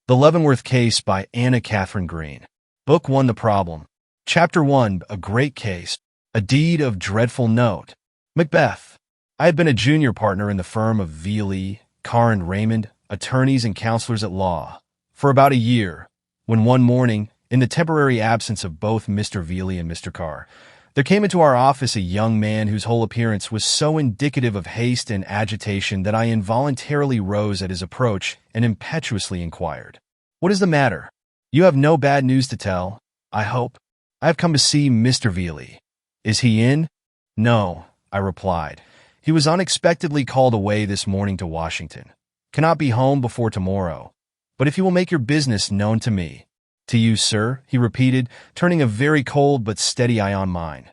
The Leavenworth Case by Anna Katharine Green. Book 1, The Problem. Chapter 1, A Great Case. A Deed of Dreadful Note. Macbeth. I had been a junior partner in the firm of Veely, Carr and Raymond, attorneys and counselors at law, for about a year, when one morning, in the temporary absence of both Mr. Veely and Mr. Carr, there came into our office a young man whose whole appearance was so indicative of haste and agitation that I involuntarily rose at his approach and impetuously inquired, "What is the matter? You have no bad news to tell, I hope? I have come to see Mr. Veely. Is he in?" "No," I replied. "He was unexpectedly called away this morning to Washington. Cannot be home before tomorrow. But if you will make your business known to me." "To you, sir," he repeated, turning a very cold but steady eye on mine.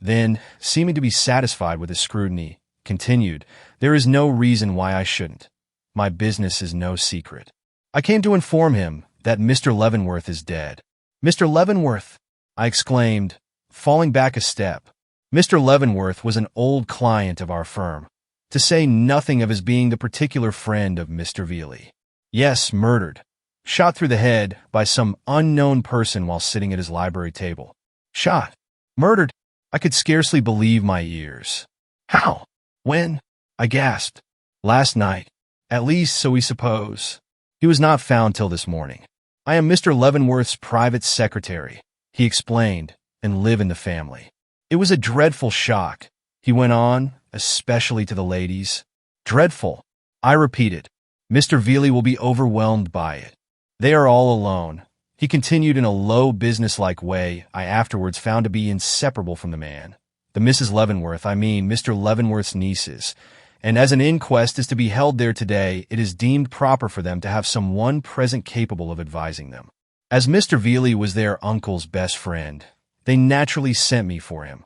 Then, seeming to be satisfied with his scrutiny, continued, "There is no reason why I shouldn't. My business is no secret. I came to inform him that Mr. Leavenworth is dead." "Mr. Leavenworth!" I exclaimed, falling back a step. Mr. Leavenworth was an old client of our firm, to say nothing of his being the particular friend of Mr. Veely. "Yes, murdered. Shot through the head by some unknown person while sitting at his library table." "Shot? Murdered?" I could scarcely believe my ears. "How? When?" I gasped. "Last night. At least, so we suppose. He was not found till this morning. I am Mr. Leavenworth's private secretary," he explained, "and live in the family. It was a dreadful shock," he went on, "especially to the ladies." "Dreadful," I repeated. "Mr. Veely will be overwhelmed by it. They are all alone," he continued in a low, businesslike way I afterwards found to be inseparable from the man. "The Mrs. Leavenworth, I mean Mr. Leavenworth's nieces, and as an inquest is to be held there today, it is deemed proper for them to have some one present capable of advising them. As Mr. Veely was their uncle's best friend, they naturally sent me for him.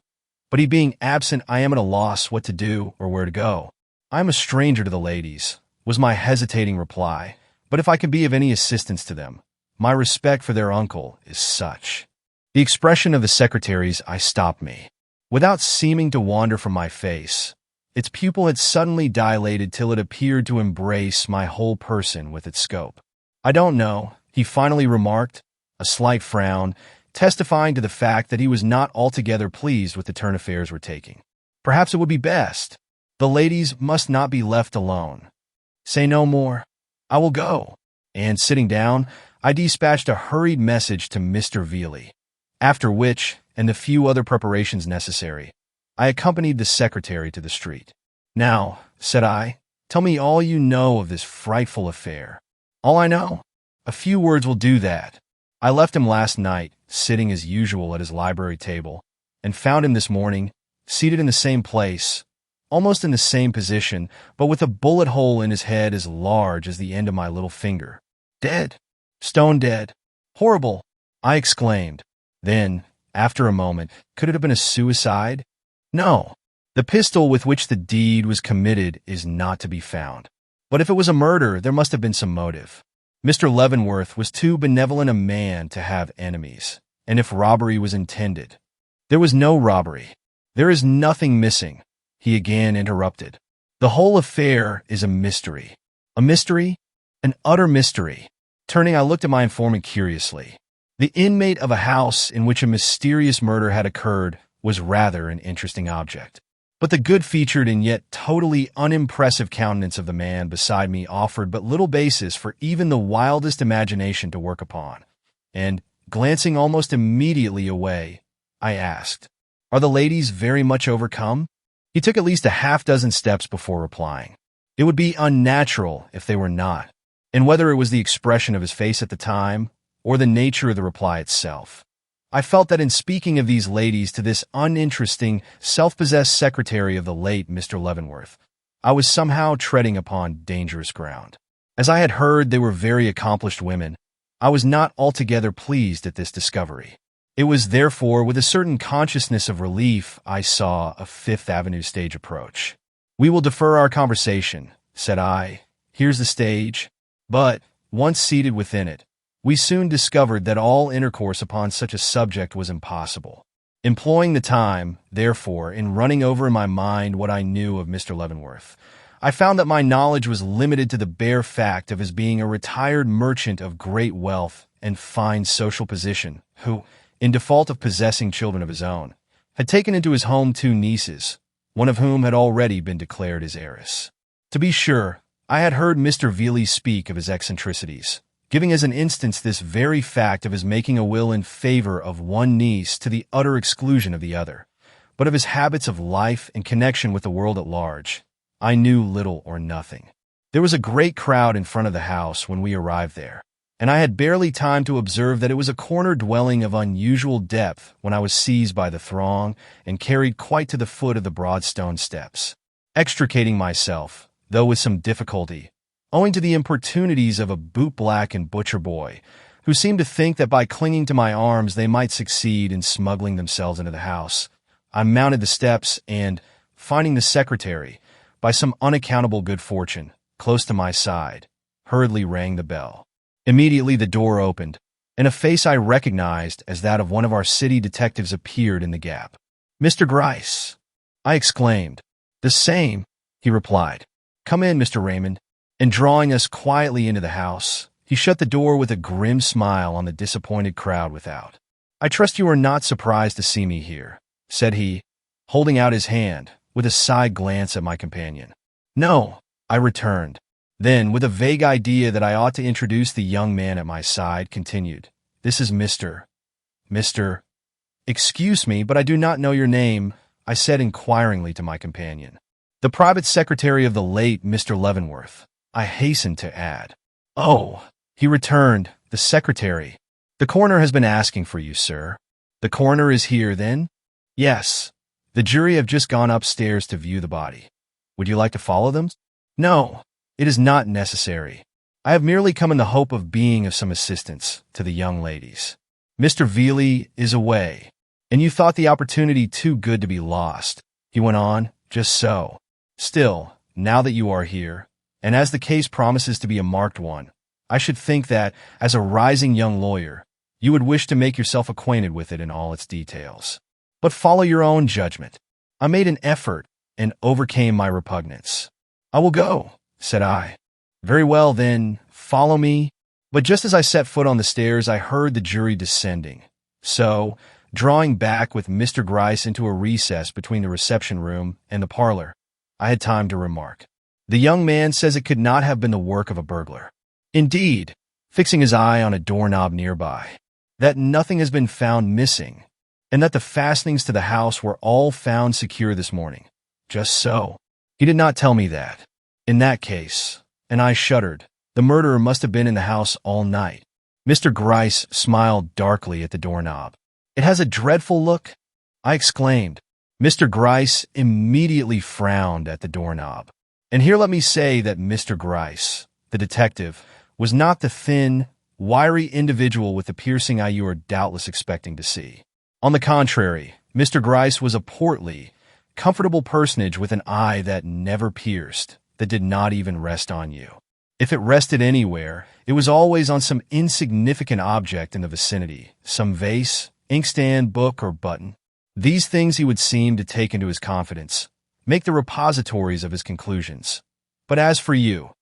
But he being absent, I am at a loss what to do or where to go. I am a stranger to the ladies," was my hesitating reply. "But if I can be of any assistance to them, my respect for their uncle is such." The expression of the secretary's eye stopped me. Without seeming to wander from my face, its pupil had suddenly dilated till it appeared to embrace my whole person with its scope. "I don't know," he finally remarked, a slight frown, testifying to the fact that he was not altogether pleased with the turn affairs were taking. "Perhaps it would be best. The ladies must not be left alone. Say no more. I will go." And sitting down, I dispatched a hurried message to Mr. Veely, after which, and the few other preparations necessary, I accompanied the secretary to the street. "Now," said I, "tell me all you know of this frightful affair." "All I know? A few words will do that. I left him last night, sitting as usual at his library table, and found him this morning, seated in the same place, almost in the same position, but with a bullet hole in his head as large as the end of my little finger. Dead. Stone dead. Horrible!" I exclaimed. Then, after a moment, could it have been a suicide? No. The pistol with which the deed was committed is not to be found. But if it was a murder, there must have been some motive. Mr. Leavenworth was too benevolent a man to have enemies, and if robbery was intended, there was no robbery. "There is nothing missing," he again interrupted. "The whole affair is a mystery." "A mystery? An utter mystery." Turning, I looked at my informant curiously. The inmate of a house in which a mysterious murder had occurred was rather an interesting object. But the good-featured and yet totally unimpressive countenance of the man beside me offered but little basis for even the wildest imagination to work upon. And, glancing almost immediately away, I asked, "Are the ladies very much overcome?" He took at least a half-dozen steps before replying. "It would be unnatural if they were not," and whether it was the expression of his face at the time, or the nature of the reply itself, I felt that in speaking of these ladies to this uninteresting, self-possessed secretary of the late Mr. Leavenworth, I was somehow treading upon dangerous ground. As I had heard they were very accomplished women, I was not altogether pleased at this discovery. It was therefore with a certain consciousness of relief I saw a Fifth Avenue stage approach. "We will defer our conversation," said I. "Here's the stage." But, once seated within it, we soon discovered that all intercourse upon such a subject was impossible. Employing the time, therefore, in running over in my mind what I knew of Mr. Leavenworth, I found that my knowledge was limited to the bare fact of his being a retired merchant of great wealth and fine social position, who, in default of possessing children of his own, had taken into his home 2 nieces, one of whom had already been declared his heiress. To be sure, I had heard Mr. Veely speak of his eccentricities, giving as an instance this very fact of his making a will in favor of one niece to the utter exclusion of the other. But of his habits of life and connection with the world at large, I knew little or nothing. There was a great crowd in front of the house when we arrived there, and I had barely time to observe that it was a corner dwelling of unusual depth when I was seized by the throng and carried quite to the foot of the broad stone steps. Extricating myself, though with some difficulty, owing to the importunities of a bootblack and butcher boy, who seemed to think that by clinging to my arms they might succeed in smuggling themselves into the house, I mounted the steps and, finding the secretary, by some unaccountable good fortune, close to my side, hurriedly rang the bell. Immediately the door opened, and a face I recognized as that of one of our city detectives appeared in the gap. "Mr. Gryce!" I exclaimed. "The same," he replied. "Come in, Mr. Raymond." And drawing us quietly into the house, he shut the door with a grim smile on the disappointed crowd without. "I trust you are not surprised to see me here," said he, holding out his hand, with a side glance at my companion. "No," I returned. Then, with a vague idea that I ought to introduce the young man at my side, continued, "This is Mr. Excuse me, but I do not know your name," I said inquiringly to my companion. "The private secretary of the late Mr. Leavenworth," I hastened to add. "Oh," he returned, "the secretary. The coroner has been asking for you, sir." "The coroner is here, then?" "Yes. The jury have just gone upstairs to view the body. Would you like to follow them?" "No. It is not necessary. I have merely come in the hope of being of some assistance to the young ladies. Mr. Veely is away, and you thought the opportunity too good to be lost," he went on. "Just so. Still, now that you are here, and as the case promises to be a marked one, I should think that, as a rising young lawyer, you would wish to make yourself acquainted with it in all its details. But follow your own judgment." I made an effort and overcame my repugnance. "I will go," said I. "Very well, then, follow me." But just as I set foot on the stairs, I heard the jury descending. So, drawing back with Mr. Gryce into a recess between the reception room and the parlor, I had time to remark, "The young man says it could not have been the work of a burglar. Indeed," fixing his eye on a doorknob nearby, "that nothing has been found missing, and that the fastenings to the house were all found secure this morning." "Just so. He did not tell me that. In that case," and I shuddered, "the murderer must have been in the house all night." Mr. Gryce smiled darkly at the doorknob. "It has a dreadful look," I exclaimed. Mr. Gryce immediately frowned at the doorknob. And here let me say that Mr. Gryce, the detective, was not the thin, wiry individual with the piercing eye you are doubtless expecting to see. On the contrary, Mr. Gryce was a portly, comfortable personage with an eye that never pierced, that did not even rest on you. If it rested anywhere, it was always on some insignificant object in the vicinity, some vase, inkstand, book, or button. These things he would seem to take into his confidence, make the repositories of his conclusions. But as for you,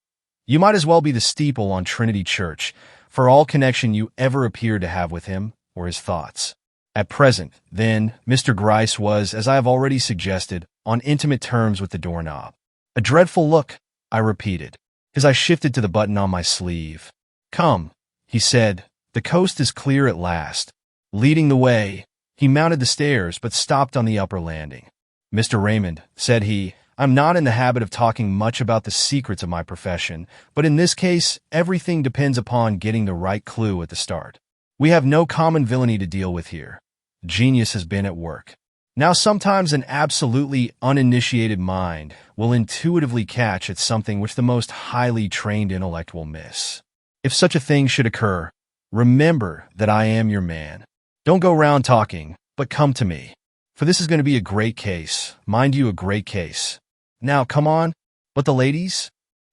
you might as well be the steeple on Trinity Church, for all connection you ever appeared to have with him or his thoughts. At present, then, Mr. Gryce was, as I have already suggested, on intimate terms with the doorknob. "A dreadful look," I repeated, as I shifted to the button on my sleeve. "Come," he said, "the coast is clear at last." Leading the way, he mounted the stairs but stopped on the upper landing. "Mr. Raymond," said he, "I'm not in the habit of talking much about the secrets of my profession, but in this case, everything depends upon getting the right clue at the start. We have no common villainy to deal with here. Genius has been at work. Now sometimes an absolutely uninitiated mind will intuitively catch at something which the most highly trained intellect will miss. If such a thing should occur, remember that I am your man. Don't go round talking, but come to me. For this is going to be a great case. Mind you, a great case. Now, come on." "But the ladies?"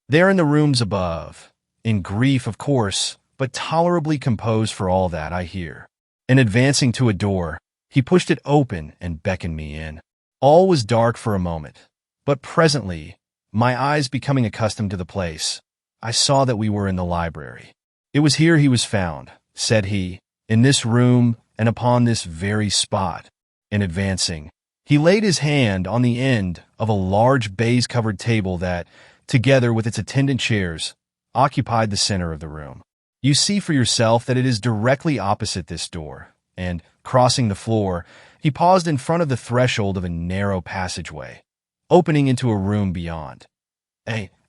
"They're in the rooms above. In grief, of course, but tolerably composed for all that, I hear." And advancing to a door, he pushed it open and beckoned me in. All was dark for a moment, but presently, My eyes becoming accustomed to the place, I saw that we were in the library. "It was here he was found," said he, "in this room and upon this very spot." In advancing, he laid his hand on the end of a large baize-covered table that, together with its attendant chairs, occupied the center of the room. "You see for yourself that it is directly opposite this door," and, crossing the floor, he paused in front of the threshold of a narrow passageway, opening into a room beyond.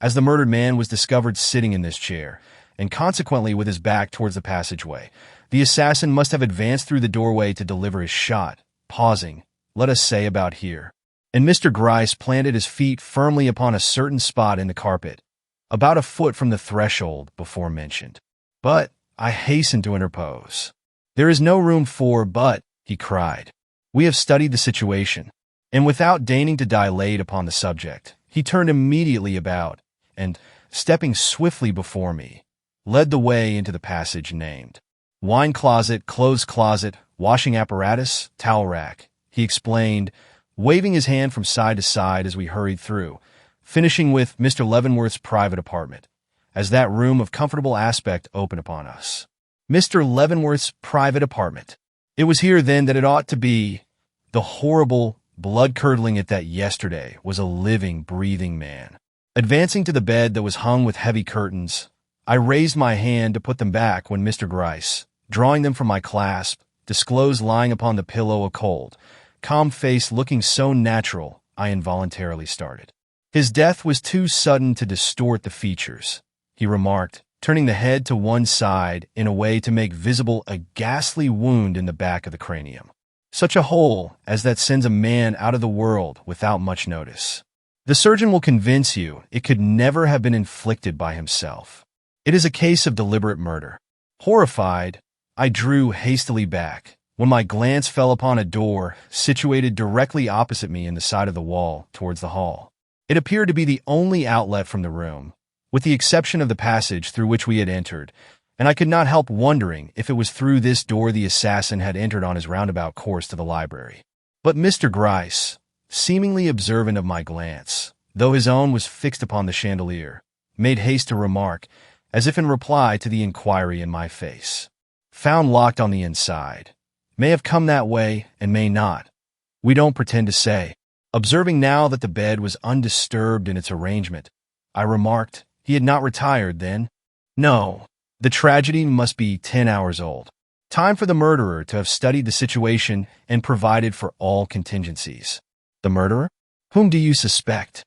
As the murdered man was discovered sitting in this chair, and consequently with his back towards the passageway, the assassin must have advanced through the doorway to deliver his shot, pausing, let us say, about here. And Mr. Gryce planted his feet firmly upon a certain spot in the carpet, about a foot from the threshold before mentioned. "But," I hastened to interpose. "There is no room for but," he cried. "We have studied the situation." And without deigning to dilate upon the subject, he turned immediately about, and, stepping swiftly before me, led the way into the passage named. "Wine closet, clothes closet, washing apparatus, towel rack," he explained, waving his hand from side to side as we hurried through, finishing with Mr. Leavenworth's private apartment, as that room of comfortable aspect opened upon us. Mr. Leavenworth's private apartment. It was here then that it ought to be. The horrible, blood-curdling it that yesterday was a living, breathing man. Advancing to the bed that was hung with heavy curtains, I raised my hand to put them back when Mr. Gryce, drawing them from my clasp, disclosed lying upon the pillow a cold, calm face looking so natural I involuntarily started. "His death was too sudden to distort the features," he remarked, turning the head to one side in a way to make visible a ghastly wound in the back of the cranium. "Such a hole as that sends a man out of the world without much notice. The surgeon will convince you it could never have been inflicted by himself. It is a case of deliberate murder." Horrified, I drew hastily back, when my glance fell upon a door situated directly opposite me in the side of the wall towards the hall. It appeared to be the only outlet from the room, with the exception of the passage through which we had entered, and I could not help wondering if it was through this door the assassin had entered on his roundabout course to the library. But Mr. Gryce, seemingly observant of my glance, though his own was fixed upon the chandelier, made haste to remark, as if in reply to the inquiry in my face, "Found locked on the inside. May have come that way and may not. We don't pretend to say." Observing now that the bed was undisturbed in its arrangement, I remarked, "He had not retired, then?" "No. The tragedy must be 10 hours old. Time for the murderer to have studied the situation and provided for all contingencies." "The murderer? Whom do you suspect?"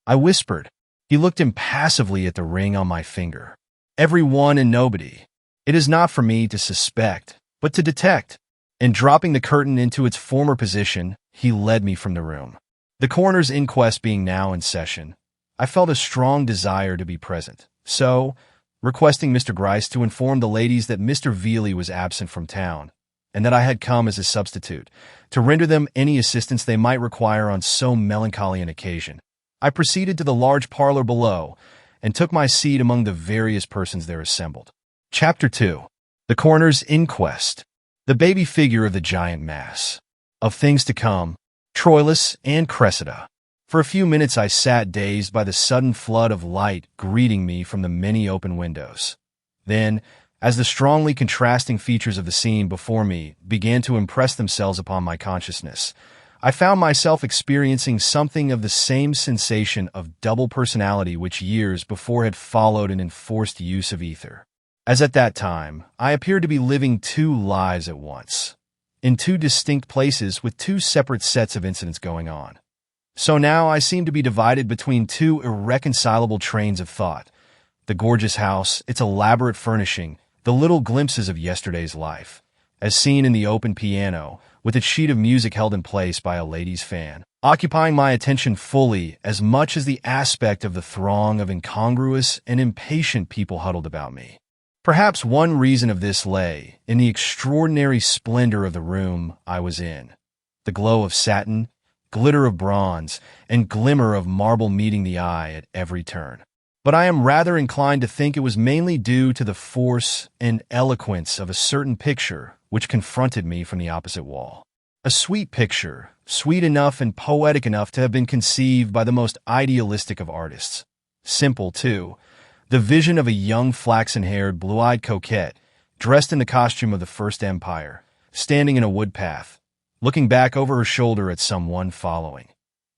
I whispered. He looked impassively at the ring on my finger. "Every one and nobody. It is not for me to suspect, but to detect." And dropping the curtain into its former position, he led me from the room. The coroner's inquest being now in session, I felt a strong desire to be present. So, requesting Mr. Gryce to inform the ladies that Mr. Veely was absent from town, and that I had come as a substitute, to render them any assistance they might require on so melancholy an occasion, I proceeded to the large parlor below, and took my seat among the various persons there assembled. Chapter 2. The Coroner's Inquest. The baby figure of the giant mass. Of things to come, Troilus and Cressida. For a few minutes I sat dazed by the sudden flood of light greeting me from the many open windows. Then, as the strongly contrasting features of the scene before me began to impress themselves upon my consciousness, I found myself experiencing something of the same sensation of double personality which years before had followed an enforced use of ether. As at that time, I appeared to be living two lives at once, in two distinct places with two separate sets of incidents going on. So now I seemed to be divided between two irreconcilable trains of thought: the gorgeous house, its elaborate furnishing, the little glimpses of yesterday's life, as seen in the open piano, with its sheet of music held in place by a lady's fan, occupying my attention fully as much as the aspect of the throng of incongruous and impatient people huddled about me. Perhaps one reason of this lay in the extraordinary splendor of the room I was in, the glow of satin, glitter of bronze, and glimmer of marble meeting the eye at every turn. But I am rather inclined to think it was mainly due to the force and eloquence of a certain picture which confronted me from the opposite wall. A sweet picture, sweet enough and poetic enough to have been conceived by the most idealistic of artists. Simple, too. The vision of a young flaxen-haired, blue-eyed coquette, dressed in the costume of the First Empire, standing in a wood path, looking back over her shoulder at someone following.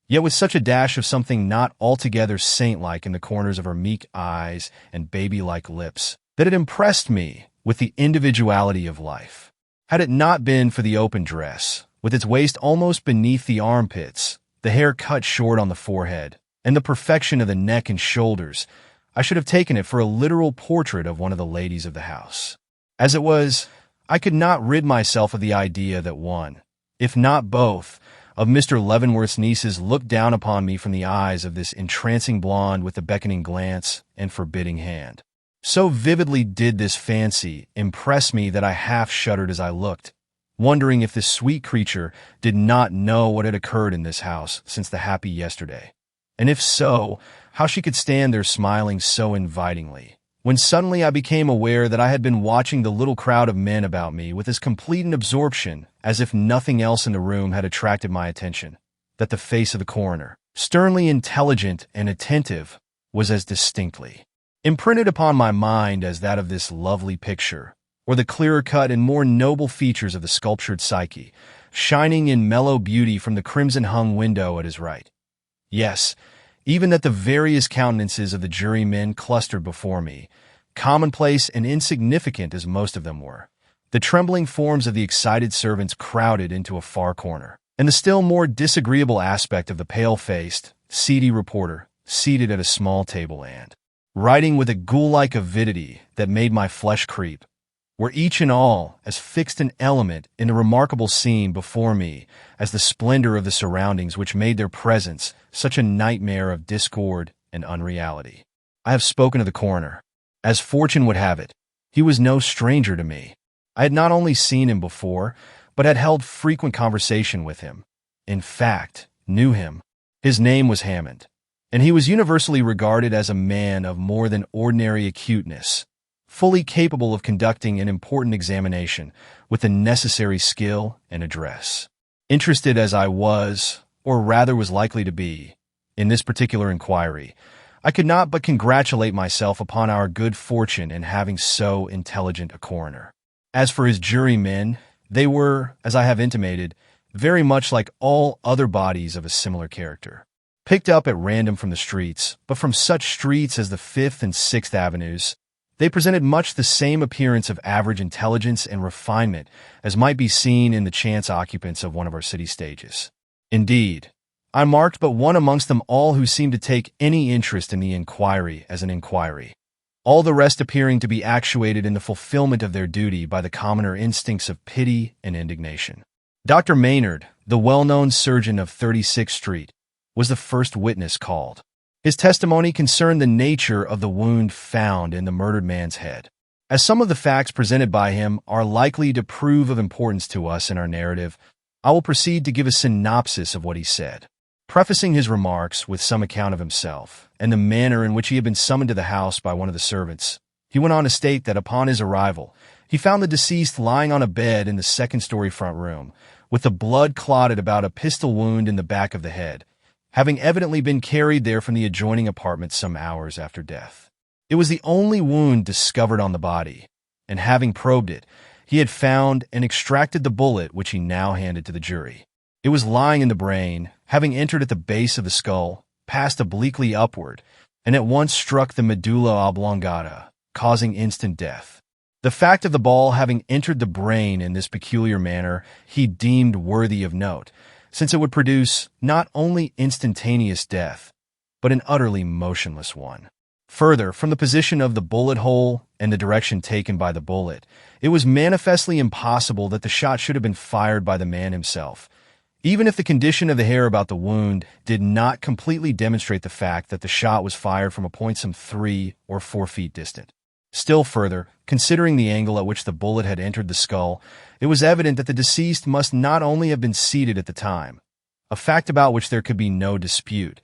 Yet with such a dash of something not altogether saint-like in the corners of her meek eyes and baby-like lips, that it impressed me with the individuality of life. Had it not been for the open dress, with its waist almost beneath the armpits, the hair cut short on the forehead, and the perfection of the neck and shoulders, I should have taken it for a literal portrait of one of the ladies of the house. As it was, I could not rid myself of the idea that one, if not both, of Mr. Leavenworth's nieces looked down upon me from the eyes of this entrancing blonde with the beckoning glance and forbidding hand. So vividly did this fancy impress me that I half shuddered as I looked, wondering if this sweet creature did not know what had occurred in this house since the happy yesterday, and if so, how she could stand there smiling so invitingly, when suddenly I became aware that I had been watching the little crowd of men about me with as complete an absorption as if nothing else in the room had attracted my attention, that the face of the coroner, sternly intelligent and attentive, was as distinctly imprinted upon my mind as that of this lovely picture, or the clearer-cut and more noble features of the sculptured Psyche, shining in mellow beauty from the crimson-hung window at his right. Yes, even that the various countenances of the jurymen clustered before me, commonplace and insignificant as most of them were, the trembling forms of the excited servants crowded into a far corner, and the still more disagreeable aspect of the pale-faced, seedy reporter seated at a small table and writing with a ghoul-like avidity that made my flesh creep, were each and all as fixed an element in the remarkable scene before me as the splendor of the surroundings which made their presence such a nightmare of discord and unreality. I have spoken of the coroner. As fortune would have it, he was no stranger to me. I had not only seen him before, but had held frequent conversation with him. In fact, knew him. His name was Hammond, and he was universally regarded as a man of more than ordinary acuteness, fully capable of conducting an important examination with the necessary skill and address. Interested as I was, or rather was likely to be, in this particular inquiry, I could not but congratulate myself upon our good fortune in having so intelligent a coroner. As for his jurymen, they were, as I have intimated, very much like all other bodies of a similar character, picked up at random from the streets, but from such streets as the Fifth and Sixth Avenues. They presented much the same appearance of average intelligence and refinement as might be seen in the chance occupants of one of our city stages. Indeed, I marked but one amongst them all who seemed to take any interest in the inquiry as an inquiry, all the rest appearing to be actuated in the fulfillment of their duty by the commoner instincts of pity and indignation. Dr. Maynard, the well-known surgeon of 36th Street, was the first witness called. His testimony concerned the nature of the wound found in the murdered man's head. As some of the facts presented by him are likely to prove of importance to us in our narrative, I will proceed to give a synopsis of what he said. Prefacing his remarks with some account of himself and the manner in which he had been summoned to the house by one of the servants, he went on to state that upon his arrival, he found the deceased lying on a bed in the second-story front room, with the blood clotted about a pistol wound in the back of the head, having evidently been carried there from the adjoining apartment some hours after death. It was the only wound discovered on the body, and having probed it, he had found and extracted the bullet which he now handed to the jury. It was lying in the brain, having entered at the base of the skull, passed obliquely upward, and at once struck the medulla oblongata, causing instant death. The fact of the ball having entered the brain in this peculiar manner he deemed worthy of note, since it would produce not only instantaneous death, but an utterly motionless one. Further, from the position of the bullet hole and the direction taken by the bullet, it was manifestly impossible that the shot should have been fired by the man himself, even if the condition of the hair about the wound did not completely demonstrate the fact that the shot was fired from a point some 3 or 4 feet distant. Still further, considering the angle at which the bullet had entered the skull, it was evident that the deceased must not only have been seated at the time, a fact about which there could be no dispute,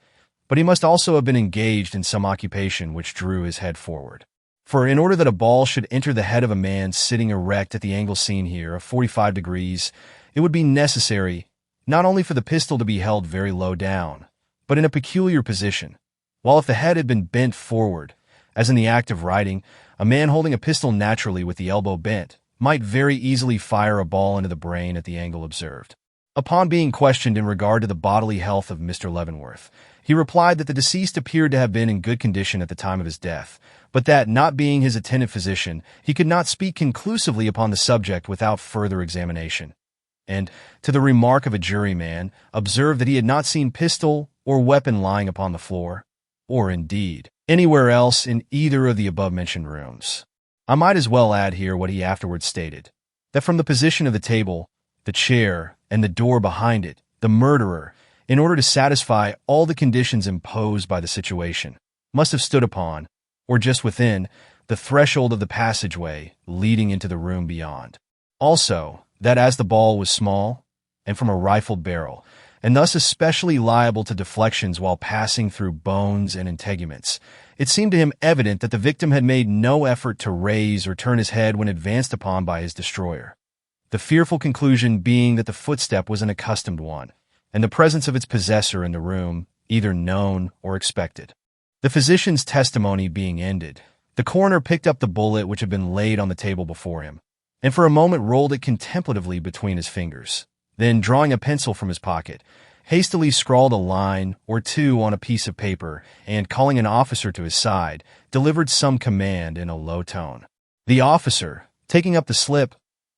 but he must also have been engaged in some occupation which drew his head forward. For in order that a ball should enter the head of a man sitting erect at the angle seen here of 45 degrees, it would be necessary not only for the pistol to be held very low down, but in a peculiar position, while if the head had been bent forward, as in the act of riding, a man holding a pistol naturally with the elbow bent might very easily fire a ball into the brain at the angle observed. Upon being questioned in regard to the bodily health of Mr. Leavenworth, he replied that the deceased appeared to have been in good condition at the time of his death, but that, not being his attendant physician, he could not speak conclusively upon the subject without further examination, and, to the remark of a juryman, observed that he had not seen pistol or weapon lying upon the floor, or, indeed, anywhere else in either of the above-mentioned rooms. I might as well add here what he afterwards stated, that from the position of the table, the chair, and the door behind it, the murderer, in order to satisfy all the conditions imposed by the situation, must have stood upon, or just within, the threshold of the passageway leading into the room beyond. Also, that as the ball was small, and from a rifled barrel, and thus especially liable to deflections while passing through bones and integuments, it seemed to him evident that the victim had made no effort to raise or turn his head when advanced upon by his destroyer. The fearful conclusion being that the footstep was an accustomed one, and the presence of its possessor in the room either known or expected. The physician's testimony being ended, the coroner picked up the bullet which had been laid on the table before him, and for a moment rolled it contemplatively between his fingers. Then, drawing a pencil from his pocket, hastily scrawled a line or two on a piece of paper, and, calling an officer to his side, delivered some command in a low tone. The officer, taking up the slip,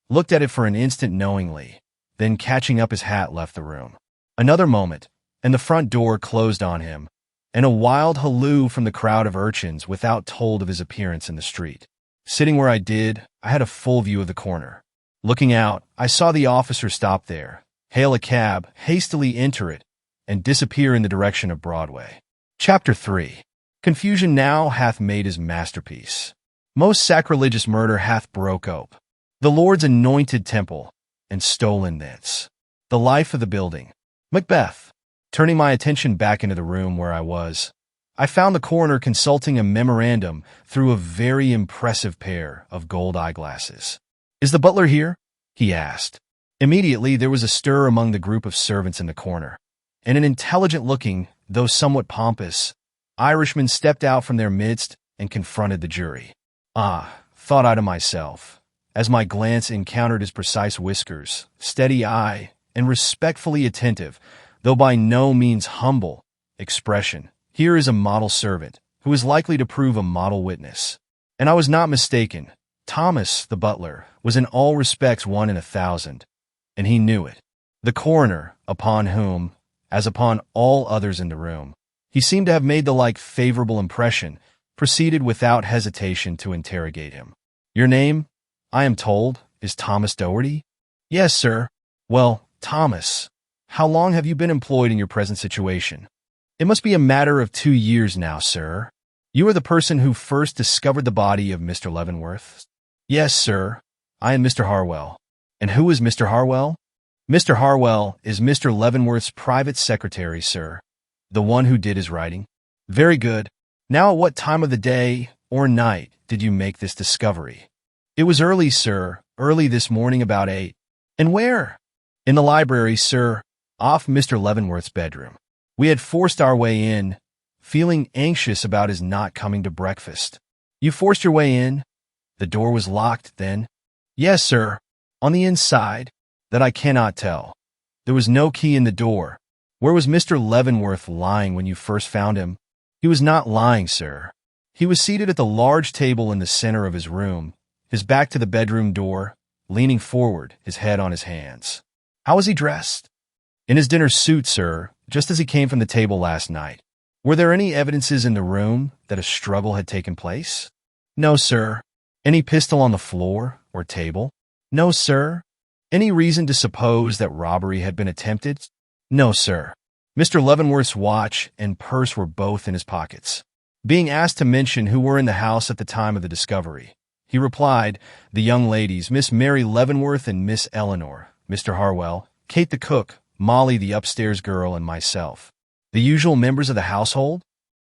looked at it for an instant knowingly, then catching up his hat left the room. Another moment, and the front door closed on him, and a wild halloo from the crowd of urchins without told of his appearance in the street. Sitting where I did, I had a full view of the corner. Looking out, I saw the officer stop there, hail a cab, hastily enter it, and disappear in the direction of Broadway. Chapter 3. Confusion now hath made his masterpiece. Most sacrilegious murder hath broke ope the Lord's anointed temple, and stolen thence the life of the building. Macbeth. Turning my attention back into the room where I was, I found the coroner consulting a memorandum through a very impressive pair of gold eyeglasses. "Is the butler here?" he asked. Immediately there was a stir among the group of servants in the corner, and an intelligent-looking, though somewhat pompous, Irishman stepped out from their midst and confronted the jury. Ah, thought I to myself, as my glance encountered his precise whiskers, steady eye, and respectfully attentive, though by no means humble, expression, here is a model servant, who is likely to prove a model witness. And I was not mistaken. Thomas, the butler, was in all respects one in 1,000, and he knew it. The coroner, upon whom, as upon all others in the room, he seemed to have made the like favorable impression, proceeded without hesitation to interrogate him. "Your name, I am told, is Thomas Doherty?" "Yes, sir." "Well, Thomas, how long have you been employed in your present situation?" "It must be a matter of 2 years now, sir." "You are the person who first discovered the body of Mr. Leavenworth?" "Yes, sir. I am Mr. Harwell." "And who is Mr. Harwell?" "Mr. Harwell is Mr. Leavenworth's private secretary, sir. The one who did his writing." "Very good. Now at what time of the day or night did you make this discovery?" "It was early, sir, early this morning about 8. "And where?" "In the library, sir, off Mr. Leavenworth's bedroom. We had forced our way in, feeling anxious about his not coming to breakfast." "You forced your way in? The door was locked, then?" "Yes, sir. On the inside?" "That I cannot tell. There was no key in the door." "Where was Mr. Leavenworth lying when you first found him?" "He was not lying, sir. He was seated at the large table in the center of his room, his back to the bedroom door, leaning forward, his head on his hands." "How was he dressed?" "In his dinner suit, sir, just as he came from the table last night." "Were there any evidences in the room that a struggle had taken place?" "No, sir." "Any pistol on the floor or table?" "No, sir." "Any reason to suppose that robbery had been attempted?" "No, sir." Mr. Leavenworth's watch and purse were both in his pockets. Being asked to mention who were in the house at the time of the discovery, he replied, "The young ladies, Miss Mary Leavenworth and Miss Eleanor, Mr. Harwell, Kate the cook, Molly the upstairs girl, and myself." "The usual members of the household?"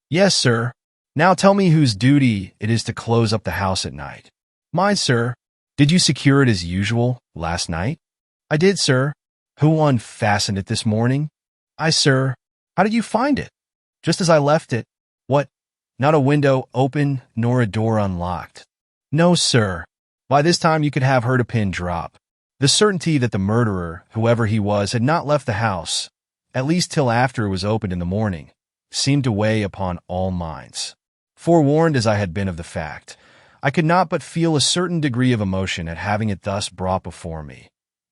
"Yes, sir." "Now tell me whose duty it is to close up the house at night." "Mine, sir." "Did you secure it as usual last night?" I did, sir. Who unfastened it this morning? I, sir. How did you find it? Just as I left it. What? Not a window open, nor a door unlocked. No, sir. By this time you could have heard a pin drop. The certainty that the murderer, whoever he was, had not left the house, at least till after it was opened in the morning, seemed to weigh upon all minds. Forewarned as I had been of the fact, I could not but feel a certain degree of emotion at having it thus brought before me,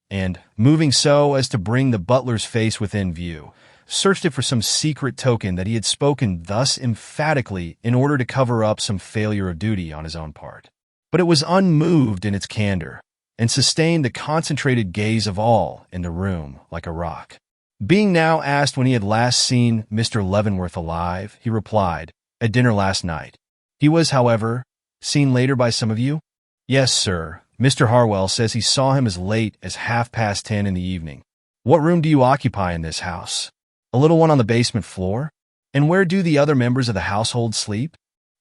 and, moving so as to bring the butler's face within view, searched it for some secret token that he had spoken thus emphatically in order to cover up some failure of duty on his own part. But it was unmoved in its candor, and sustained the concentrated gaze of all in the room like a rock. Being now asked when he had last seen Mr. Leavenworth alive, he replied, "At dinner last night." He was, however, seen later by some of you? Yes, sir. Mr. Harwell says he saw him as late as 10:30 in the evening. What room do you occupy in this house? A little one on the basement floor? And where do the other members of the household sleep?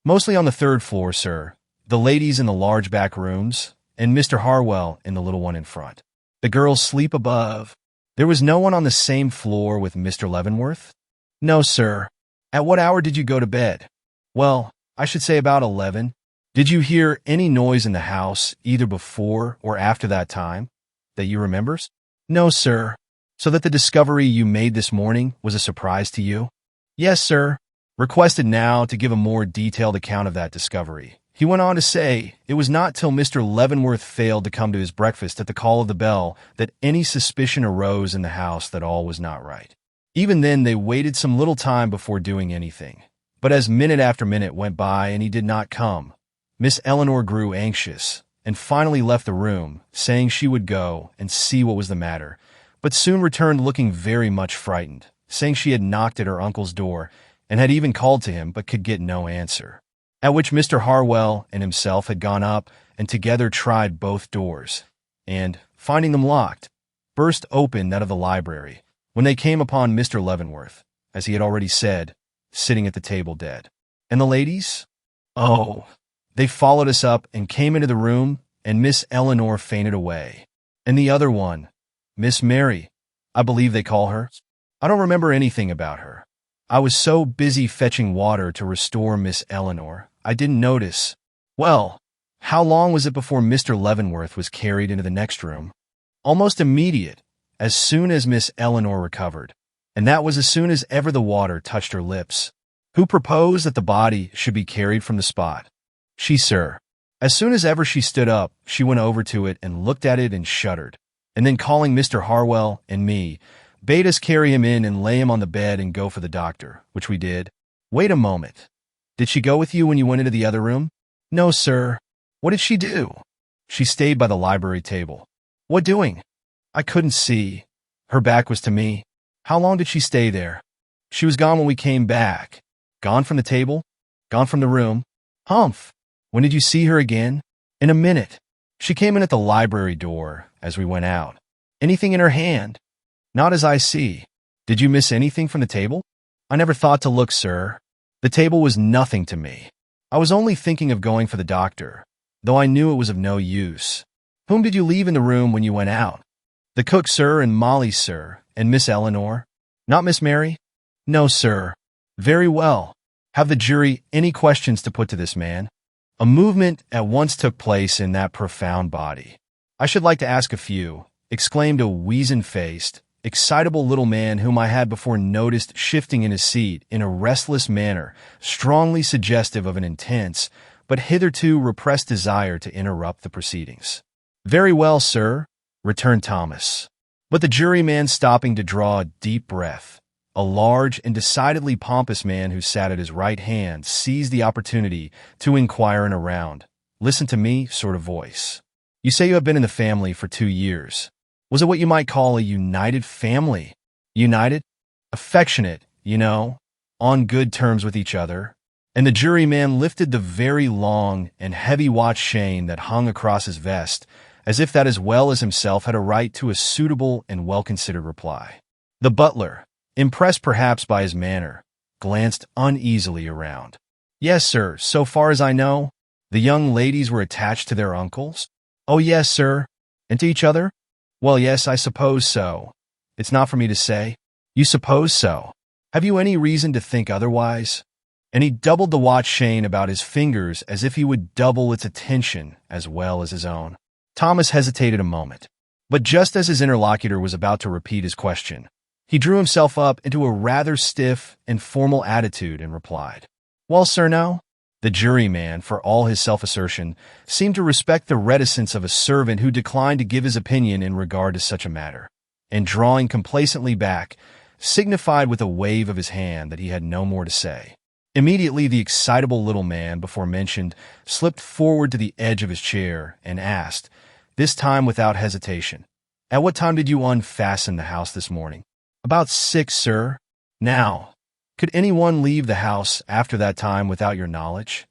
Mostly on the 3rd floor, sir. The ladies in the large back rooms, and Mr. Harwell in the little one in front. The girls sleep above. There was no one on the same floor with Mr. Leavenworth? No, sir. At what hour did you go to bed? Well, I should say about 11. Did you hear any noise in the house, either before or after that time, that you remembers? No, sir. So that the discovery you made this morning was a surprise to you? Yes, sir. Requested now to give a more detailed account of that discovery. He went on to say it was not till Mr. Leavenworth failed to come to his breakfast at the call of the bell that any suspicion arose in the house that all was not right. Even then they waited some little time before doing anything. But as minute after minute went by and he did not come, Miss Eleanor grew anxious and finally left the room, saying she would go and see what was the matter, but soon returned looking very much frightened, saying she had knocked at her uncle's door and had even called to him but could get no answer. At which Mr. Harwell and himself had gone up and together tried both doors, and, finding them locked, burst open that of the library, when they came upon Mr. Leavenworth, as he had already said, sitting at the table dead. And the ladies? Oh, they followed us up and came into the room, and Miss Eleanor fainted away. And the other one, Miss Mary, I believe they call her. I don't remember anything about her. I was so busy fetching water to restore Miss Eleanor, I didn't notice. Well, how long was it before Mr. Leavenworth was carried into the next room? Almost immediate, as soon as Miss Eleanor recovered, and that was as soon as ever the water touched her lips. Who proposed that the body should be carried from the spot? She, sir. As soon as ever she stood up, she went over to it and looked at it and shuddered, and then calling Mr. Harwell and me, bade us carry him in and lay him on the bed and go for the doctor, which we did. Wait a moment. Did she go with you when you went into the other room? No, sir. What did she do? She stayed by the library table. What doing? I couldn't see. Her back was to me. How long did she stay there? She was gone when we came back. Gone from the table? Gone from the room? Humph. When did you see her again? In a minute. She came in at the library door as we went out. Anything in her hand? Not as I see. Did you miss anything from the table? I never thought to look, sir. The table was nothing to me. I was only thinking of going for the doctor, though I knew it was of no use. Whom did you leave in the room when you went out? The cook, sir, and Molly, sir, and Miss Eleanor. Not Miss Mary? No, sir. Very well. Have the jury any questions to put to this man? A movement at once took place in that profound body. I should like to ask a few, exclaimed a weazen-faced, excitable little man whom I had before noticed shifting in his seat in a restless manner, strongly suggestive of an intense, but hitherto repressed desire to interrupt the proceedings. Very well, sir, returned Thomas. But the juryman stopping to draw a deep breath, a large and decidedly pompous man who sat at his right hand seized the opportunity to inquire in a round, listen to me sort of voice. You say you have been in the family for 2 years. Was it what you might call a united family? United? Affectionate, you know, on good terms with each other. And the juryman lifted the very long and heavy watch chain that hung across his vest, as if that as well as himself had a right to a suitable and well-considered reply. The butler, impressed perhaps by his manner, glanced uneasily around. Yes, sir, so far as I know, the young ladies were attached to their uncles? Oh, yes, sir. And to each other? Well, yes, I suppose so. It's not for me to say. You suppose so? Have you any reason to think otherwise? And he doubled the watch chain about his fingers as if he would double its attention as well as his own. Thomas hesitated a moment, but just as his interlocutor was about to repeat his question, he drew himself up into a rather stiff and formal attitude and replied, "Well, sir, no." The juryman, for all his self-assertion, seemed to respect the reticence of a servant who declined to give his opinion in regard to such a matter, and drawing complacently back, signified with a wave of his hand that he had no more to say. Immediately, the excitable little man before mentioned slipped forward to the edge of his chair and asked, this time without hesitation, "At what time did you unfasten the house this morning?" "About 6, sir." "Now, could anyone leave the house after that time without your knowledge?"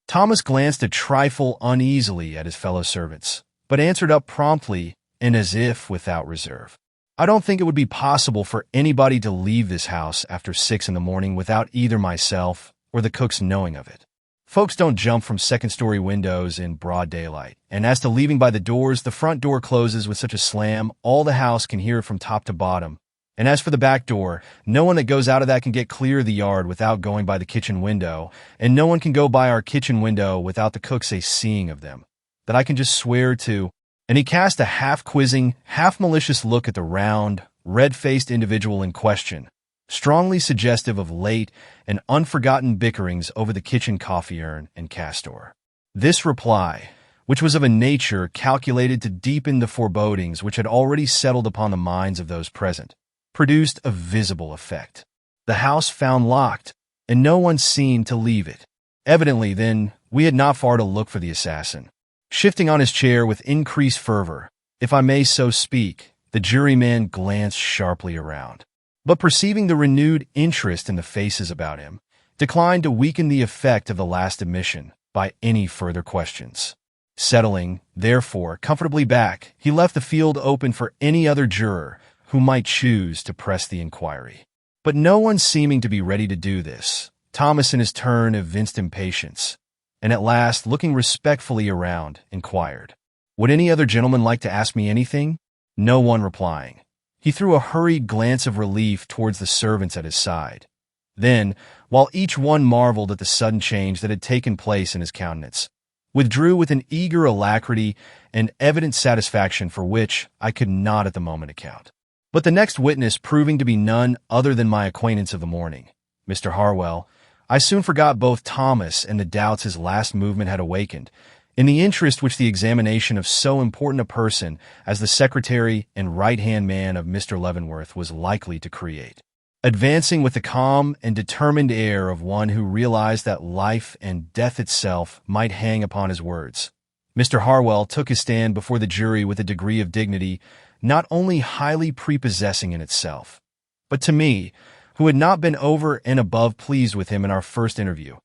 Thomas glanced a trifle uneasily at his fellow servants, but answered up promptly and as if without reserve. "I don't think it would be possible for anybody to leave this house after 6 in the morning without either myself or the cooks knowing of it. Folks don't jump from second-story windows in broad daylight, and as to leaving by the doors, the front door closes with such a slam all the house can hear it from top to bottom. And as for the back door, no one that goes out of that can get clear of the yard without going by the kitchen window, and no one can go by our kitchen window without the cooks seeing of them. That I can just swear to." And he cast a half-quizzing, half-malicious look at the round, red-faced individual in question, strongly suggestive of late and unforgotten bickerings over the kitchen coffee urn and castor. This reply, which was of a nature calculated to deepen the forebodings which had already settled upon the minds of those present, produced a visible effect. The house found locked, and no one seemed to leave it. Evidently, then, we had not far to look for the assassin. Shifting on his chair with increased fervor, if I may so speak, the juryman glanced sharply around, but perceiving the renewed interest in the faces about him, declined to weaken the effect of the last admission by any further questions. Settling, therefore, comfortably back, he left the field open for any other juror who might choose to press the inquiry. But no one seeming to be ready to do this, Thomas in his turn evinced impatience, and at last, looking respectfully around, inquired, "Would any other gentleman like to ask me anything?" No one replying, he threw a hurried glance of relief towards the servants at his side. Then, while each one marveled at the sudden change that had taken place in his countenance, withdrew with an eager alacrity and evident satisfaction for which I could not at the moment account. But the next witness proving to be none other than my acquaintance of the morning, Mr. Harwell, I soon forgot both Thomas and the doubts his last movement had awakened, in the interest which the examination of so important a person as the secretary and right-hand man of Mr. Leavenworth was likely to create. Advancing with the calm and determined air of one who realized that life and death itself might hang upon his words, Mr. Harwell took his stand before the jury with a degree of dignity not only highly prepossessing in itself, but to me, who had not been over and above pleased with him in our first interview,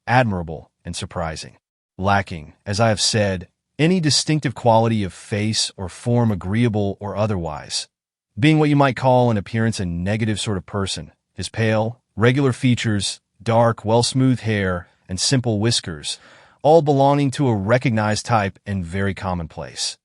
admirable and surprising, lacking, as I have said, any distinctive quality of face or form agreeable or otherwise, being what you might call in appearance a negative sort of person, his pale, regular features, dark, well-smoothed hair, and simple whiskers, all belonging to a recognized type and very commonplace.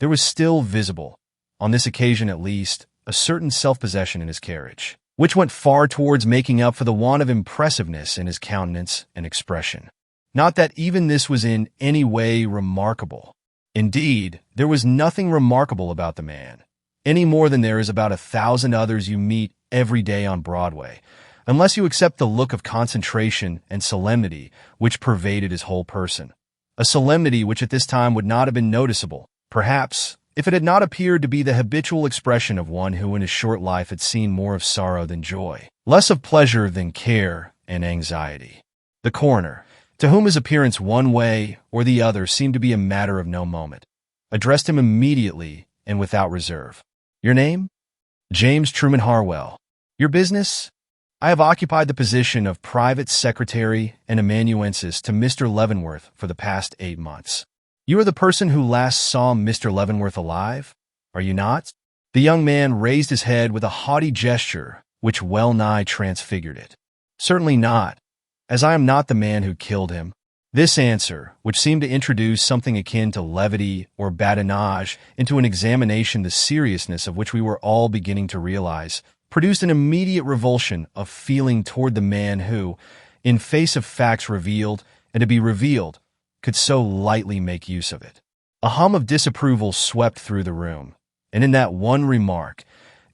There was still visible, on this occasion at least, a certain self-possession in his carriage, which went far towards making up for the want of impressiveness in his countenance and expression. Not that even this was in any way remarkable. Indeed, there was nothing remarkable about the man, any more than there is about 1,000 others you meet every day on Broadway, unless you accept the look of concentration and solemnity which pervaded his whole person. A solemnity which at this time would not have been noticeable, perhaps, if it had not appeared to be the habitual expression of one who in his short life had seen more of sorrow than joy, less of pleasure than care and anxiety. The coroner, to whom his appearance one way or the other seemed to be a matter of no moment, addressed him immediately and without reserve. "Your name?" "James Truman Harwell." "Your business?" "I have occupied the position of private secretary and amanuensis to Mr. Leavenworth for the past 8 months." "You are the person who last saw Mr. Leavenworth alive, are you not?" The young man raised his head with a haughty gesture which well-nigh transfigured it. "Certainly not, as I am not the man who killed him." This answer, which seemed to introduce something akin to levity or badinage into an examination the seriousness of which we were all beginning to realize, produced an immediate revulsion of feeling toward the man who, in face of facts revealed and to be revealed, could so lightly make use of it. A hum of disapproval swept through the room, and in that one remark,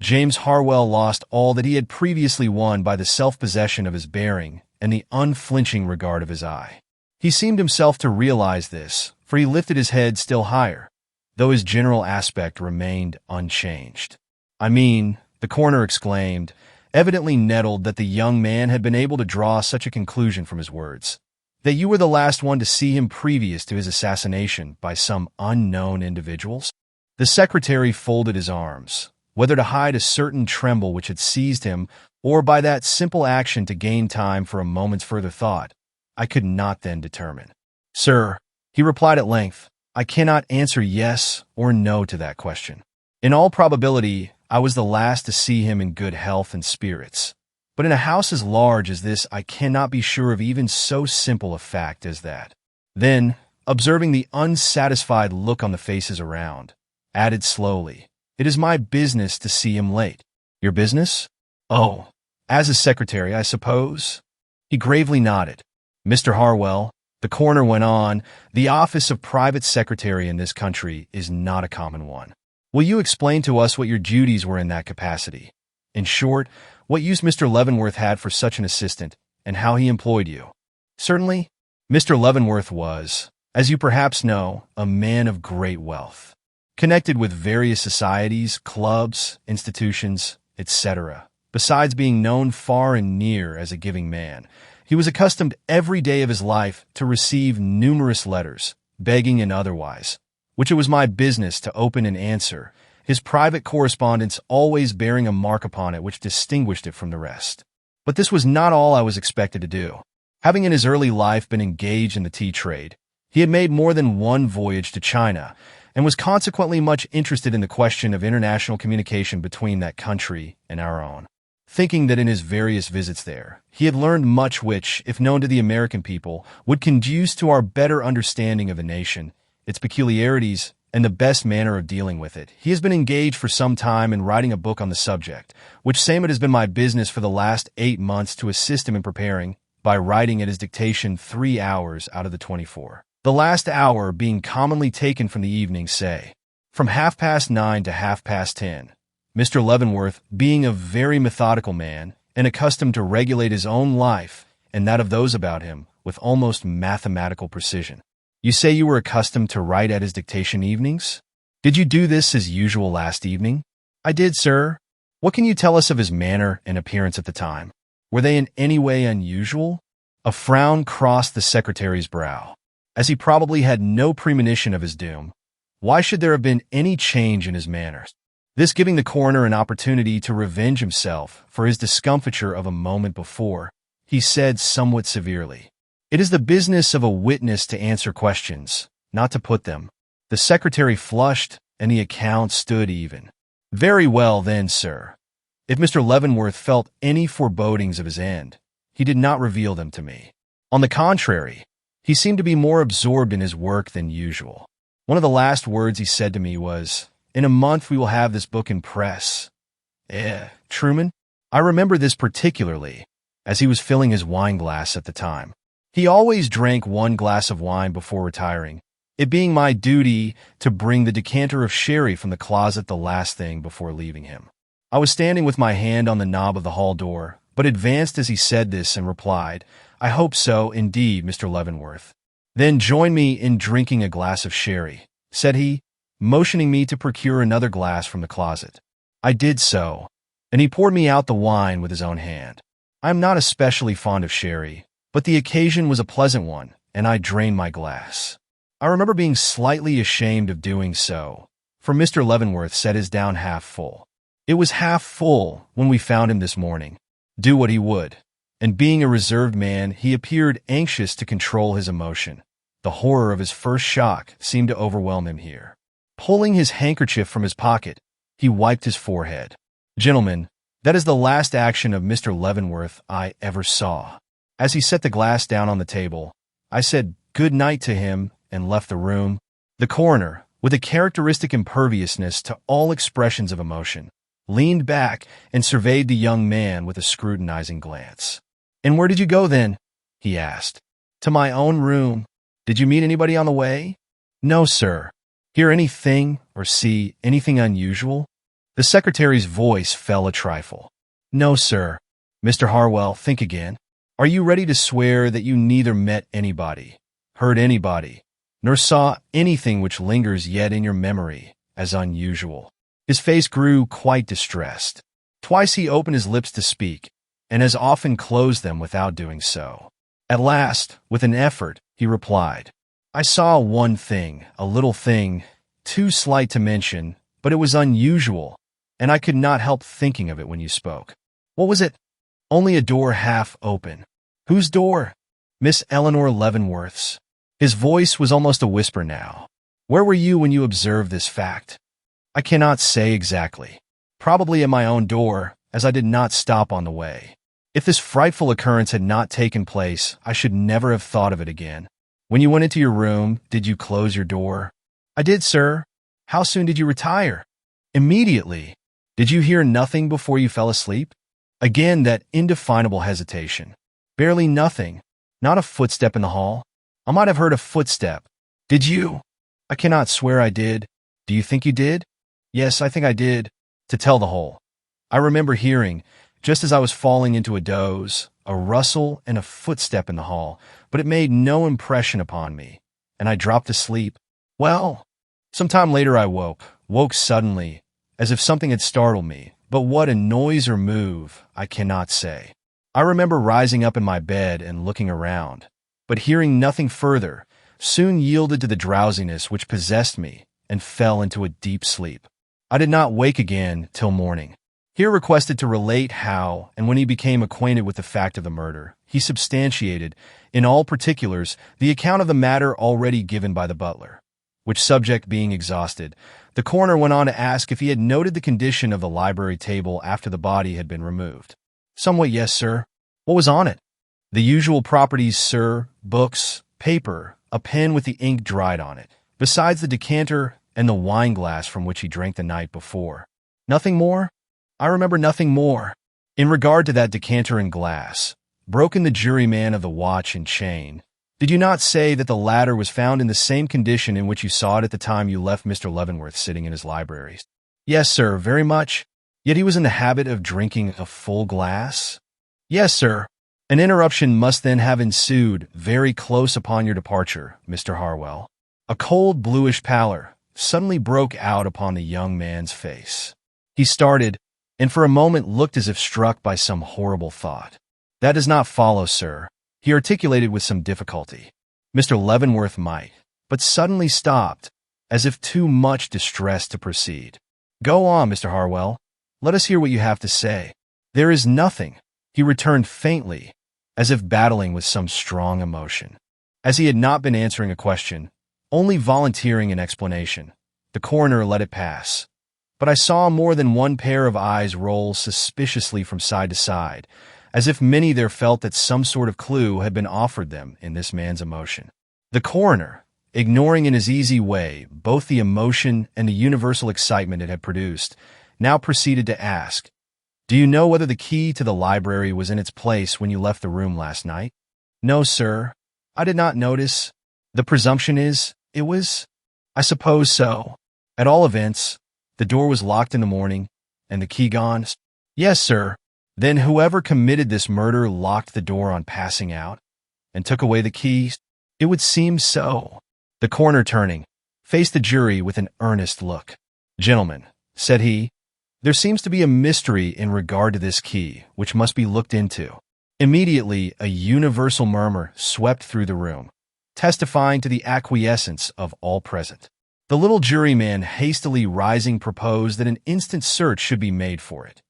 James Harwell lost all that he had previously won by the self-possession of his bearing and the unflinching regard of his eye. He seemed himself to realize this, for he lifted his head still higher, though his general aspect remained unchanged. "I mean," the coroner exclaimed, evidently nettled that the young man had been able to draw such a conclusion from his words, "that you were the last one to see him previous to his assassination by some unknown individuals?" The secretary folded his arms, whether to hide a certain tremble which had seized him or by that simple action to gain time for a moment's further thought. I could not then determine. "Sir," he replied at length, "I cannot answer yes or no to that question. In all probability, I was the last to see him in good health and spirits. But in a house as large as this, I cannot be sure of even so simple a fact as that." Then, observing the unsatisfied look on the faces around, added slowly, "It is my business to see him late." "Your business?" "Oh, as a secretary, I suppose." He gravely nodded. "Mr. Harwell," the coroner went on, "the office of private secretary in this country is not a common one. Will you explain to us what your duties were in that capacity? In short, what use Mr. Leavenworth had for such an assistant, and how he employed you?" "Certainly. Mr. Leavenworth was, as you perhaps know, a man of great wealth, connected with various societies, clubs, institutions, etc. Besides being known far and near as a giving man, he was accustomed every day of his life to receive numerous letters, begging and otherwise, which it was my business to open and answer, his private correspondence always bearing a mark upon it which distinguished it from the rest. But this was not all I was expected to do. Having in his early life been engaged in the tea trade, he had made more than one voyage to China, and was consequently much interested in the question of international communication between that country and our own. Thinking that in his various visits there, he had learned much which, if known to the American people, would conduce to our better understanding of the nation, its peculiarities, and the best manner of dealing with it, he has been engaged for some time in writing a book on the subject, which same it has been my business for the last 8 months to assist him in preparing, by writing at his dictation 3 hours out of the 24. The last hour being commonly taken from the evening, say, from 9:30 to 10:30. Mr. Leavenworth, being a very methodical man, and accustomed to regulate his own life and that of those about him with almost mathematical precision. You say you were accustomed to write at his dictation evenings? Did you do this as usual last evening? I did, sir. What can you tell us of his manner and appearance at the time? Were they in any way unusual? A frown crossed the secretary's brow. As he probably had no premonition of his doom, why should there have been any change in his manners? This giving the coroner an opportunity to revenge himself for his discomfiture of a moment before, he said somewhat severely, "It is the business of a witness to answer questions, not to put them." The secretary flushed, and the account stood even. "Very well then, sir. If Mr. Leavenworth felt any forebodings of his end, he did not reveal them to me. On the contrary, he seemed to be more absorbed in his work than usual. One of the last words he said to me was, 'In a month we will have this book in press.' Truman? I remember this particularly, as he was filling his wine glass at the time. He always drank 1 glass of wine before retiring, it being my duty to bring the decanter of sherry from the closet the last thing before leaving him. I was standing with my hand on the knob of the hall door, but advanced as he said this and replied, 'I hope so, indeed, Mr. Leavenworth.' 'Then join me in drinking a glass of sherry,' said he, motioning me to procure another glass from the closet. I did so, and he poured me out the wine with his own hand. I am not especially fond of sherry, but the occasion was a pleasant one, and I drained my glass. I remember being slightly ashamed of doing so, for Mr. Leavenworth set his down half full. It was half full when we found him this morning, do what he would, and being a reserved man, he appeared anxious to control his emotion. The horror of his first shock seemed to overwhelm him here. Pulling his handkerchief from his pocket, he wiped his forehead. Gentlemen, that is the last action of Mr. Leavenworth I ever saw. As he set the glass down on the table, I said, good night to him and left the room. The coroner, with a characteristic imperviousness to all expressions of emotion, leaned back and surveyed the young man with a scrutinizing glance. "And where did you go then?" he asked. "To my own room. Did you meet anybody on the way?" "No, sir." "Hear anything or see anything unusual?" The secretary's voice fell a trifle. "No, sir." "Mr. Harwell, think again. Are you ready to swear that you neither met anybody, heard anybody, nor saw anything which lingers yet in your memory as unusual?" His face grew quite distressed. Twice he opened his lips to speak, and as often closed them without doing so. At last, with an effort, he replied, "I saw one thing, a little thing, too slight to mention, but it was unusual, and I could not help thinking of it when you spoke." "What was it?" "Only a door half open." "Whose door?" "Miss Eleanor Leavenworth's." His voice was almost a whisper now. "Where were you when you observed this fact?" "I cannot say exactly. Probably at my own door, as I did not stop on the way. If this frightful occurrence had not taken place, I should never have thought of it again." "When you went into your room, did you close your door?" "I did, sir." "How soon did you retire?" "Immediately." "Did you hear nothing before you fell asleep?" Again that indefinable hesitation. "Barely nothing. Not a footstep in the hall?" "I might have heard a footstep." "Did you?" "I cannot swear I did." "Do you think you did?" "Yes, I think I did. To tell the whole, I remember hearing, just as I was falling into a doze, a rustle and a footstep in the hall, but it made no impression upon me, and I dropped asleep. Well, some time later I woke suddenly, as if something had startled me, but what a noise or move, I cannot say. I remember rising up in my bed and looking around, but hearing nothing further, soon yielded to the drowsiness which possessed me and fell into a deep sleep. I did not wake again till morning. Here requested to relate how, and when he became acquainted with the fact of the murder, he substantiated, in all particulars, the account of the matter already given by the butler. Which subject being exhausted, the coroner went on to ask if he had noted the condition of the library table after the body had been removed. "Somewhat, yes, sir." "What was on it?" "The usual properties, sir, books, paper, a pen with the ink dried on it, besides the decanter and the wine glass from which he drank the night before." "Nothing more?" "I remember nothing more." "In regard to that decanter and glass, broken the juryman of the watch and chain, did you not say that the latter was found in the same condition in which you saw it at the time you left Mr. Leavenworth sitting in his library?" "Yes, sir, very much." "Yet he was in the habit of drinking a full glass?" "Yes, sir." "An interruption must then have ensued very close upon your departure, Mr. Harwell." A cold bluish pallor suddenly broke out upon the young man's face. He started, and for a moment looked as if struck by some horrible thought. "That does not follow, sir," he articulated with some difficulty. Mr. Leavenworth might, but suddenly stopped, as if too much distressed to proceed. "Go on, Mr. Harwell. Let us hear what you have to say." "There is nothing," he returned faintly, as if battling with some strong emotion. As he had not been answering a question, only volunteering an explanation, the coroner let it pass. "But I saw more than one pair of eyes roll suspiciously from side to side, as if many there felt that some sort of clue had been offered them in this man's emotion." The coroner, ignoring in his easy way both the emotion and the universal excitement it had produced, now proceeded to ask, "Do you know whether the key to the library was in its place when you left the room last night?" "No, sir. I did not notice." "The presumption is, it was?" "I suppose so. At all events, the door was locked in the morning, and the key gone?" "Yes, sir." "Then whoever committed this murder locked the door on passing out, and took away the keys?" "It would seem so." The coroner, turning, faced the jury with an earnest look. "Gentlemen," said he, "there seems to be a mystery in regard to this key, which must be looked into." Immediately, a universal murmur swept through the room, testifying to the acquiescence of all present. The little juryman, hastily rising, proposed that an instant search should be made for it.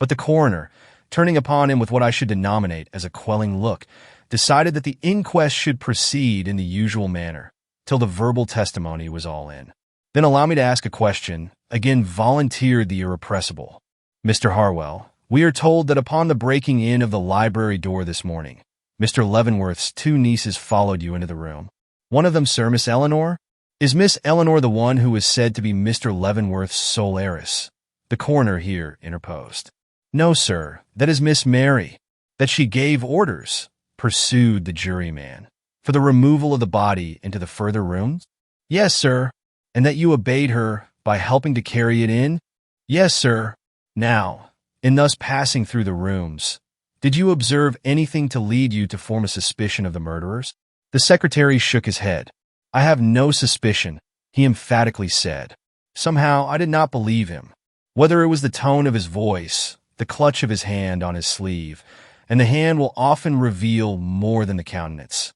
But the coroner, turning upon him with what I should denominate as a quelling look, decided that the inquest should proceed in the usual manner, till the verbal testimony was all in. "Then allow me to ask a question," again volunteered the irrepressible. "Mr. Harwell, we are told that upon the breaking in of the library door this morning, Mr. Leavenworth's two nieces followed you into the room." One of them, sir, Miss Eleanor? Is Miss Eleanor the one who was said to be Mr. Leavenworth's sole heiress? The coroner here interposed. No, sir, that is Miss Mary. That she gave orders, pursued the juryman, for the removal of the body into the further rooms? Yes, sir. And that you obeyed her by helping to carry it in? Yes, sir. Now, in thus passing through the rooms, did you observe anything to lead you to form a suspicion of the murderers? The secretary shook his head. I have no suspicion, he emphatically said. Somehow I did not believe him. Whether it was the tone of his voice, the clutch of his hand on his sleeve, and the hand will often reveal more than the countenance.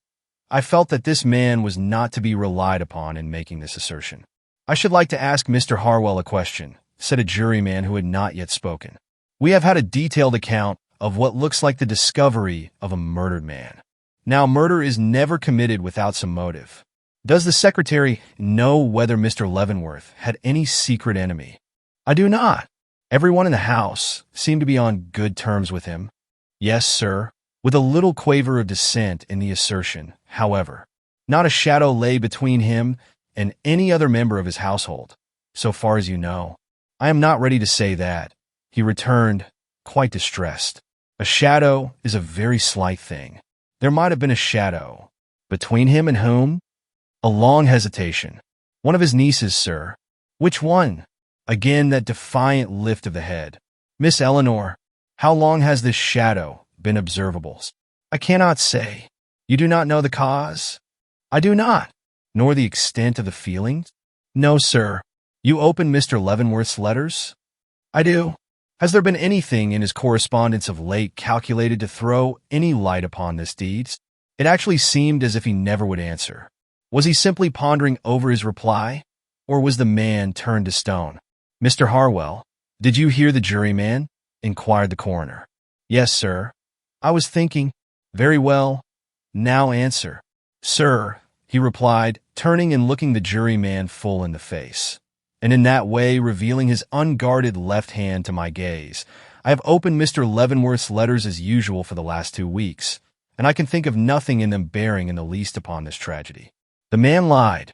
I felt that this man was not to be relied upon in making this assertion. I should like to ask Mr. Harwell a question, said a juryman who had not yet spoken. We have had a detailed account of what looks like the discovery of a murdered man. Now, murder is never committed without some motive. Does the secretary know whether Mr. Leavenworth had any secret enemy? I do not. Everyone in the house seemed to be on good terms with him. Yes, sir, with a little quaver of dissent in the assertion, however. Not a shadow lay between him and any other member of his household, so far as you know. I am not ready to say that, he returned, quite distressed. A shadow is a very slight thing. There might have been a shadow. Between him and whom? A long hesitation. One of his nieces, sir. Which one? Again that defiant lift of the head. Miss Eleanor, how long has this shadow been observable? I cannot say. You do not know the cause? I do not. Nor the extent of the feelings? No, sir. You opened Mr. Leavenworth's letters? I do. Has there been anything in his correspondence of late calculated to throw any light upon this deed? It actually seemed as if he never would answer. Was he simply pondering over his reply, or was the man turned to stone? Mr. Harwell, did you hear the juryman? Inquired the coroner. Yes, sir. I was thinking. Very well. Now answer. Sir, he replied, turning and looking the juryman full in the face, and in that way revealing his unguarded left hand to my gaze. I have opened Mr. Leavenworth's letters as usual for the last 2 weeks, and I can think of nothing in them bearing in the least upon this tragedy. The man lied.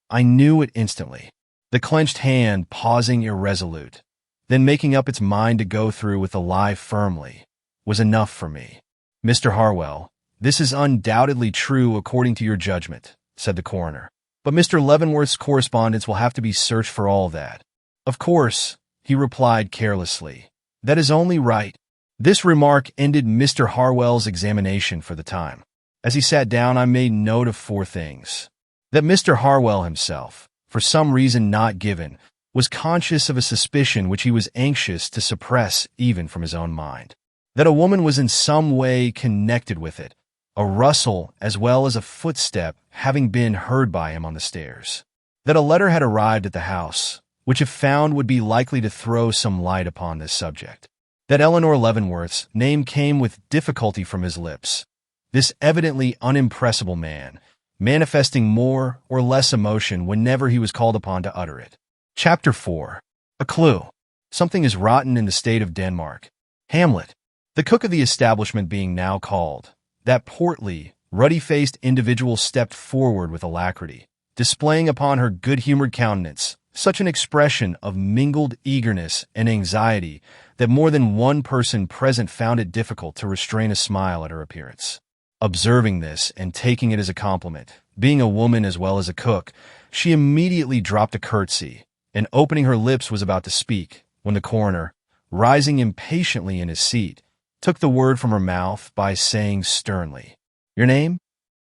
I knew it instantly. The clenched hand pausing irresolute, then making up its mind to go through with the lie firmly, was enough for me. Mr. Harwell, this is undoubtedly true according to your judgment, said the coroner. But Mr. Leavenworth's correspondence will have to be searched for all that. Of course, he replied carelessly. That is only right. This remark ended Mr. Harwell's examination for the time. As he sat down, I made note of 4 things. That Mr. Harwell himself, for some reason not given, was conscious of a suspicion which he was anxious to suppress even from his own mind. That a woman was in some way connected with it, a rustle as well as a footstep having been heard by him on the stairs. That a letter had arrived at the house, which if found would be likely to throw some light upon this subject. That Eleanor Leavenworth's name came with difficulty from his lips. This evidently unimpressible man, manifesting more or less emotion whenever he was called upon to utter it. Chapter 4. A clue. Something is rotten in the state of Denmark. Hamlet. The cook of the establishment being now called, that portly, ruddy-faced individual stepped forward with alacrity, displaying upon her good-humored countenance such an expression of mingled eagerness and anxiety that more than one person present found it difficult to restrain a smile at her appearance. Observing this and taking it as a compliment, being a woman as well as a cook, she immediately dropped a curtsy, and opening her lips was about to speak, when the coroner, rising impatiently in his seat, took the word from her mouth by saying sternly, Your name?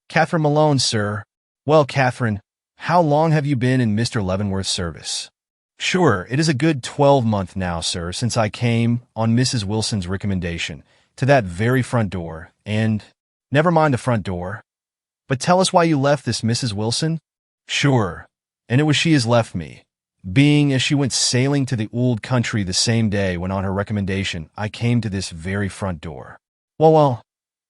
Catherine Malone, sir. Well, Catherine, how long have you been in Mr. Leavenworth's service? Sure, it is a good 12-month now, sir, since I came, on Mrs. Wilson's recommendation, to that very front door, and— Never mind the front door. But tell us why you left this Mrs. Wilson? Sure, and it was she as left me, being as she went sailing to the old country the same day when on her recommendation I came to this very front door. Well,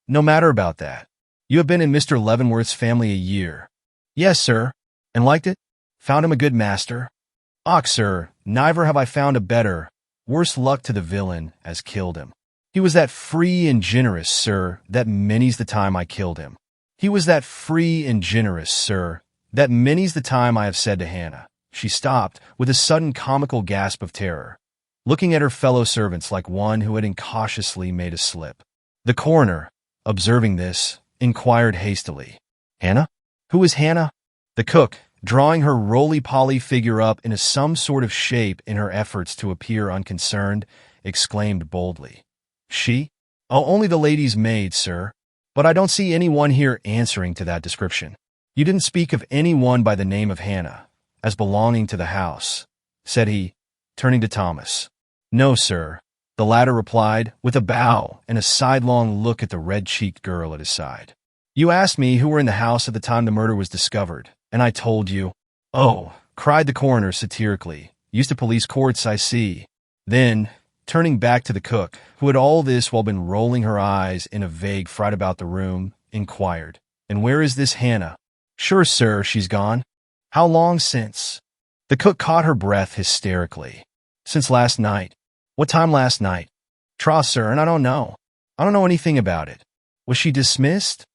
no matter about that. You have been in Mr. Leavenworth's family a year. Yes, sir. And liked it? Found him a good master? Och, sir, neither have I found a better. Worse luck to the villain as killed him. He was that free and generous, sir, that many's the time I killed him. He was that free and generous, sir, that many's the time I have said to Hannah. She stopped with a sudden comical gasp of terror, looking at her fellow servants like one who had incautiously made a slip. The coroner, observing this, inquired hastily, "Hannah? Who is Hannah?" The cook, drawing her roly-poly figure up into some sort of shape in her efforts to appear unconcerned, exclaimed boldly, "She? Oh, only the lady's maid, sir. But I don't see anyone here answering to that description. You didn't speak of anyone by the name of Hannah, as belonging to the house," said he, turning to Thomas. "No, sir," the latter replied, with a bow and a sidelong look at the red-cheeked girl at his side. "You asked me who were in the house at the time the murder was discovered, and I told you." "Oh," cried the coroner satirically, "used to police courts, I see." Then, turning back to the cook, who had all this while been rolling her eyes in a vague fright about the room, inquired, "And where is this Hannah?" "Sure, sir, she's gone." "How long since?" The cook caught her breath hysterically. "Since last night." "What time last night?" "Troth, sir, and I don't know. I don't know anything about it." "Was she dismissed?"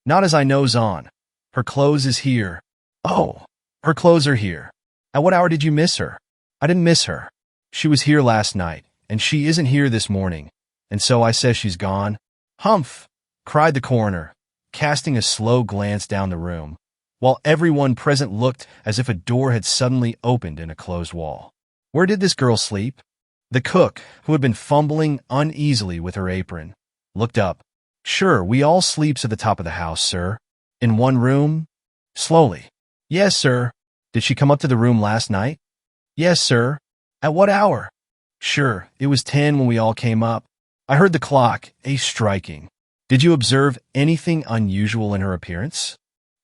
"Not as I knows on. Her clothes is here." "Oh, her clothes are here. At what hour did you miss her?" "I didn't miss her. She was here last night, and she isn't here this morning, and so I says she's gone." "Humph!" cried the coroner, casting a slow glance down the room, while everyone present looked as if a door had suddenly opened in a closed wall. "Where did this girl sleep?" The cook, who had been fumbling uneasily with her apron, looked up. "Sure, we all sleeps at the top of the house, sir." "In one room?" Slowly. "Yes, sir." "Did she come up to the room last night?" "Yes, sir." "At what hour?" "Sure, it was 10 when we all came up. I heard the clock, striking." "Did you observe anything unusual in her appearance?"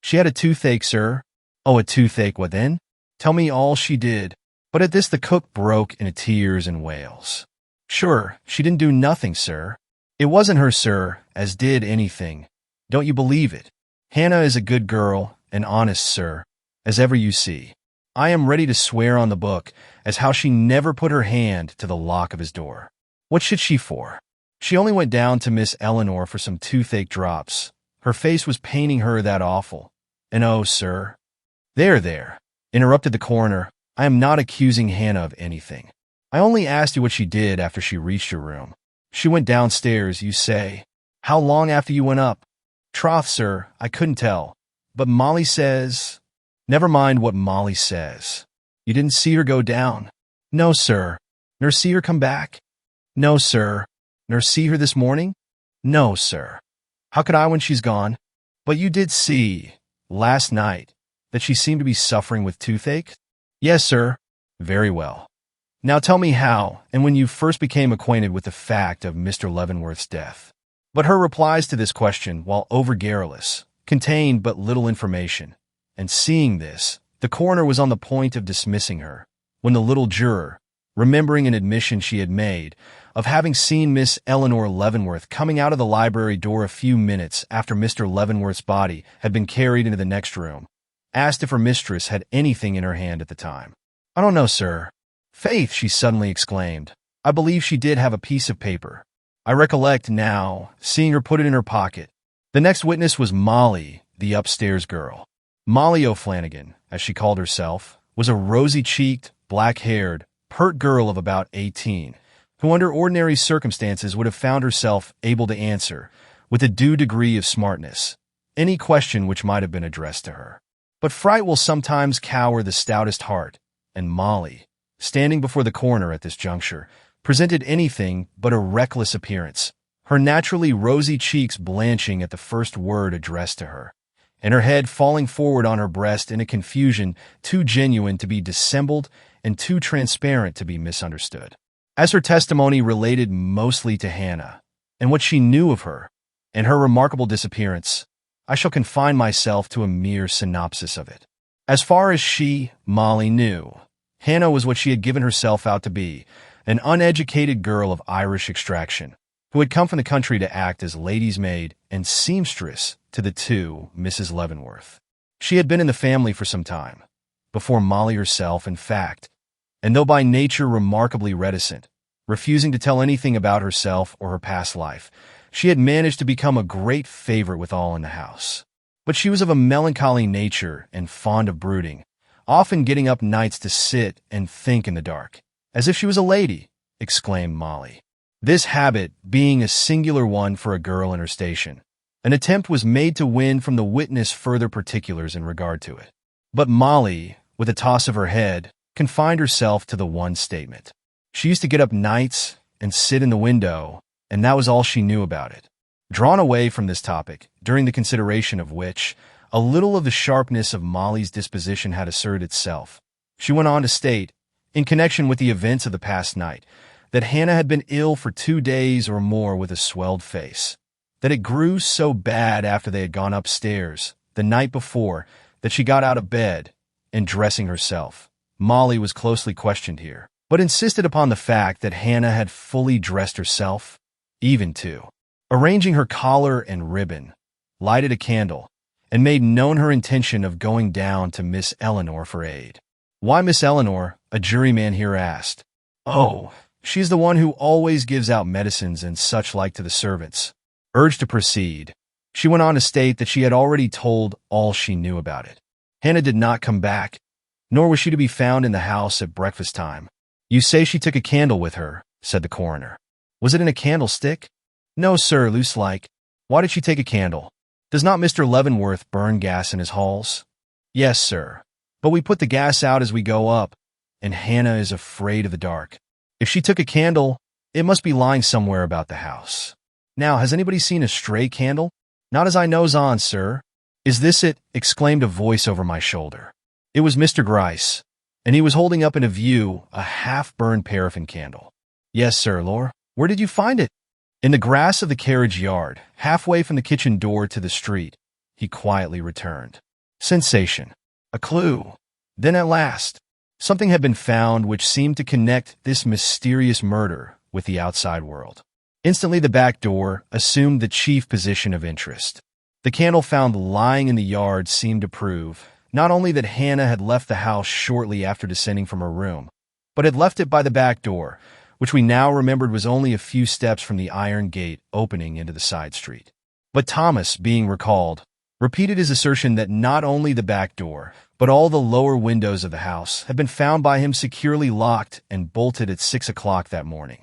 "She had a toothache, sir." "Oh, a toothache, what then?" "Tell me all she did." But at this the cook broke into tears and wails. "Sure, she didn't do nothing, sir. It wasn't her, sir, as did anything. Don't you believe it. Hannah is a good girl, and honest, sir, as ever you see. I am ready to swear on the book as how she never put her hand to the lock of his door." "What should she for?" "She only went down to Miss Eleanor for some toothache drops. Her face was paining her that awful. And oh, sir—" There," interrupted the coroner. "I am not accusing Hannah of anything. I only asked you what she did after she reached your room. She went downstairs, you say. How long after you went up?" "Troth, sir, I couldn't tell. But Molly says—" "Never mind what Molly says. You didn't see her go down?" "No, sir." "Nor see her come back?" "No, sir." "Nor see her this morning?" "No, sir." "How could I when she's gone?" "But you did see, last night, that she seemed to be suffering with toothache?" "Yes, sir." "Very well. Now tell me how and when you first became acquainted with the fact of Mr. Leavenworth's death." But her replies to this question, while over-garrulous, contained but little information, and seeing this, the coroner was on the point of dismissing her, when the little juror, remembering an admission she had made of having seen Miss Eleanor Leavenworth coming out of the library door a few minutes after Mr. Leavenworth's body had been carried into the next room, asked if her mistress had anything in her hand at the time. "I don't know, sir." "Faith," she suddenly exclaimed, "I believe she did have a piece of paper. I recollect now, seeing her put it in her pocket." The next witness was Molly, the upstairs girl. Molly O'Flanagan, as she called herself, was a rosy-cheeked, black-haired, pert girl of about 18, who under ordinary circumstances would have found herself able to answer, with a due degree of smartness, any question which might have been addressed to her. But fright will sometimes cower the stoutest heart, and Molly, standing before the coroner at this juncture, presented anything but a reckless appearance, her naturally rosy cheeks blanching at the first word addressed to her, and her head falling forward on her breast in a confusion too genuine to be dissembled and too transparent to be misunderstood. As her testimony related mostly to Hannah, and what she knew of her, and her remarkable disappearance, I shall confine myself to a mere synopsis of it. As far as she, Molly, knew, Hannah was what she had given herself out to be, an uneducated girl of Irish extraction, who had come from the country to act as lady's maid and seamstress to the two Mrs. Leavenworth. She had been in the family for some time, before Molly herself, in fact, and though by nature remarkably reticent, refusing to tell anything about herself or her past life, she had managed to become a great favorite with all in the house. but she was of a melancholy nature and fond of brooding, often getting up nights to sit and think in the dark. As if she was a lady, exclaimed Molly. This habit being a singular one for a girl in her station. An attempt was made to win from the witness further particulars in regard to it. But Molly, with a toss of her head, confined herself to the one statement. She used to get up nights and sit in the window, and that was all she knew about it. Drawn away from this topic, during the consideration of which, a little of the sharpness of Molly's disposition had asserted itself, she went on to state, in connection with the events of the past night, that Hannah had been ill for 2 days or more with a swelled face, that it grew so bad after they had gone upstairs the night before that she got out of bed and dressing herself. Molly was closely questioned here, but insisted upon the fact that Hannah had fully dressed herself, even to arranging her collar and ribbon, lighted a candle, and made known her intention of going down to Miss Eleanor for aid. Why Miss Eleanor? A juryman here asked. Oh, she's the one who always gives out medicines and such like to the servants. Urged to proceed, she went on to state that she had already told all she knew about it. Hannah did not come back, nor was she to be found in the house at breakfast time. You say she took a candle with her, said the coroner. Was it in a candlestick? No, sir, loose-like. Why did she take a candle? Does not Mr. Leavenworth burn gas in his halls? Yes, sir. But we put the gas out as we go up, and Hannah is afraid of the dark. If she took a candle, it must be lying somewhere about the house. Now, has anybody seen a stray candle? Not as I knows on, sir. Is this it? Exclaimed a voice over my shoulder. It was Mr. Gryce, and he was holding up in view a half-burned paraffin candle. Yes, sir, Lor. Where did you find it? In the grass of the carriage yard, halfway from the kitchen door to the street, he quietly returned. Sensation. A clue. Then at last, something had been found which seemed to connect this mysterious murder with the outside world. Instantly the back door assumed the chief position of interest. The candle found lying in the yard seemed to prove not only that Hannah had left the house shortly after descending from her room, but had left it by the back door, which we now remembered was only a few steps from the iron gate opening into the side street. But Thomas, being recalled, repeated his assertion that not only the back door, but all the lower windows of the house had been found by him securely locked and bolted at 6 o'clock that morning.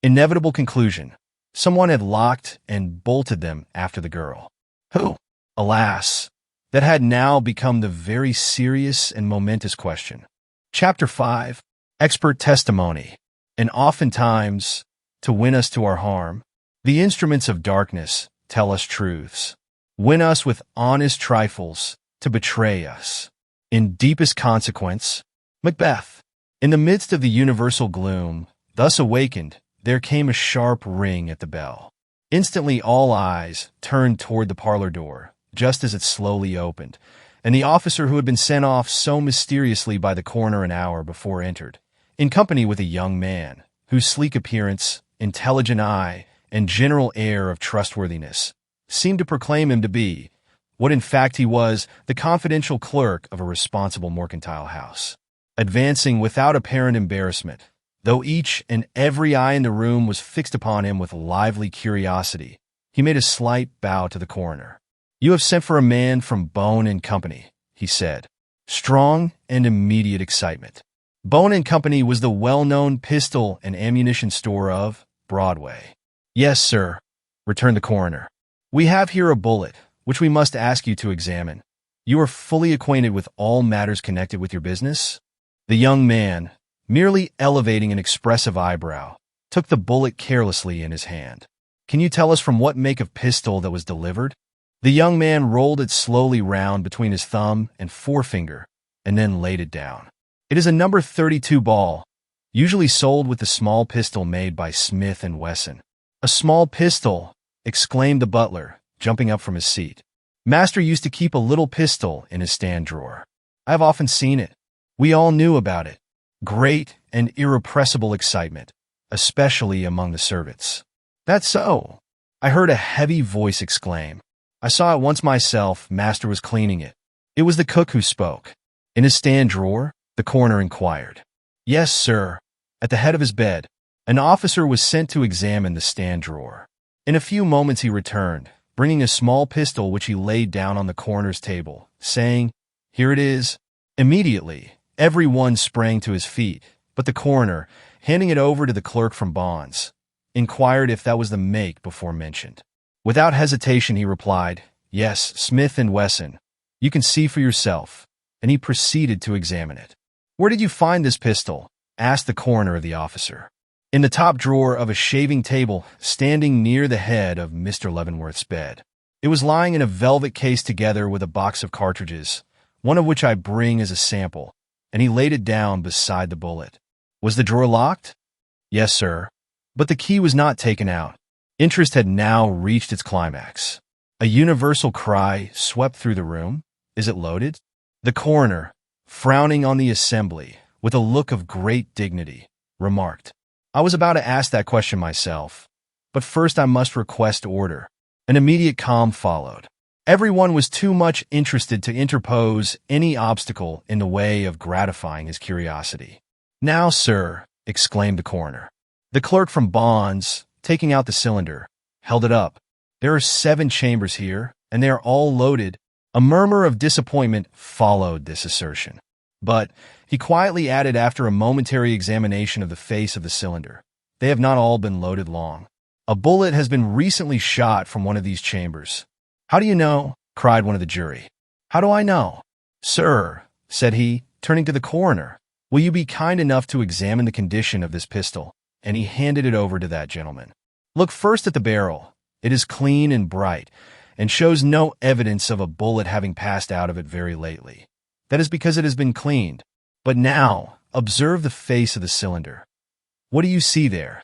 Inevitable conclusion. Someone had locked and bolted them after the girl. Who? Alas, that had now become the very serious and momentous question. Chapter 5. Expert Testimony. And oftentimes, to win us to our harm, the instruments of darkness tell us truths. Win us with honest trifles to betray us. In deepest consequence, Macbeth. In the midst of the universal gloom, thus awakened, there came a sharp ring at the bell. Instantly all eyes turned toward the parlor door, just as it slowly opened, and the officer who had been sent off so mysteriously by the coroner an hour before entered, in company with a young man, whose sleek appearance, intelligent eye, and general air of trustworthiness seemed to proclaim him to be, what in fact he was, the confidential clerk of a responsible mercantile house. Advancing without apparent embarrassment, though each and every eye in the room was fixed upon him with lively curiosity, he made a slight bow to the coroner. You have sent for a man from Bone and Company, he said. Strong and immediate excitement. Bone and Company was the well-known pistol and ammunition store of Broadway. Yes, sir, returned the coroner. We have here a bullet, which we must ask you to examine. You are fully acquainted with all matters connected with your business? The young man, merely elevating an expressive eyebrow, took the bullet carelessly in his hand. Can you tell us from what make of pistol that was delivered? The young man rolled it slowly round between his thumb and forefinger, and then laid it down. It is a number 32 ball, usually sold with the small pistol made by Smith & Wesson. A small pistol, exclaimed the butler, jumping up from his seat. Master used to keep a little pistol in his stand drawer. I have often seen it. We all knew about it. Great and irrepressible excitement, especially among the servants. That's so. I heard a heavy voice exclaim. I saw it once myself. Master was cleaning it. It was the cook who spoke. In his stand drawer? The coroner inquired. Yes, sir. At the head of his bed, an officer was sent to examine the stand drawer. In a few moments he returned, bringing a small pistol which he laid down on the coroner's table, saying, "Here it is." Immediately, everyone sprang to his feet, but the coroner, handing it over to the clerk from Bonds, inquired if that was the make before mentioned. Without hesitation, he replied, "Yes, Smith & Wesson. You can see for yourself," and he proceeded to examine it. "Where did you find this pistol?" asked the coroner of the officer. "In the top drawer of a shaving table standing near the head of Mr. Leavenworth's bed. It was lying in a velvet case together with a box of cartridges, one of which I bring as a sample," and he laid it down beside the bullet. "Was the drawer locked?" "Yes, sir. But the key was not taken out." Interest had now reached its climax. A universal cry swept through the room. "Is it loaded?" The coroner, frowning on the assembly with a look of great dignity, remarked, "I was about to ask that question myself, but first I must request order." An immediate calm followed. Everyone was too much interested to interpose any obstacle in the way of gratifying his curiosity. "Now, sir," exclaimed the coroner. The clerk from Bonds, taking out the cylinder, held it up. "There are 7 chambers here, and they are all loaded." A murmur of disappointment followed this assertion. "But," he quietly added after a momentary examination of the face of the cylinder, "they have not all been loaded long. A bullet has been recently shot from one of these chambers." "How do you know?" cried one of the jury. "How do I know?" "Sir," said he, turning to the coroner, "will you be kind enough to examine the condition of this pistol?" And he handed it over to that gentleman. "Look first at the barrel. It is clean and bright, and shows no evidence of a bullet having passed out of it very lately. That is because it has been cleaned. But now, observe the face of the cylinder. What do you see there?"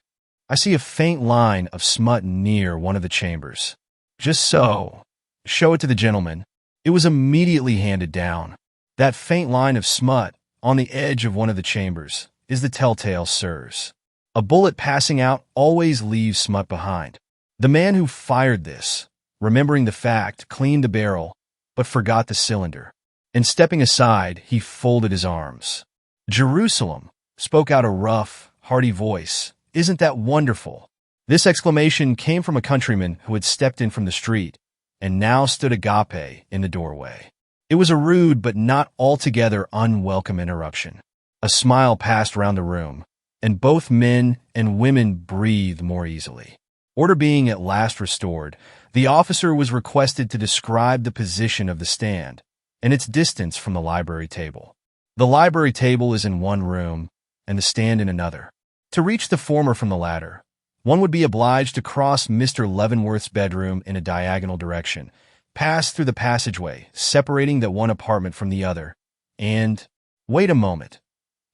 "I see a faint line of smut near one of the chambers." "Just so. Show it to the gentleman." It was immediately handed down. "That faint line of smut on the edge of one of the chambers is the telltale, sirs. A bullet passing out always leaves smut behind. The man who fired this, remembering the fact, cleaned the barrel, but forgot the cylinder, and stepping aside, he folded his arms. Jerusalem, spoke out a rough, hearty voice. "Isn't that wonderful?" This exclamation came from a countryman who had stepped in from the street, and now stood agape in the doorway. It was a rude but not altogether unwelcome interruption. A smile passed round the room, and both men and women breathed more easily. Order being at last restored, the officer was requested to describe the position of the stand and its distance from the library table. The library table is in one room, and the stand in another. To reach the former from the latter, one would be obliged to cross Mr. Leavenworth's bedroom in a diagonal direction, pass through the passageway separating that one apartment from the other, and— wait a moment.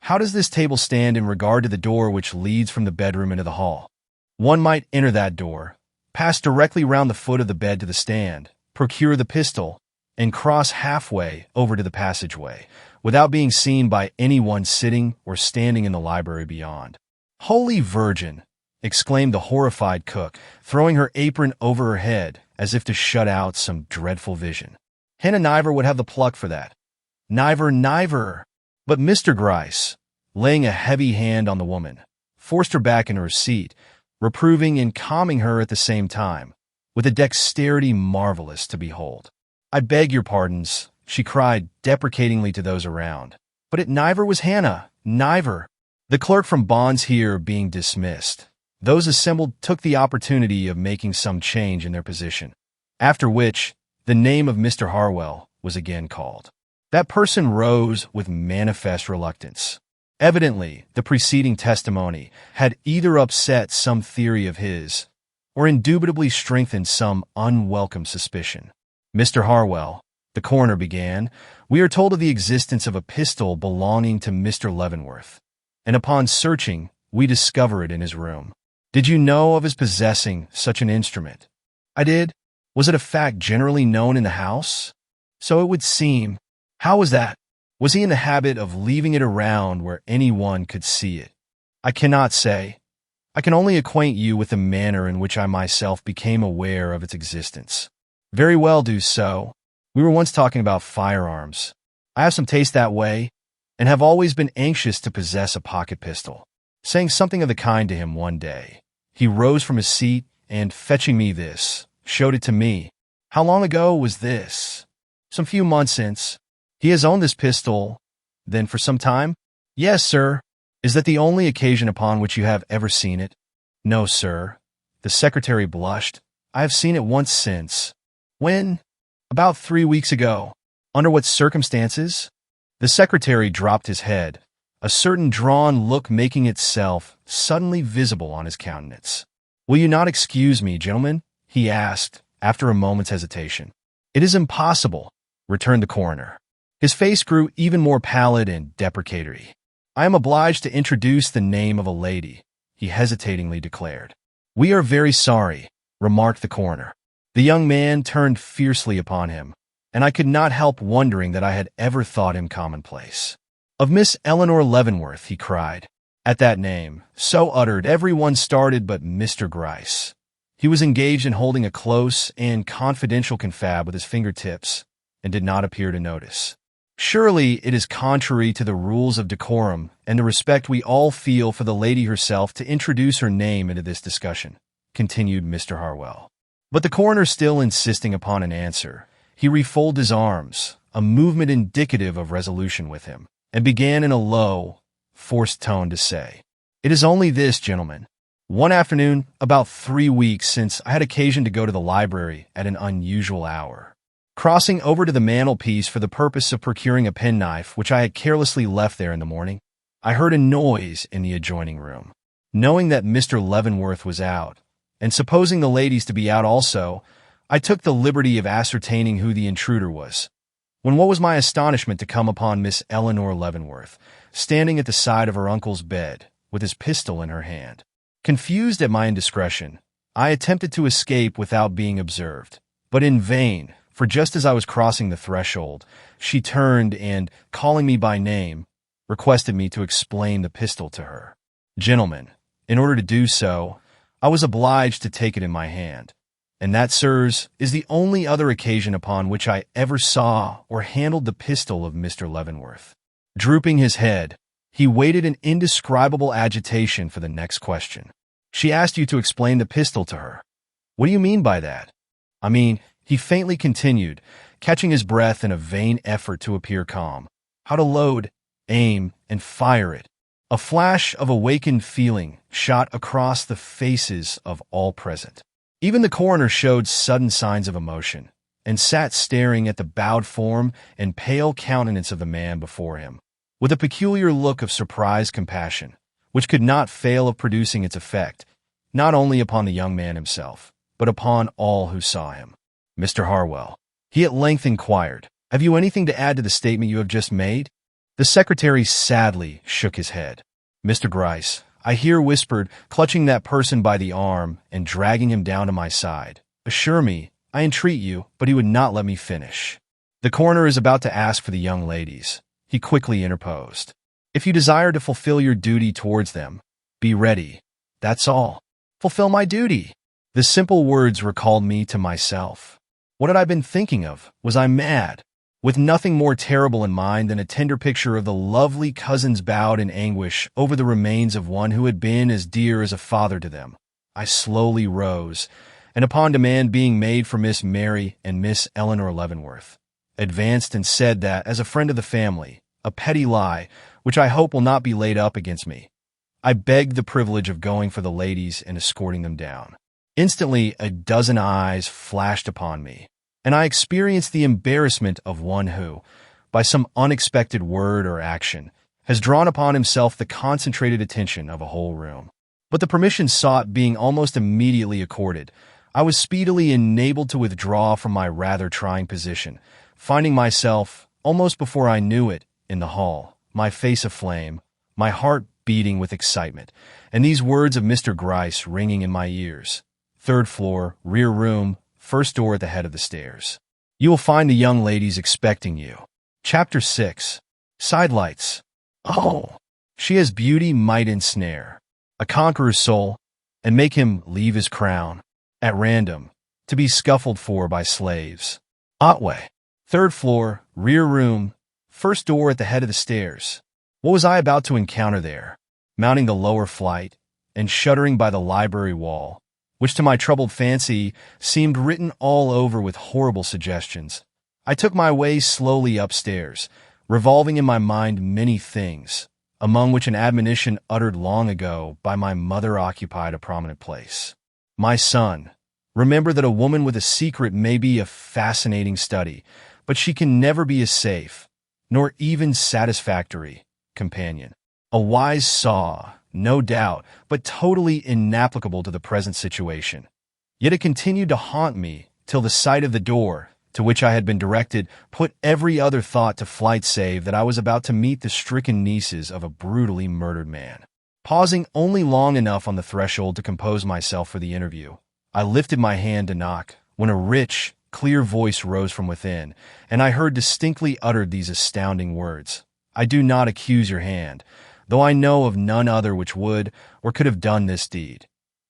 How does this table stand in regard to the door which leads from the bedroom into the hall? One might enter that door, pass directly round the foot of the bed to the stand, procure the pistol, and cross halfway over to the passageway, without being seen by anyone sitting or standing in the library beyond. "Holy Virgin!" exclaimed the horrified cook, throwing her apron over her head as if to shut out some dreadful vision. "Hannah Niver would have the pluck for that. Niver! But Mr. Gryce, laying a heavy hand on the woman, forced her back into her seat, reproving and calming her at the same time, with a dexterity marvelous to behold. "I beg your pardons," she cried deprecatingly to those around, "but it Niver was Hannah, Niver." The clerk from Bonds here being dismissed, those assembled took the opportunity of making some change in their position, after which the name of Mr. Harwell was again called. That person rose with manifest reluctance. Evidently, the preceding testimony had either upset some theory of his, or indubitably strengthened some unwelcome suspicion. "Mr. Harwell," the coroner began, "we are told of the existence of a pistol belonging to Mr. Leavenworth, and upon searching, we discover it in his room. Did you know of his possessing such an instrument?" "I did." "Was it a fact generally known in the house?" "So it would seem." "How was that?" "Was he in the habit of leaving it around where anyone could see it?" "I cannot say. I can only acquaint you with the manner in which I myself became aware of its existence." "Very well, do so. We were once talking about firearms. I have some taste that way, and have always been anxious to possess a pocket pistol." Saying something of the kind to him one day, he rose from his seat and, fetching me this, showed it to me. How long ago was this? Some few months since. He has owned this pistol, then, for some time? Yes, sir. Is that the only occasion upon which you have ever seen it? No, sir. The secretary blushed. I have seen it once since. When? About 3 weeks ago. Under what circumstances? The secretary dropped his head, a certain drawn look making itself suddenly visible on his countenance. Will you not excuse me, gentlemen? He asked, after a moment's hesitation. It is impossible, returned the coroner. His face grew even more pallid and deprecatory. I am obliged to introduce the name of a lady, he hesitatingly declared. We are very sorry, remarked the coroner. The young man turned fiercely upon him, and I could not help wondering that I had ever thought him commonplace. Of Miss Eleanor Leavenworth, he cried. At that name, so uttered, everyone started but Mr. Gryce. He was engaged in holding a close and confidential confab with his fingertips, and did not appear to notice. Surely it is contrary to the rules of decorum and the respect we all feel for the lady herself to introduce her name into this discussion, continued Mr. Harwell. But the coroner still insisting upon an answer, he refolded his arms, a movement indicative of resolution with him, and began in a low, forced tone to say, It is only this, gentlemen. One afternoon, about 3 weeks since, I had occasion to go to the library at an unusual hour. Crossing over to the mantelpiece for the purpose of procuring a penknife which I had carelessly left there in the morning, I heard a noise in the adjoining room. Knowing that Mr. Leavenworth was out, and supposing the ladies to be out also, I took the liberty of ascertaining who the intruder was, when what was my astonishment to come upon Miss Eleanor Leavenworth, standing at the side of her uncle's bed, with his pistol in her hand. Confused at my indiscretion, I attempted to escape without being observed, but in vain, for just as I was crossing the threshold, she turned and, calling me by name, requested me to explain the pistol to her. Gentlemen, in order to do so, I was obliged to take it in my hand, and that, sirs, is the only other occasion upon which I ever saw or handled the pistol of Mr. Leavenworth. Drooping his head, he waited in indescribable agitation for the next question. She asked you to explain the pistol to her. What do you mean by that? I mean, he faintly continued, catching his breath in a vain effort to appear calm, how to load, aim, and fire it. A flash of awakened feeling shot across the faces of all present. Even the coroner showed sudden signs of emotion, and sat staring at the bowed form and pale countenance of the man before him, with a peculiar look of surprised compassion, which could not fail of producing its effect, not only upon the young man himself, but upon all who saw him. Mr. Harwell, he at length inquired, have you anything to add to the statement you have just made? The secretary sadly shook his head. Mr. Gryce, I here whispered, clutching that person by the arm and dragging him down to my side. Assure me, I entreat you, but he would not let me finish. The coroner is about to ask for the young ladies. He quickly interposed. If you desire to fulfill your duty towards them, be ready. That's all. Fulfill my duty. The simple words recalled me to myself. What had I been thinking of? Was I mad? With nothing more terrible in mind than a tender picture of the lovely cousins bowed in anguish over the remains of one who had been as dear as a father to them, I slowly rose, and upon demand being made for Miss Mary and Miss Eleanor Leavenworth, advanced and said that, as a friend of the family, a petty lie, which I hope will not be laid up against me, I begged the privilege of going for the ladies and escorting them down. Instantly, a dozen eyes flashed upon me, and I experienced the embarrassment of one who, by some unexpected word or action, has drawn upon himself the concentrated attention of a whole room. But the permission sought being almost immediately accorded, I was speedily enabled to withdraw from my rather trying position, finding myself, almost before I knew it, in the hall, my face aflame, my heart beating with excitement, and these words of Mr. Gryce ringing in my ears. 3rd floor, rear room, first door at the head of the stairs. You will find the young ladies expecting you. Chapter 6. Sidelights. Oh, she has beauty might ensnare a conqueror's soul, and make him leave his crown, at random, to be scuffled for by slaves. Otway. 3rd floor, rear room, first door at the head of the stairs. What was I about to encounter there? Mounting the lower flight, and shuddering by the library wall, which to my troubled fancy seemed written all over with horrible suggestions. I took my way slowly upstairs, revolving in my mind many things, among which an admonition uttered long ago by my mother occupied a prominent place. My son, remember that a woman with a secret may be a fascinating study, but she can never be a safe, nor even satisfactory, companion. A wise saw, no doubt, but totally inapplicable to the present situation. Yet it continued to haunt me till the sight of the door, to which I had been directed, put every other thought to flight save that I was about to meet the stricken nieces of a brutally murdered man. Pausing only long enough on the threshold to compose myself for the interview, I lifted my hand to knock, when a rich, clear voice rose from within, and I heard distinctly uttered these astounding words. I do not accuse your hand, though I know of none other which would or could have done this deed.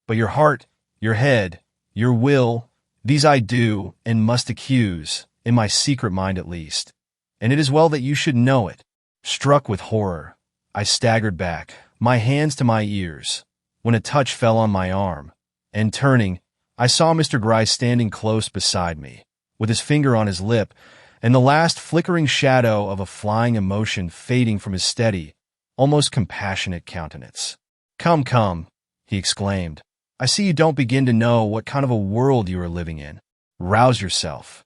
But your heart, your head, your will, these I do and must accuse, in my secret mind at least. And it is well that you should know it. Struck with horror, I staggered back, my hands to my ears, when a touch fell on my arm, and turning, I saw Mr. Gryce standing close beside me, with his finger on his lip, and the last flickering shadow of a flying emotion fading from his steady, almost compassionate countenance. "Come, come," he exclaimed. "I see you don't begin to know what kind of a world you are living in. Rouse yourself.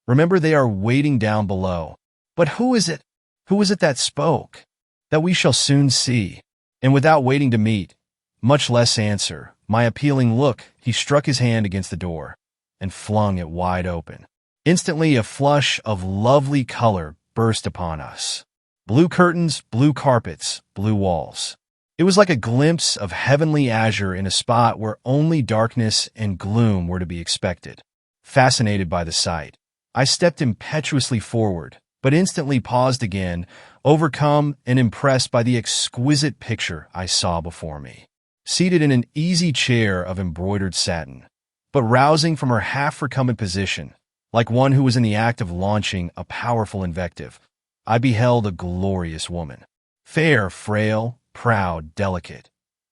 Remember they are waiting down below. But who is it? Who is it that spoke? That we shall soon see." And without waiting to meet, much less answer, my appealing look, he struck his hand against the door and flung it wide open. Instantly a flush of lovely color burst upon us. Blue curtains, blue carpets, blue walls. It was like a glimpse of heavenly azure in a spot where only darkness and gloom were to be expected. Fascinated by the sight, I stepped impetuously forward, but instantly paused again, overcome and impressed by the exquisite picture I saw before me. Seated in an easy chair of embroidered satin, but rousing from her half-recumbent position, like one who was in the act of launching a powerful invective, I beheld a glorious woman. Fair, frail, proud, delicate,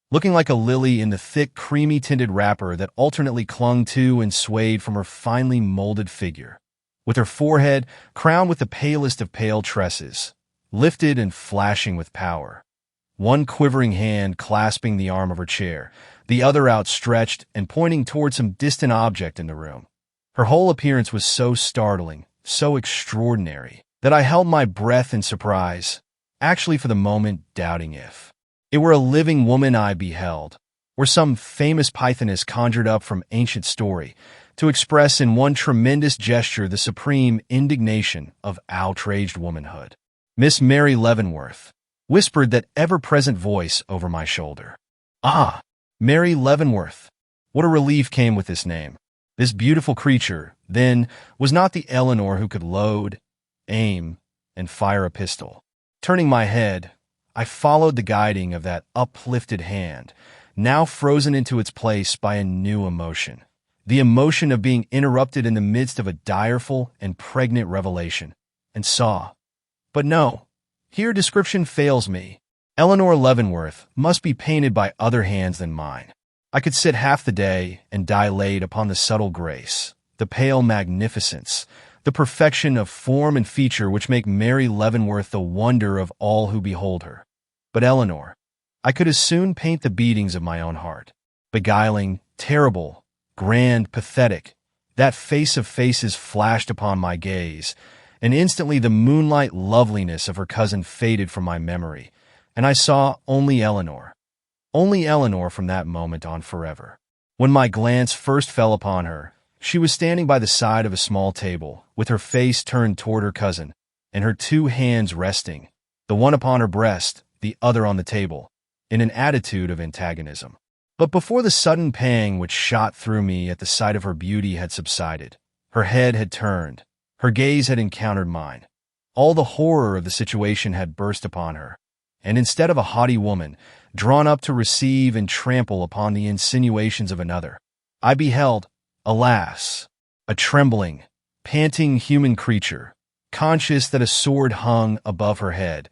looking like a lily in the thick, creamy-tinted wrapper that alternately clung to and swayed from her finely molded figure, with her forehead crowned with the palest of pale tresses, lifted and flashing with power, one quivering hand clasping the arm of her chair, the other outstretched and pointing toward some distant object in the room. Her whole appearance was so startling, so extraordinary, that I held my breath in surprise, actually for the moment doubting if it were a living woman I beheld, or some famous pythoness conjured up from ancient story, to express in one tremendous gesture the supreme indignation of outraged womanhood. "Miss Mary Leavenworth," whispered that ever-present voice over my shoulder. Ah, Mary Leavenworth! What a relief came with this name. This beautiful creature, then, was not the Eleanor who could load, aim, and fire a pistol. Turning my head, I followed the guiding of that uplifted hand, now frozen into its place by a new emotion, the emotion of being interrupted in the midst of a direful and pregnant revelation, and saw. But no, here description fails me. Eleanor Leavenworth must be painted by other hands than mine. I could sit half the day and dilate upon the subtle grace, the pale magnificence, the perfection of form and feature which make Mary Leavenworth the wonder of all who behold her. But Eleanor, I could as soon paint the beatings of my own heart. Beguiling, terrible, grand, pathetic, that face of faces flashed upon my gaze, and instantly the moonlight loveliness of her cousin faded from my memory, and I saw only Eleanor from that moment on forever. When my glance first fell upon her, she was standing by the side of a small table, with her face turned toward her cousin, and her two hands resting, the one upon her breast, the other on the table, in an attitude of antagonism. But before the sudden pang which shot through me at the sight of her beauty had subsided, her head had turned, her gaze had encountered mine. All the horror of the situation had burst upon her, and instead of a haughty woman, drawn up to receive and trample upon the insinuations of another, I beheld, alas, a trembling, panting human creature, conscious that a sword hung above her head,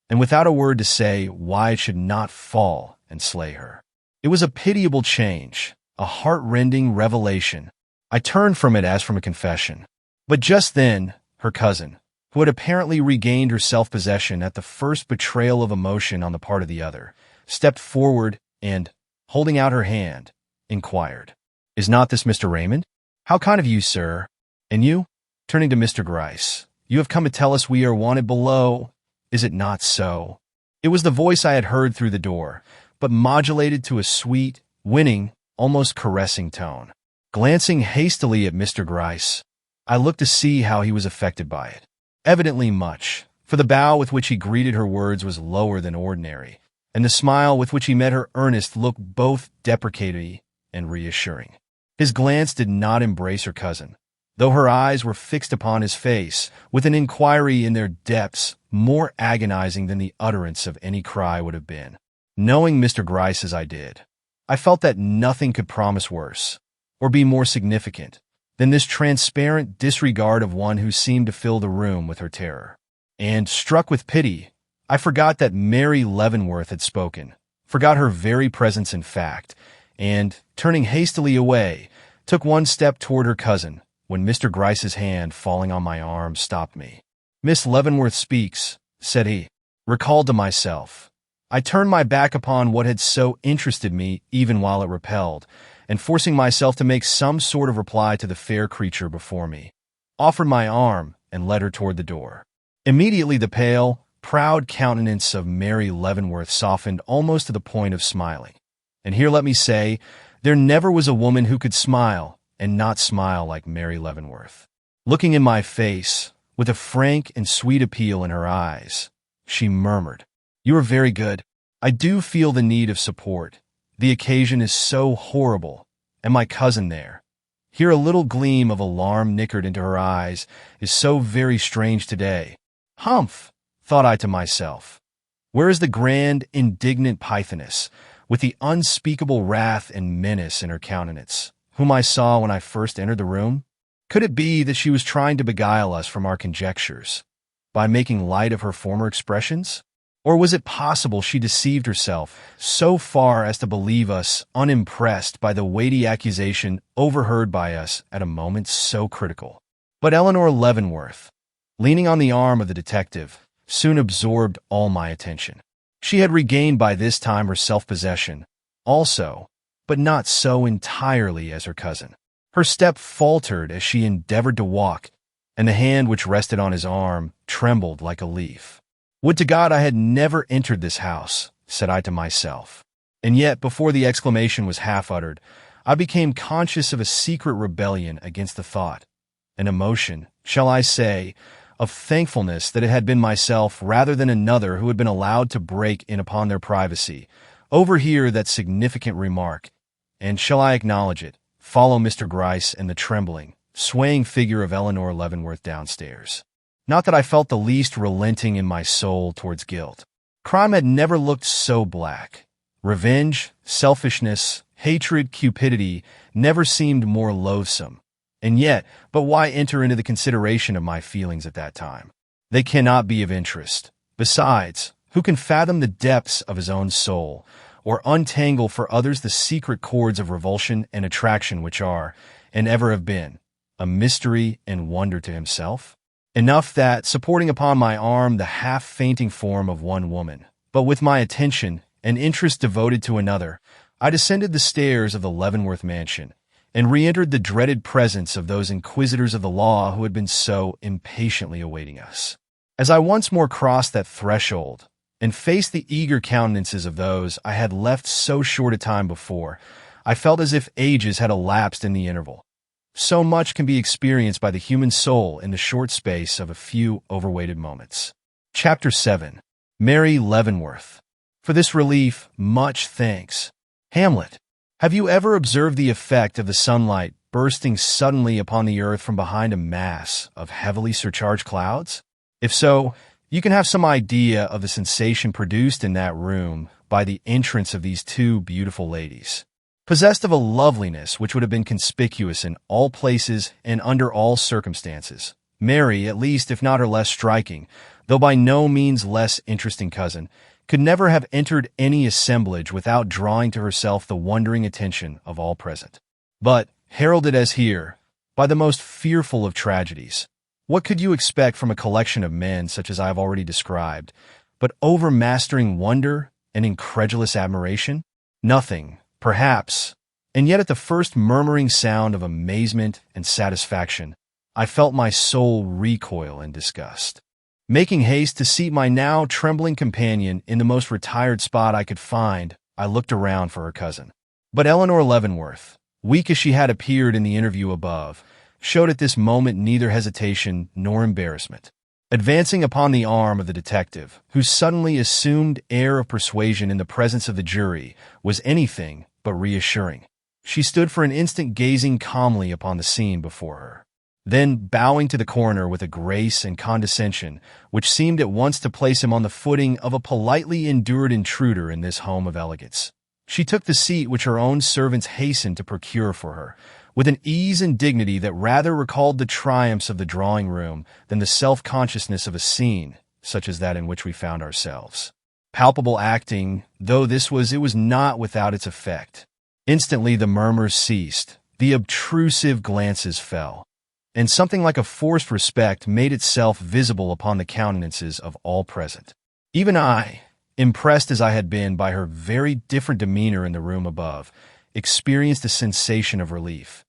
and without a word to say why it should not fall and slay her. It was a pitiable change, a heart-rending revelation. I turned from it as from a confession. But just then, her cousin, who had apparently regained her self-possession at the first betrayal of emotion on the part of the other, stepped forward and, holding out her hand, inquired, "Is not this Mr. Raymond? How kind of you, sir. And you?" Turning to Mr. Gryce, "You have come to tell us we are wanted below. Is it not so?" It was the voice I had heard through the door, but modulated to a sweet, winning, almost caressing tone. Glancing hastily at Mr. Gryce, I looked to see how he was affected by it. Evidently much, for the bow with which he greeted her words was lower than ordinary, and the smile with which he met her earnest look both deprecating and reassuring. His glance did not embrace her cousin, though her eyes were fixed upon his face, with an inquiry in their depths more agonizing than the utterance of any cry would have been. Knowing Mr. Gryce as I did, I felt that nothing could promise worse, or be more significant, than this transparent disregard of one who seemed to fill the room with her terror. And, struck with pity, I forgot that Mary Leavenworth had spoken, forgot her very presence in fact, and, turning hastily away, took one step toward her cousin, when Mr. Gryce's hand, falling on my arm, stopped me. "Miss Leavenworth speaks," said he. Recalled to myself, I turned my back upon what had so interested me even while it repelled, and forcing myself to make some sort of reply to the fair creature before me, offered my arm and led her toward the door. Immediately the pale, proud countenance of Mary Leavenworth softened almost to the point of smiling. And here let me say, there never was a woman who could smile and not smile like Mary Leavenworth. Looking in my face, with a frank and sweet appeal in her eyes, she murmured, "You are very good. I do feel the need of support. The occasion is so horrible, and my cousin there." Here a little gleam of alarm nickered into her eyes, "is so very strange today." Humph, thought I to myself. Where is the grand, indignant Pythoness, with the unspeakable wrath and menace in her countenance, whom I saw when I first entered the room? Could it be that she was trying to beguile us from our conjectures, by making light of her former expressions? Or was it possible she deceived herself so far as to believe us unimpressed by the weighty accusation overheard by us at a moment so critical? But Eleanor Leavenworth, leaning on the arm of the detective, soon absorbed all my attention. She had regained by this time her self-possession, also, but not so entirely as her cousin. Her step faltered as she endeavored to walk, and the hand which rested on his arm trembled like a leaf. "Would to God I had never entered this house," said I to myself. And yet, before the exclamation was half uttered, I became conscious of a secret rebellion against the thought, an emotion, shall I say, of thankfulness that it had been myself rather than another who had been allowed to break in upon their privacy, overhear that significant remark, and, shall I acknowledge it, follow Mr. Gryce and the trembling, swaying figure of Eleanor Leavenworth downstairs. Not that I felt the least relenting in my soul towards guilt. Crime had never looked so black. Revenge, selfishness, hatred, cupidity never seemed more loathsome. And yet, but why enter into the consideration of my feelings at that time? They cannot be of interest. Besides, who can fathom the depths of his own soul, or untangle for others the secret cords of revulsion and attraction which are, and ever have been, a mystery and wonder to himself? Enough that, supporting upon my arm the half-fainting form of one woman, but with my attention and interest devoted to another, I descended the stairs of the Leavenworth mansion, and re-entered the dreaded presence of those inquisitors of the law who had been so impatiently awaiting us. As I once more crossed that threshold, and faced the eager countenances of those I had left so short a time before, I felt as if ages had elapsed in the interval. So much can be experienced by the human soul in the short space of a few overweighted moments. Chapter 7. Mary Leavenworth. For this relief, much thanks. Hamlet. Have you ever observed the effect of the sunlight bursting suddenly upon the earth from behind a mass of heavily surcharged clouds? If so, you can have some idea of the sensation produced in that room by the entrance of these two beautiful ladies. Possessed of a loveliness which would have been conspicuous in all places and under all circumstances, Mary, at least if not her less striking, though by no means less interesting cousin, could never have entered any assemblage without drawing to herself the wondering attention of all present. But, heralded as here, by the most fearful of tragedies, what could you expect from a collection of men such as I have already described, but overmastering wonder and incredulous admiration? Nothing, perhaps, and yet at the first murmuring sound of amazement and satisfaction, I felt my soul recoil in disgust. Making haste to seat my now trembling companion in the most retired spot I could find, I looked around for her cousin. But Eleanor Leavenworth, weak as she had appeared in the interview above, showed at this moment neither hesitation nor embarrassment. Advancing upon the arm of the detective, whose suddenly assumed air of persuasion in the presence of the jury was anything but reassuring, she stood for an instant gazing calmly upon the scene before her. Then, bowing to the coroner with a grace and condescension which seemed at once to place him on the footing of a politely endured intruder in this home of elegance, she took the seat which her own servants hastened to procure for her, with an ease and dignity that rather recalled the triumphs of the drawing-room than the self-consciousness of a scene such as that in which we found ourselves. Palpable acting, though it was not without its effect. Instantly the murmurs ceased, the obtrusive glances fell, and something like a forced respect made itself visible upon the countenances of all present. Even I, impressed as I had been by her very different demeanor in the room above, experienced a sensation of relief,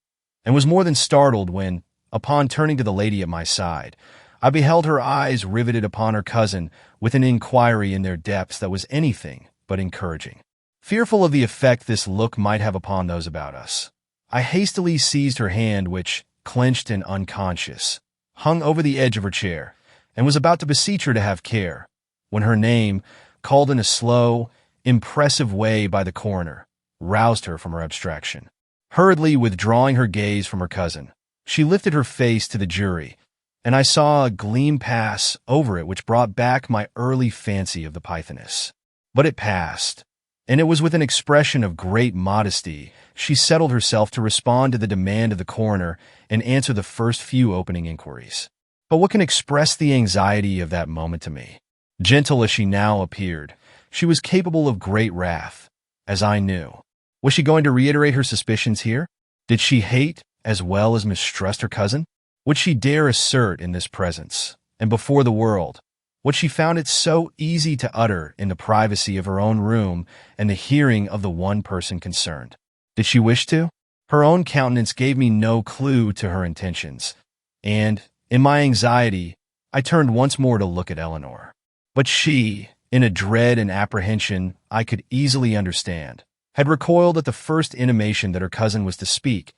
and was more than startled when, upon turning to the lady at my side, I beheld her eyes riveted upon her cousin with an inquiry in their depths that was anything but encouraging. Fearful of the effect this look might have upon those about us, I hastily seized her hand which, clenched and unconscious, hung over the edge of her chair, and was about to beseech her to have care, when her name, called in a slow, impressive way by the coroner, roused her from her abstraction. Hurriedly withdrawing her gaze from her cousin, she lifted her face to the jury, and I saw a gleam pass over it which brought back my early fancy of the Pythoness. But it passed, and it was with an expression of great modesty she settled herself to respond to the demand of the coroner and answer the first few opening inquiries. But what can express the anxiety of that moment to me? Gentle as she now appeared, she was capable of great wrath, as I knew. Was she going to reiterate her suspicions here? Did she hate as well as mistrust her cousin? Would she dare assert in this presence, and before the world, what she found it so easy to utter in the privacy of her own room and the hearing of the one person concerned? Did she wish to? Her own countenance gave me no clue to her intentions, and, in my anxiety, I turned once more to look at Eleanor. But she, in a dread and apprehension I could easily understand, had recoiled at the first intimation that her cousin was to speak,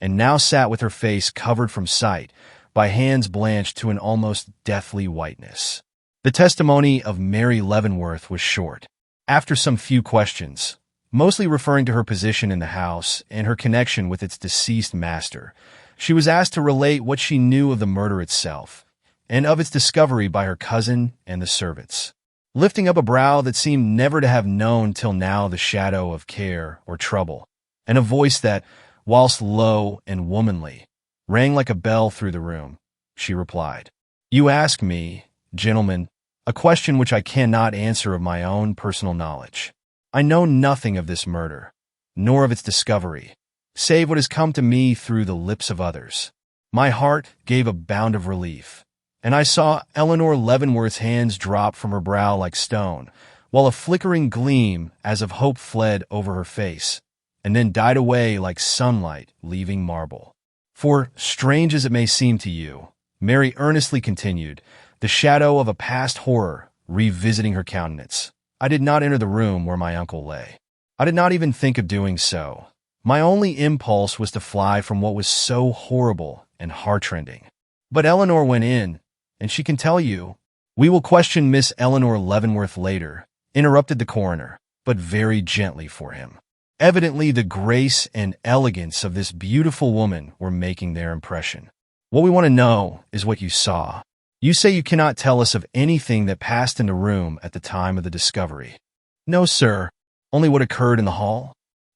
and now sat with her face covered from sight by hands blanched to an almost deathly whiteness. The testimony of Mary Leavenworth was short. After some few questions, mostly referring to her position in the house and her connection with its deceased master, she was asked to relate what she knew of the murder itself, and of its discovery by her cousin and the servants. Lifting up a brow that seemed never to have known till now the shadow of care or trouble, and a voice that, whilst low and womanly, rang like a bell through the room, she replied, "You ask me, gentlemen, a question which I cannot answer of my own personal knowledge. I know nothing of this murder, nor of its discovery, save what has come to me through the lips of others." My heart gave a bound of relief, and I saw Eleanor Leavenworth's hands drop from her brow like stone, while a flickering gleam as of hope fled over her face, and then died away like sunlight leaving marble. For, strange as it may seem to you, Mary earnestly continued, the shadow of a past horror revisiting her countenance, I did not enter the room where my uncle lay. I did not even think of doing so. My only impulse was to fly from what was so horrible and heart-rending. But Eleanor went in, and she can tell you. We will question Miss Eleanor Leavenworth later, interrupted the coroner, but very gently for him. Evidently the grace and elegance of this beautiful woman were making their impression. What we want to know is what you saw. You say you cannot tell us of anything that passed in the room at the time of the discovery. No, sir. Only what occurred in the hall.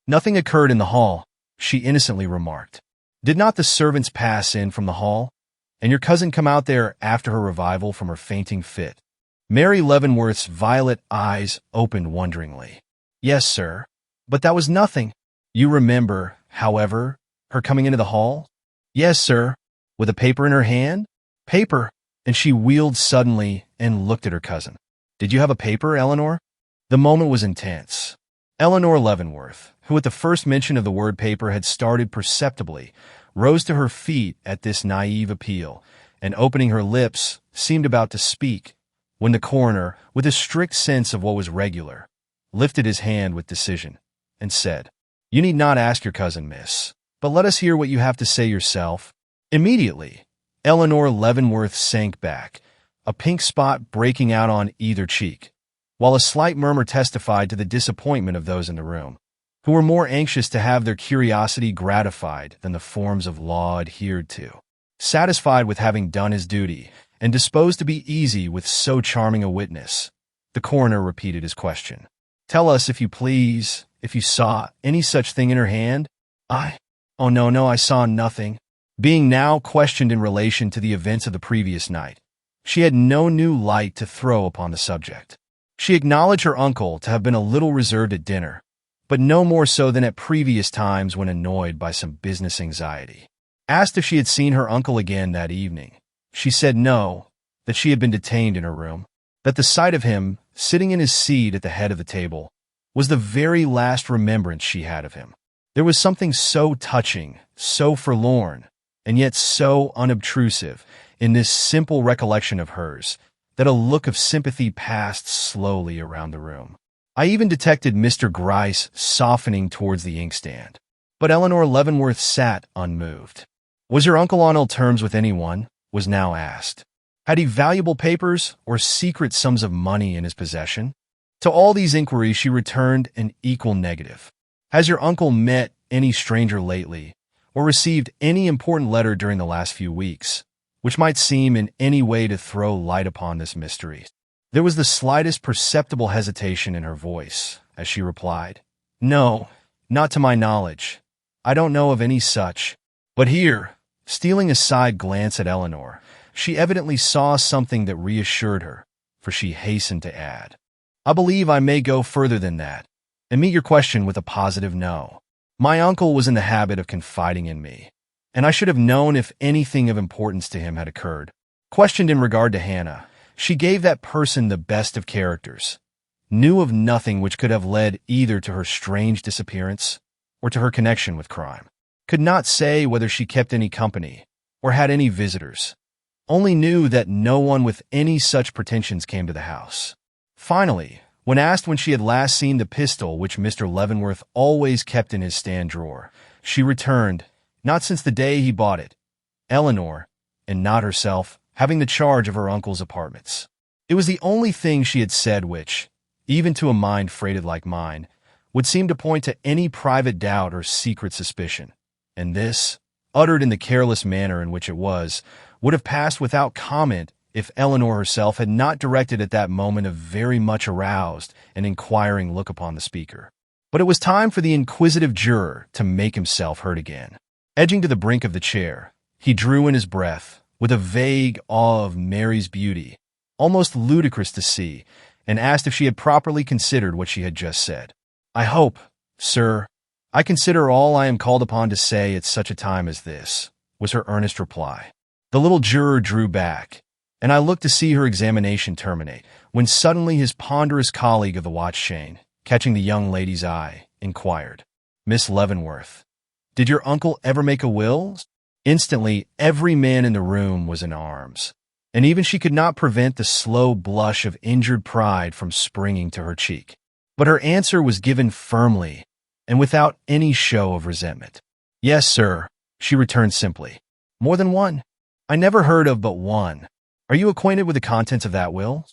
Nothing occurred in the hall, she innocently remarked. Did not the servants pass in from the hall, and your cousin come out there after her revival from her fainting fit? Mary Leavenworth's violet eyes opened wonderingly. Yes, sir. But that was nothing. You remember, however, her coming into the hall? Yes, sir. With a paper in her hand? Paper. And she wheeled suddenly and looked at her cousin. Did you have a paper, Eleanor? The moment was intense. Eleanor Leavenworth, who at the first mention of the word paper had started perceptibly, rose to her feet at this naive appeal, and opening her lips, seemed about to speak, when the coroner, with a strict sense of what was regular, lifted his hand with decision, and said, You need not ask your cousin, miss, but let us hear what you have to say yourself. Immediately, Eleanor Leavenworth sank back, a pink spot breaking out on either cheek, while a slight murmur testified to the disappointment of those in the room, who were more anxious to have their curiosity gratified than the forms of law adhered to. Satisfied with having done his duty, and disposed to be easy with so charming a witness, the coroner repeated his question. Tell us, if you please, if you saw any such thing in her hand? Oh, no, I saw nothing. Being now questioned in relation to the events of the previous night, she had no new light to throw upon the subject. She acknowledged her uncle to have been a little reserved at dinner, but no more so than at previous times when annoyed by some business anxiety. Asked if she had seen her uncle again that evening, she said no, that she had been detained in her room, that the sight of him, sitting in his seat at the head of the table, was the very last remembrance she had of him. There was something so touching, so forlorn, and yet so unobtrusive in this simple recollection of hers, that a look of sympathy passed slowly around the room. I even detected Mr. Gryce softening towards the inkstand. But Eleanor Leavenworth sat unmoved. Was your uncle on ill terms with anyone? Was now asked. Had he valuable papers or secret sums of money in his possession? To all these inquiries she returned an equal negative. Has your uncle met any stranger lately, or received any important letter during the last few weeks, which might seem in any way to throw light upon this mystery? There was the slightest perceptible hesitation in her voice as she replied, No, not to my knowledge. I don't know of any such. But here, stealing a side glance at Eleanor, she evidently saw something that reassured her, for she hastened to add, I believe I may go further than that, and meet your question with a positive no. My uncle was in the habit of confiding in me, and I should have known if anything of importance to him had occurred. Questioned in regard to Hannah, she gave that person the best of characters, knew of nothing which could have led either to her strange disappearance or to her connection with crime, could not say whether she kept any company or had any visitors, only knew that no one with any such pretensions came to the house. Finally, when asked when she had last seen the pistol which Mr. Leavenworth always kept in his stand drawer, she returned, not since the day he bought it, Eleanor, and not herself, having the charge of her uncle's apartments. It was the only thing she had said which, even to a mind freighted like mine, would seem to point to any private doubt or secret suspicion, and this, uttered in the careless manner in which it was, would have passed without comment if Eleanor herself had not directed at that moment a very much aroused and inquiring look upon the speaker. But it was time for the inquisitive juror to make himself heard again. Edging to the brink of the chair, he drew in his breath, with a vague awe of Mary's beauty, almost ludicrous to see, and asked if she had properly considered what she had just said. I hope, sir, I consider all I am called upon to say at such a time as this, was her earnest reply. The little juror drew back, and I looked to see her examination terminate, when suddenly his ponderous colleague of the watch chain, catching the young lady's eye, inquired, Miss Leavenworth, did your uncle ever make a will? Instantly, every man in the room was in arms, and even she could not prevent the slow blush of injured pride from springing to her cheek. But her answer was given firmly, and without any show of resentment. Yes, sir, she returned simply. More than one? I never heard of but one. Are you acquainted with the contents of that will?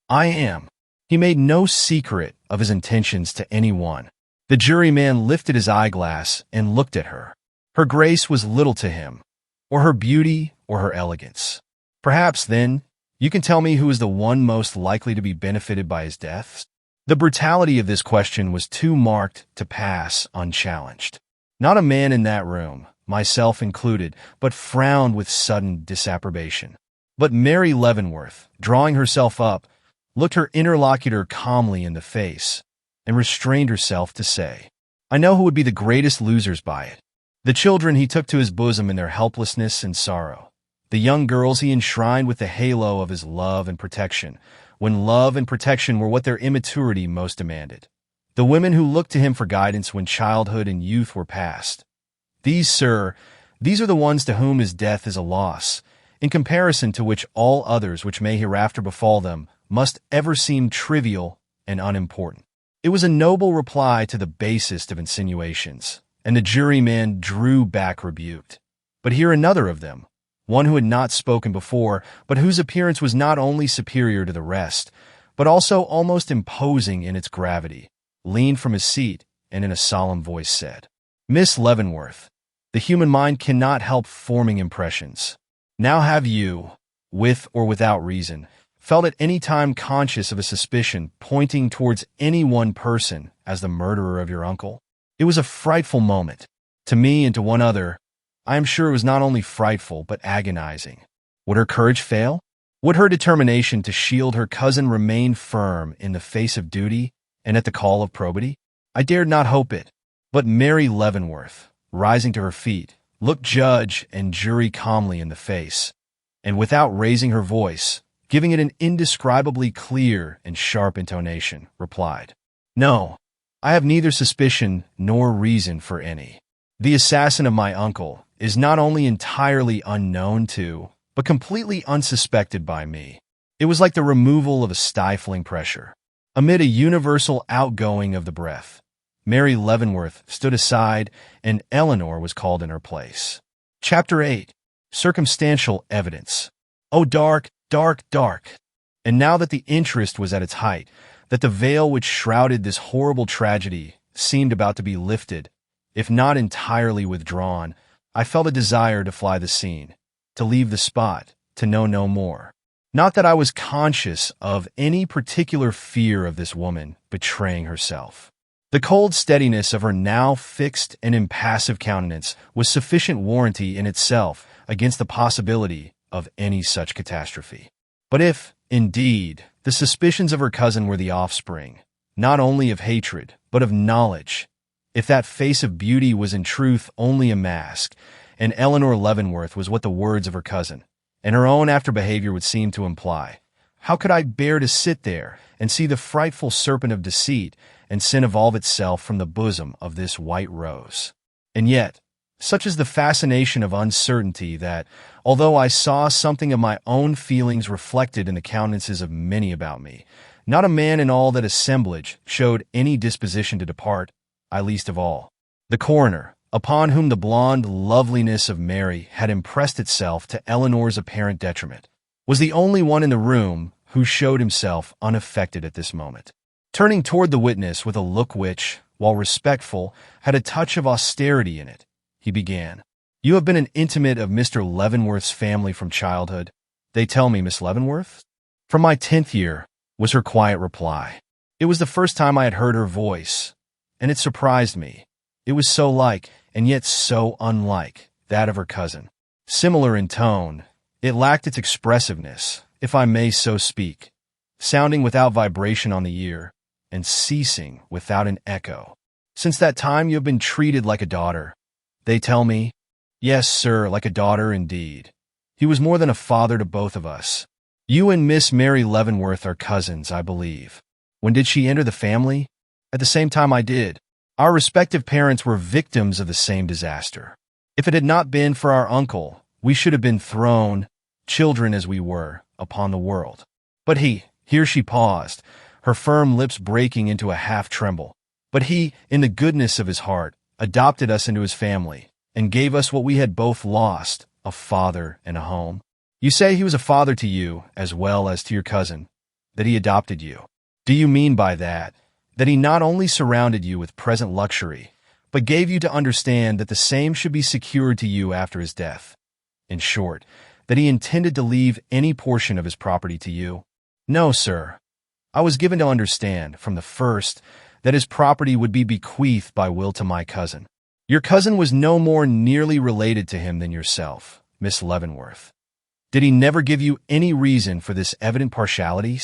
I am. He made no secret of his intentions to any one. The juryman lifted his eyeglass and looked at her. Her grace was little to him, or her beauty, or her elegance. Perhaps, then, you can tell me who is the one most likely to be benefited by his death? The brutality of this question was too marked to pass unchallenged. Not a man in that room, myself included, but frowned with sudden disapprobation. But Mary Leavenworth, drawing herself up, looked her interlocutor calmly in the face, and restrained herself to say, "I know who would be the greatest losers by it. The children he took to his bosom in their helplessness and sorrow. The young girls he enshrined with the halo of his love and protection, when love and protection were what their immaturity most demanded. The women who looked to him for guidance when childhood and youth were past. These, sir, these are the ones to whom his death is a loss, in comparison to which all others which may hereafter befall them must ever seem trivial and unimportant." It was a noble reply to the basest of insinuations, and the juryman drew back rebuked. But here another of them, one who had not spoken before, but whose appearance was not only superior to the rest, but also almost imposing in its gravity, leaned from his seat and in a solemn voice said, "Miss Leavenworth, the human mind cannot help forming impressions. Now have you, with or without reason, felt at any time conscious of a suspicion pointing towards any one person as the murderer of your uncle?" It was a frightful moment. To me and to one other, I am sure it was not only frightful but agonizing. Would her courage fail? Would her determination to shield her cousin remain firm in the face of duty and at the call of probity? I dared not hope it. But Mary Leavenworth, rising to her feet, looked judge and jury calmly in the face, and without raising her voice, giving it an indescribably clear and sharp intonation, replied, "No, I have neither suspicion nor reason for any. The assassin of my uncle is not only entirely unknown to, but completely unsuspected by me." It was like the removal of a stifling pressure. Amid a universal outgoing of the breath, Mary Leavenworth stood aside, and Eleanor was called in her place. Chapter 8. Circumstantial Evidence. Oh, dark, dark, dark. And now that the interest was at its height, that the veil which shrouded this horrible tragedy seemed about to be lifted, if not entirely withdrawn, I felt a desire to fly the scene, to leave the spot, to know no more. Not that I was conscious of any particular fear of this woman betraying herself. The cold steadiness of her now fixed and impassive countenance was sufficient warranty in itself against the possibility of any such catastrophe. But if, indeed, the suspicions of her cousin were the offspring, not only of hatred, but of knowledge, if that face of beauty was in truth only a mask, and Eleanor Leavenworth was what the words of her cousin, and her own after behavior would seem to imply, how could I bear to sit there and see the frightful serpent of deceit and sin evolve itself from the bosom of this white rose? And yet, such is the fascination of uncertainty that, although I saw something of my own feelings reflected in the countenances of many about me, not a man in all that assemblage showed any disposition to depart, I least of all. The coroner, upon whom the blonde loveliness of Mary had impressed itself to Eleanor's apparent detriment, was the only one in the room who showed himself unaffected at this moment. Turning toward the witness with a look which, while respectful, had a touch of austerity in it, he began, "You have been an intimate of Mr. Leavenworth's family from childhood, they tell me, Miss Leavenworth?" "From my 10th year," was her quiet reply. It was the first time I had heard her voice, and it surprised me. It was so like, and yet so unlike, that of her cousin. Similar in tone, it lacked its expressiveness, if I may so speak, sounding without vibration on the ear, and ceasing without an echo. "Since that time you have been treated like a daughter, they tell me." "Yes, sir, like a daughter indeed. He was more than a father to both of us. You and Miss Mary Leavenworth are cousins, I believe." "When did she enter the family?" "At the same time I did. Our respective parents were victims of the same disaster. If it had not been for our uncle, we should have been thrown, children as we were, upon the world. But here she paused, her firm lips breaking into a half-tremble. "But he, in the goodness of his heart, adopted us into his family, and gave us what we had both lost, a father and a home." "You say he was a father to you, as well as to your cousin, that he adopted you. Do you mean by that he not only surrounded you with present luxury, but gave you to understand that the same should be secured to you after his death? In short, that he intended to leave any portion of his property to you?" "No, sir. I was given to understand, from the first, that his property would be bequeathed by will to my cousin." "Your cousin was no more nearly related to him than yourself, Miss Leavenworth. Did he never give you any reason for this evident partiality?"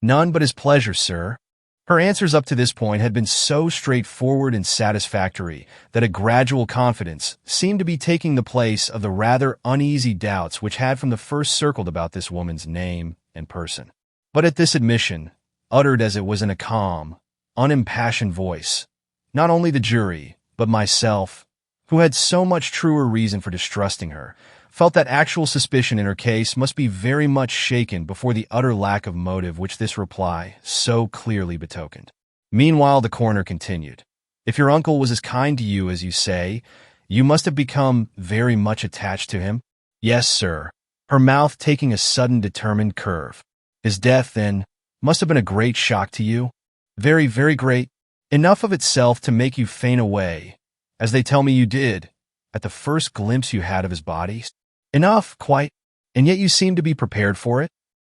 None but his pleasure, sir. Her answers up to this point had been so straightforward and satisfactory that a gradual confidence seemed to be taking the place of the rather uneasy doubts which had from the first circled about this woman's name and person. But at this admission, uttered as it was in a calm, unimpassioned voice, not only the jury, but myself, who had so much truer reason for distrusting her, felt that actual suspicion in her case must be very much shaken before the utter lack of motive which this reply so clearly betokened. Meanwhile, the coroner continued, "If your uncle was as kind to you as you say, you must have become very much attached to him?" "Yes, sir," her mouth taking a sudden determined curve. "His death, then, must have been a great shock to you?" "Very, very great. Enough of itself to make you faint away, as they tell me you did, at the first glimpse you had of his body?" "Enough, quite. And yet you seem to be prepared for it?"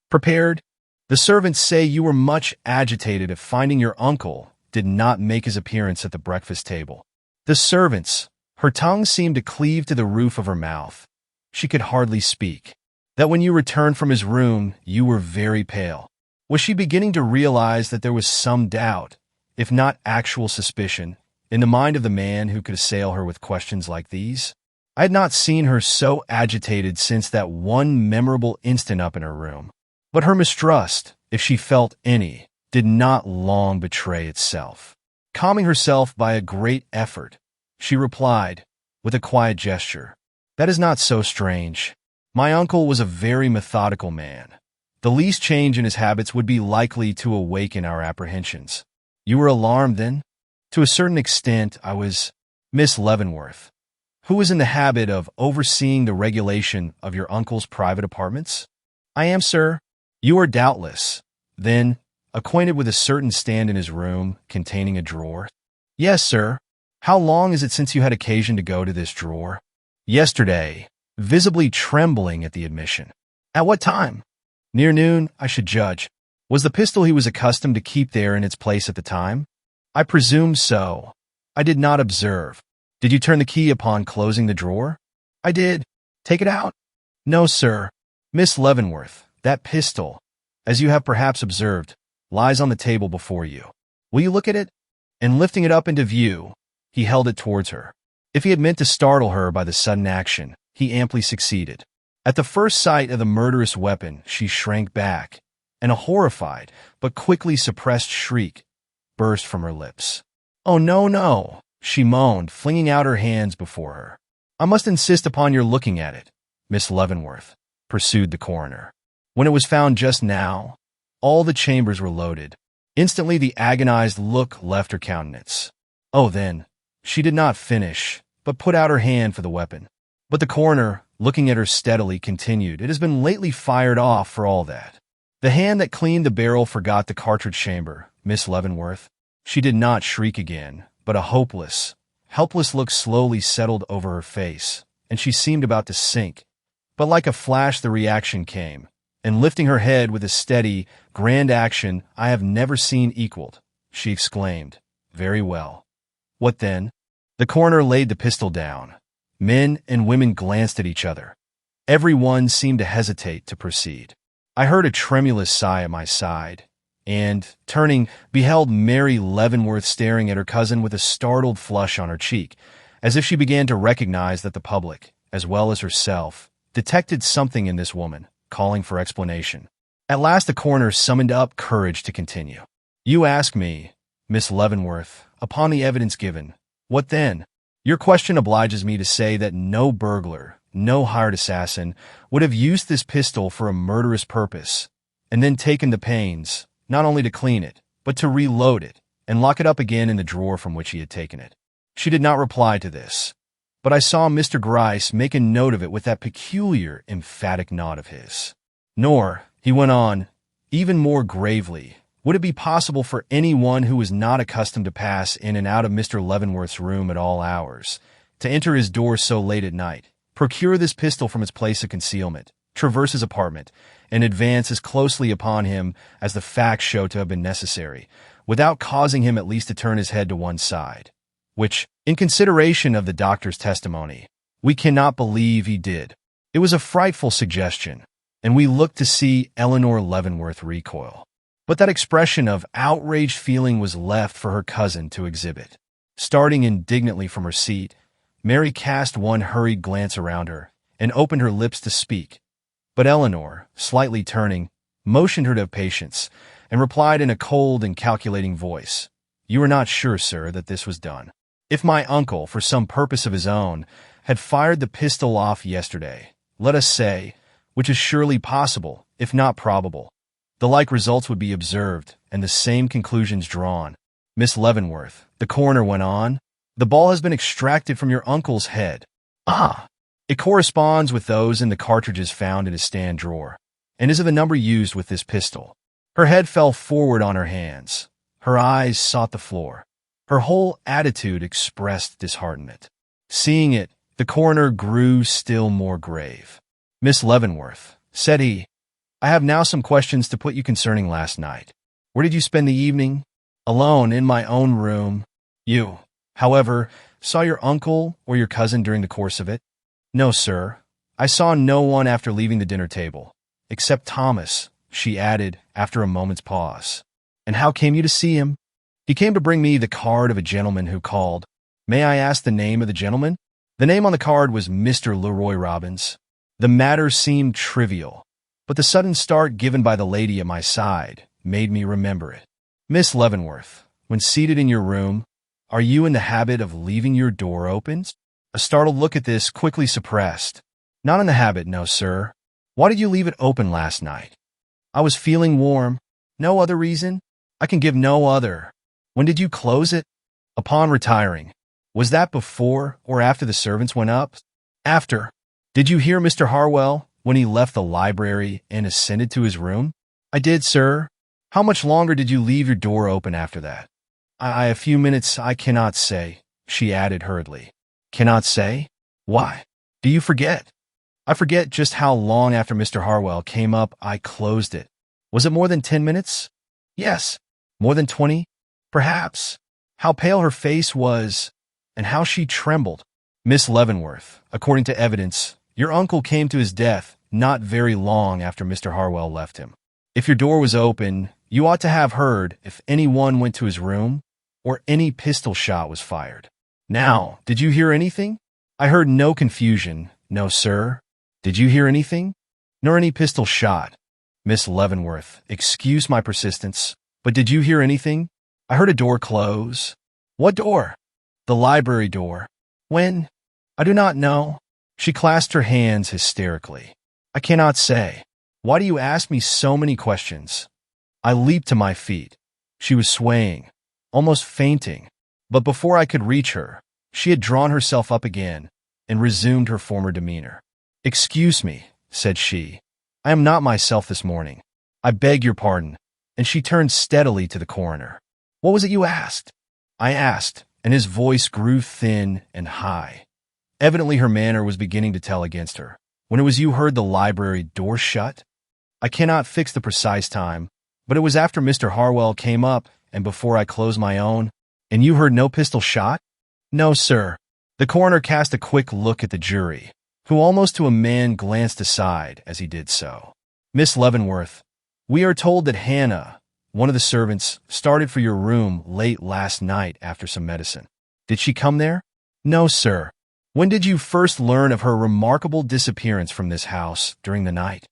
"Prepared? The servants say you were much agitated at finding your uncle did not make his appearance at the breakfast table." "The servants?" Her tongue seemed to cleave to the roof of her mouth. She could hardly speak. "That when you returned from his room, you were very pale." Was she beginning to realize that there was some doubt, if not actual suspicion, in the mind of the man who could assail her with questions like these? I had not seen her so agitated since that one memorable instant up in her room. But her mistrust, if she felt any, did not long betray itself. Calming herself by a great effort, she replied, with a quiet gesture, "That is not so strange. My uncle was a very methodical man. The least change in his habits would be likely to awaken our apprehensions." "You were alarmed, then?" "To a certain extent, I was." "Miss Leavenworth, who was in the habit of overseeing the regulation of your uncle's private apartments?" "I am, sir." "You are doubtless, then, acquainted with a certain stand in his room containing a drawer?" "Yes, sir." "How long is it since you had occasion to go to this drawer?" "Yesterday," visibly trembling at the admission. "At what time?" "Near noon, I should judge." "Was the pistol he was accustomed to keep there in its place at the time?" "I presume so. I did not observe." "Did you turn the key upon closing the drawer?" "I did." "Take it out?" "No, sir." "Miss Leavenworth, that pistol, as you have perhaps observed, lies on the table before you. Will you look at it?" And lifting it up into view, he held it towards her. If he had meant to startle her by the sudden action, he amply succeeded. At the first sight of the murderous weapon, she shrank back, and a horrified but quickly suppressed shriek burst from her lips. "Oh, no, no!" she moaned, flinging out her hands before her. "I must insist upon your looking at it, Miss Leavenworth," pursued the coroner. "When it was found just now, all the chambers were loaded." Instantly the agonized look left her countenance. "Oh, then," she did not finish, but put out her hand for the weapon. But the coroner, looking at her steadily, continued, "It has been lately fired off for all that." "The hand that cleaned the barrel forgot the cartridge chamber, Miss Leavenworth." She did not shriek again, but a hopeless, helpless look slowly settled over her face, and she seemed about to sink. But like a flash the reaction came, and lifting her head with a steady, grand action I have never seen equaled, she exclaimed, "Very well. What then?" The coroner laid the pistol down. Men and women glanced at each other. Every one seemed to hesitate to proceed. I heard a tremulous sigh at my side, and, turning, beheld Mary Leavenworth staring at her cousin with a startled flush on her cheek, as if she began to recognize that the public, as well as herself, detected something in this woman, calling for explanation. At last the coroner summoned up courage to continue. "You ask me, Miss Leavenworth, upon the evidence given, what then? Your question obliges me to say that no burglar, no hired assassin, would have used this pistol for a murderous purpose, and then taken the pains, not only to clean it, but to reload it, and lock it up again in the drawer from which he had taken it." She did not reply to this, but I saw Mr. Gryce make a note of it with that peculiar, emphatic nod of his. "Nor," he went on, even more gravely, "would it be possible for anyone who was not accustomed to pass in and out of Mr. Leavenworth's room at all hours, to enter his door so late at night, procure this pistol from its place of concealment, traverse his apartment, and advance as closely upon him as the facts show to have been necessary, without causing him at least to turn his head to one side, which, in consideration of the doctor's testimony, we cannot believe he did." It was a frightful suggestion, and we looked to see Eleanor Leavenworth recoil. But that expression of outraged feeling was left for her cousin to exhibit. Starting indignantly from her seat, Mary cast one hurried glance around her and opened her lips to speak. But Eleanor, slightly turning, motioned her to have patience and replied in a cold and calculating voice, "You are not sure, sir, that this was done. If my uncle, for some purpose of his own, had fired the pistol off yesterday, let us say, which is surely possible, if not probable, the like results would be observed and the same conclusions drawn. Miss Leavenworth," the coroner went on, "the ball has been extracted from your uncle's head. Ah! It corresponds with those in the cartridges found in his stand drawer, and is of the number used with this pistol." Her head fell forward on her hands. Her eyes sought the floor. Her whole attitude expressed disheartenment. Seeing it, the coroner grew still more grave. "Miss Leavenworth," said he, "I have now some questions to put you concerning last night. Where did you spend the evening?" "Alone, in my own room." "You, however, saw your uncle or your cousin during the course of it?" "No, sir. I saw no one after leaving the dinner table, except Thomas," she added after a moment's pause. "And how came you to see him?" "He came to bring me the card of a gentleman who called." "May I ask the name of the gentleman?" The name on the card was Mr. Leroy Robbins. The matter seemed trivial, but the sudden start given by the lady at my side made me remember it. "Miss Leavenworth, when seated in your room, are you in the habit of leaving your door open?" A startled look at this quickly suppressed. "Not in the habit, no, sir." "Why did you leave it open last night?" "I was feeling warm." "No other reason?" "I can give no other." "When did you close it?" "Upon retiring." "Was that before or after the servants went up?" "After." "Did you hear Mr. Harwell when he left the library and ascended to his room?" "I did, sir." "How much longer did you leave your door open after that?" A few minutes, I cannot say," she added hurriedly. "Cannot say? Why? Do you forget?" "I forget just how long after Mr. Harwell came up I closed it." "Was it more than 10 minutes?" "Yes." "More than 20? Perhaps." How pale her face was, and how she trembled. "Miss Leavenworth, according to evidence, your uncle came to his death not very long after Mr. Harwell left him. If your door was open, you ought to have heard if anyone went to his room or any pistol shot was fired. Now, did you hear anything?" "I heard no confusion, no, sir." "Did you hear anything?" "Nor any pistol shot." "Miss Leavenworth, excuse my persistence, but did you hear anything?" "I heard a door close." "What door?" "The library door." "When?" "I do not know." She clasped her hands hysterically. "I cannot say. Why do you ask me so many questions?" I leaped to my feet. She was swaying, almost fainting, but before I could reach her, she had drawn herself up again and resumed her former demeanor. "Excuse me," said she. "I am not myself this morning. I beg your pardon." And she turned steadily to the coroner. "What was it you asked?" I asked, and his voice grew thin and high. Evidently her manner was beginning to tell against her. "When it was you heard the library door shut?" "I cannot fix the precise time, but it was after Mr. Harwell came up and before I closed my own." "And you heard no pistol shot?" "No, sir." The coroner cast a quick look at the jury, who almost to a man glanced aside as he did so. "Miss Leavenworth, we are told that Hannah, one of the servants, started for your room late last night after some medicine. Did she come there?" "No, sir." "When did you first learn of her remarkable disappearance from this house during the night?"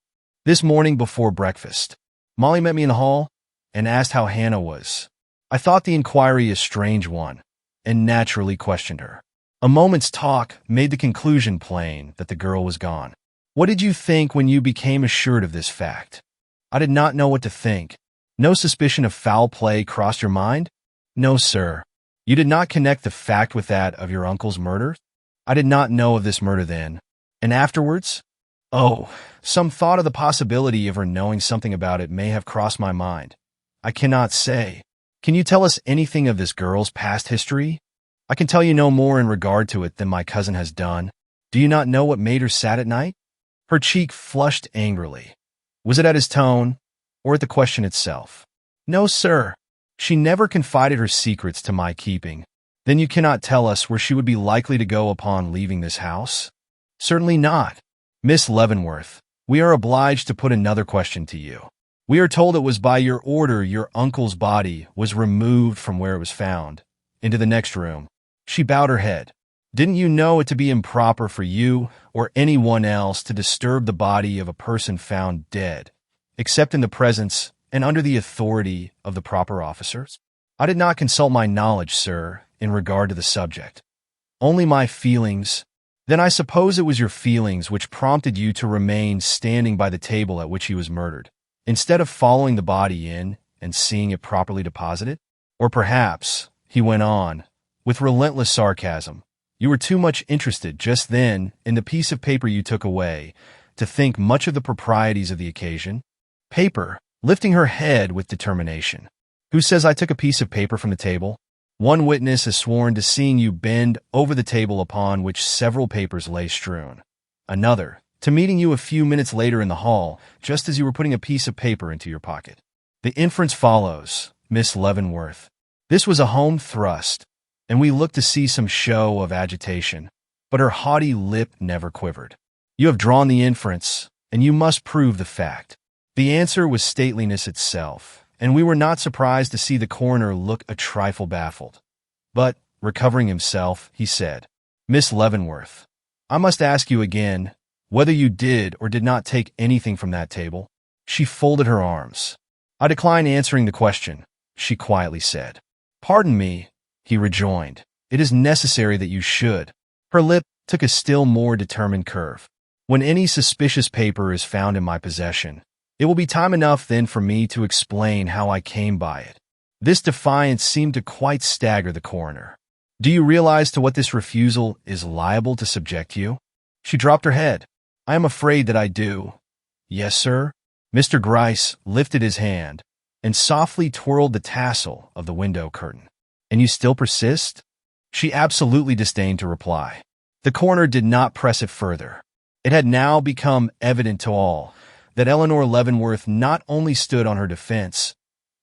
"This morning before breakfast. Molly met me in the hall and asked how Hannah was. I thought the inquiry a strange one, and naturally questioned her. A moment's talk made the conclusion plain that the girl was gone." "What did you think when you became assured of this fact?" "I did not know what to think." "No suspicion of foul play crossed your mind?" "No, sir." "You did not connect the fact with that of your uncle's murder?" "I did not know of this murder then." "And afterwards?" "Oh, some thought of the possibility of her knowing something about it may have crossed my mind. I cannot say." "Can you tell us anything of this girl's past history?" "I can tell you no more in regard to it than my cousin has done." "Do you not know what made her sad at night?" Her cheek flushed angrily. Was it at his tone, or at the question itself? "No, sir." "She never confided her secrets to my keeping. Then you cannot tell us where she would be likely to go upon leaving this house?" "Certainly not." "Miss Leavenworth, we are obliged to put another question to you. We are told it was by your order your uncle's body was removed from where it was found, into the next room. She bowed her head. Didn't you know it to be improper for you or anyone else to disturb the body of a person found dead, except in the presence and under the authority of the proper officers? I did not consult my knowledge, sir, in regard to the subject. Only my feelings. Then I suppose it was your feelings which prompted you to remain standing by the table at which he was murdered, instead of following the body in and seeing it properly deposited? Or perhaps, he went on, with relentless sarcasm, you were too much interested just then in the piece of paper you took away to think much of the proprieties of the occasion? Paper, lifting her head with determination. Who says I took a piece of paper from the table? One witness has sworn to seeing you bend over the table upon which several papers lay strewn. Another, to meeting you a few minutes later in the hall, just as you were putting a piece of paper into your pocket. The inference follows, Miss Leavenworth. This was a home thrust, and we looked to see some show of agitation, but her haughty lip never quivered. You have drawn the inference, and you must prove the fact. The answer was stateliness itself, and we were not surprised to see the coroner look a trifle baffled. But, recovering himself, he said, Miss Leavenworth, I must ask you again whether you did or did not take anything from that table. She folded her arms. I decline answering the question, she quietly said. Pardon me, he rejoined. It is necessary that you should. Her lip took a still more determined curve. When any suspicious paper is found in my possession, it will be time enough then for me to explain how I came by it. This defiance seemed to quite stagger the coroner. Do you realize to what this refusal is liable to subject you? She dropped her head. I am afraid that I do. Yes, sir. Mr. Gryce lifted his hand and softly twirled the tassel of the window curtain. And you still persist? She absolutely disdained to reply. The coroner did not press it further. It had now become evident to all that Eleanor Leavenworth not only stood on her defense,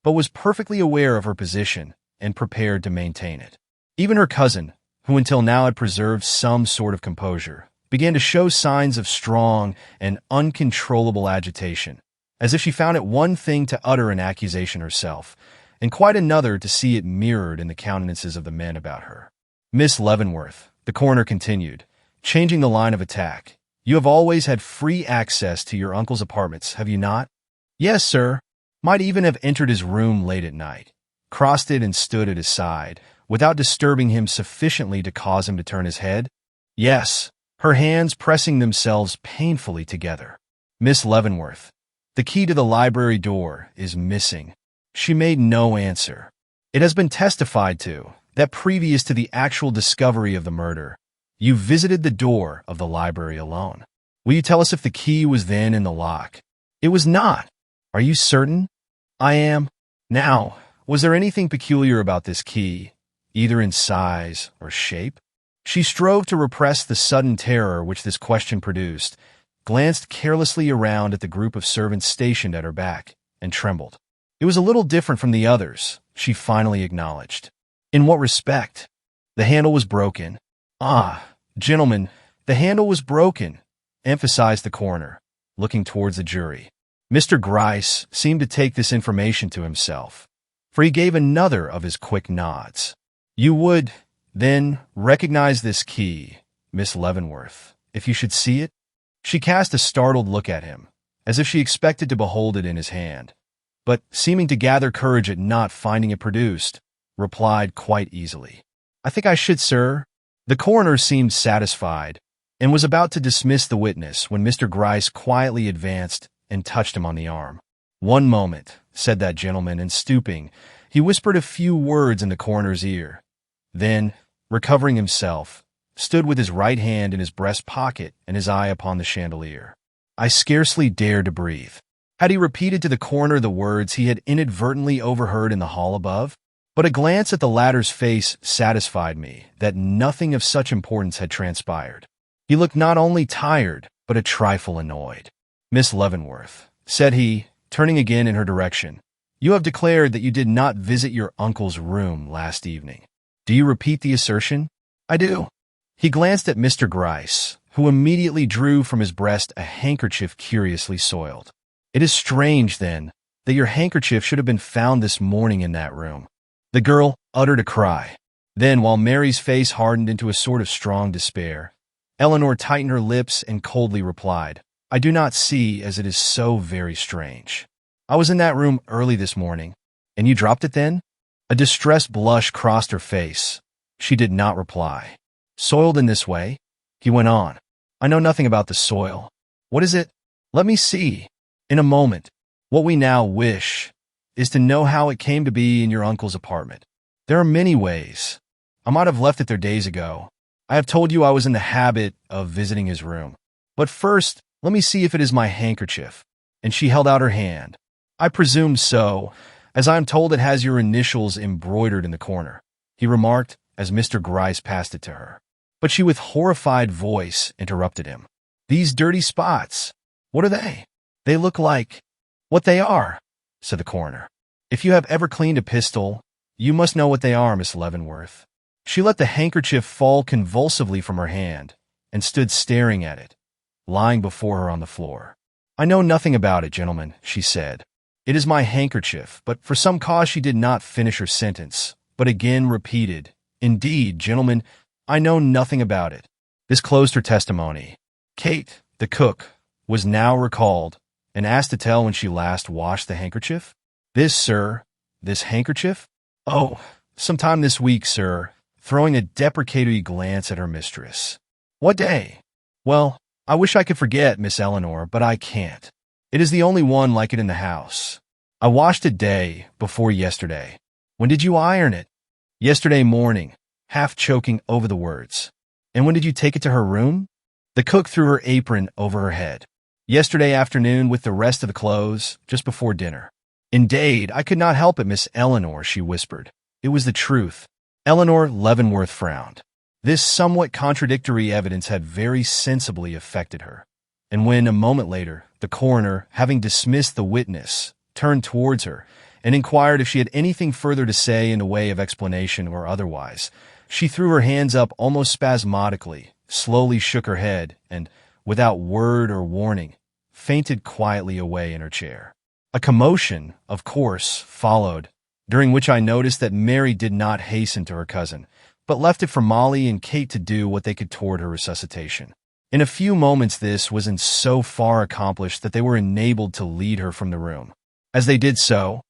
but was perfectly aware of her position and prepared to maintain it. Even her cousin, who until now had preserved some sort of composure, began to show signs of strong and uncontrollable agitation, as if she found it one thing to utter an accusation herself, and quite another to see it mirrored in the countenances of the men about her. Miss Leavenworth, the coroner continued, changing the line of attack, you have always had free access to your uncle's apartments, have you not? Yes, sir. Might even have entered his room late at night, crossed it and stood at his side, without disturbing him sufficiently to cause him to turn his head? Yes, her hands pressing themselves painfully together. Miss Leavenworth, the key to the library door is missing. She made no answer. It has been testified to that previous to the actual discovery of the murder, you visited the door of the library alone. Will you tell us if the key was then in the lock? It was not. Are you certain? I am. Now, was there anything peculiar about this key, either in size or shape? She strove to repress the sudden terror which this question produced, glanced carelessly around at the group of servants stationed at her back, and trembled. It was a little different from the others, she finally acknowledged. In what respect? The handle was broken. Ah, gentlemen, the handle was broken, emphasized the coroner, looking towards the jury. Mr. Gryce seemed to take this information to himself, for he gave another of his quick nods. You would, then, recognize this key, Miss Leavenworth, if you should see it? She cast a startled look at him, as if she expected to behold it in his hand, but, seeming to gather courage at not finding it produced, replied quite easily. I think I should, sir. The coroner seemed satisfied, and was about to dismiss the witness when Mr. Gryce quietly advanced and touched him on the arm. One moment, said that gentleman, and stooping, he whispered a few words in the coroner's ear. Then, recovering himself, stood with his right hand in his breast pocket and his eye upon the chandelier. I scarcely dared to breathe. Had he repeated to the coroner the words he had inadvertently overheard in the hall above? But a glance at the latter's face satisfied me that nothing of such importance had transpired. He looked not only tired, but a trifle annoyed. Miss Leavenworth, said he, turning again in her direction, you have declared that you did not visit your uncle's room last evening. Do you repeat the assertion? I do. He glanced at Mr. Gryce, who immediately drew from his breast a handkerchief curiously soiled. It is strange, then, that your handkerchief should have been found this morning in that room." The girl uttered a cry. Then, while Mary's face hardened into a sort of strong despair, Eleanor tightened her lips and coldly replied, "I do not see as it is so very strange. I was in that room early this morning." "And you dropped it then?" A distressed blush crossed her face. She did not reply. "Soiled in this way?" he went on. "I know nothing about the soil. What is it? Let me see." "In a moment. What we now wish is to know how it came to be in your uncle's apartment. There are many ways. I might have left it there days ago. I have told you I was in the habit of visiting his room. But first, let me see if it is my handkerchief." And she held out her hand. "I presume so, as I am told it has your initials embroidered in the corner," he remarked as Mr. Gryce passed it to her. But she, with horrified voice, interrupted him. "These dirty spots, what are they?" "They look like—" "What they are," said the coroner. "If you have ever cleaned a pistol, you must know what they are, Miss Leavenworth." She let the handkerchief fall convulsively from her hand and stood staring at it, lying before her on the floor. "I know nothing about it, gentlemen," she said. "It is my handkerchief," but for some cause she did not finish her sentence, but again repeated, "Indeed, gentlemen, I know nothing about it." This closed her testimony. Kate, the cook, was now recalled and asked to tell when she last washed the handkerchief. "This, sir, this handkerchief? Oh, sometime this week, sir," throwing a deprecatory glance at her mistress. "What day?" "Well, I wish I could forget, Miss Eleanor, but I can't. It is the only one like it in the house. I washed it day before yesterday." "When did you iron it?" "Yesterday morning," half choking over the words. "And when did you take it to her room?" The cook threw her apron over her head. "Yesterday afternoon with the rest of the clothes, just before dinner." "Indeed, I could not help it, Miss Eleanor," she whispered. "It was the truth." Eleanor Leavenworth frowned. This somewhat contradictory evidence had very sensibly affected her. And when, a moment later, the coroner, having dismissed the witness, turned towards her and inquired if she had anything further to say in the way of explanation or otherwise, she threw her hands up almost spasmodically, slowly shook her head, and, without word or warning, fainted quietly away in her chair. A commotion, of course, followed, during which I noticed that Mary did not hasten to her cousin, but left it for Molly and Kate to do what they could toward her resuscitation. In a few moments this was in so far accomplished that they were enabled to lead her from the room. As they did so,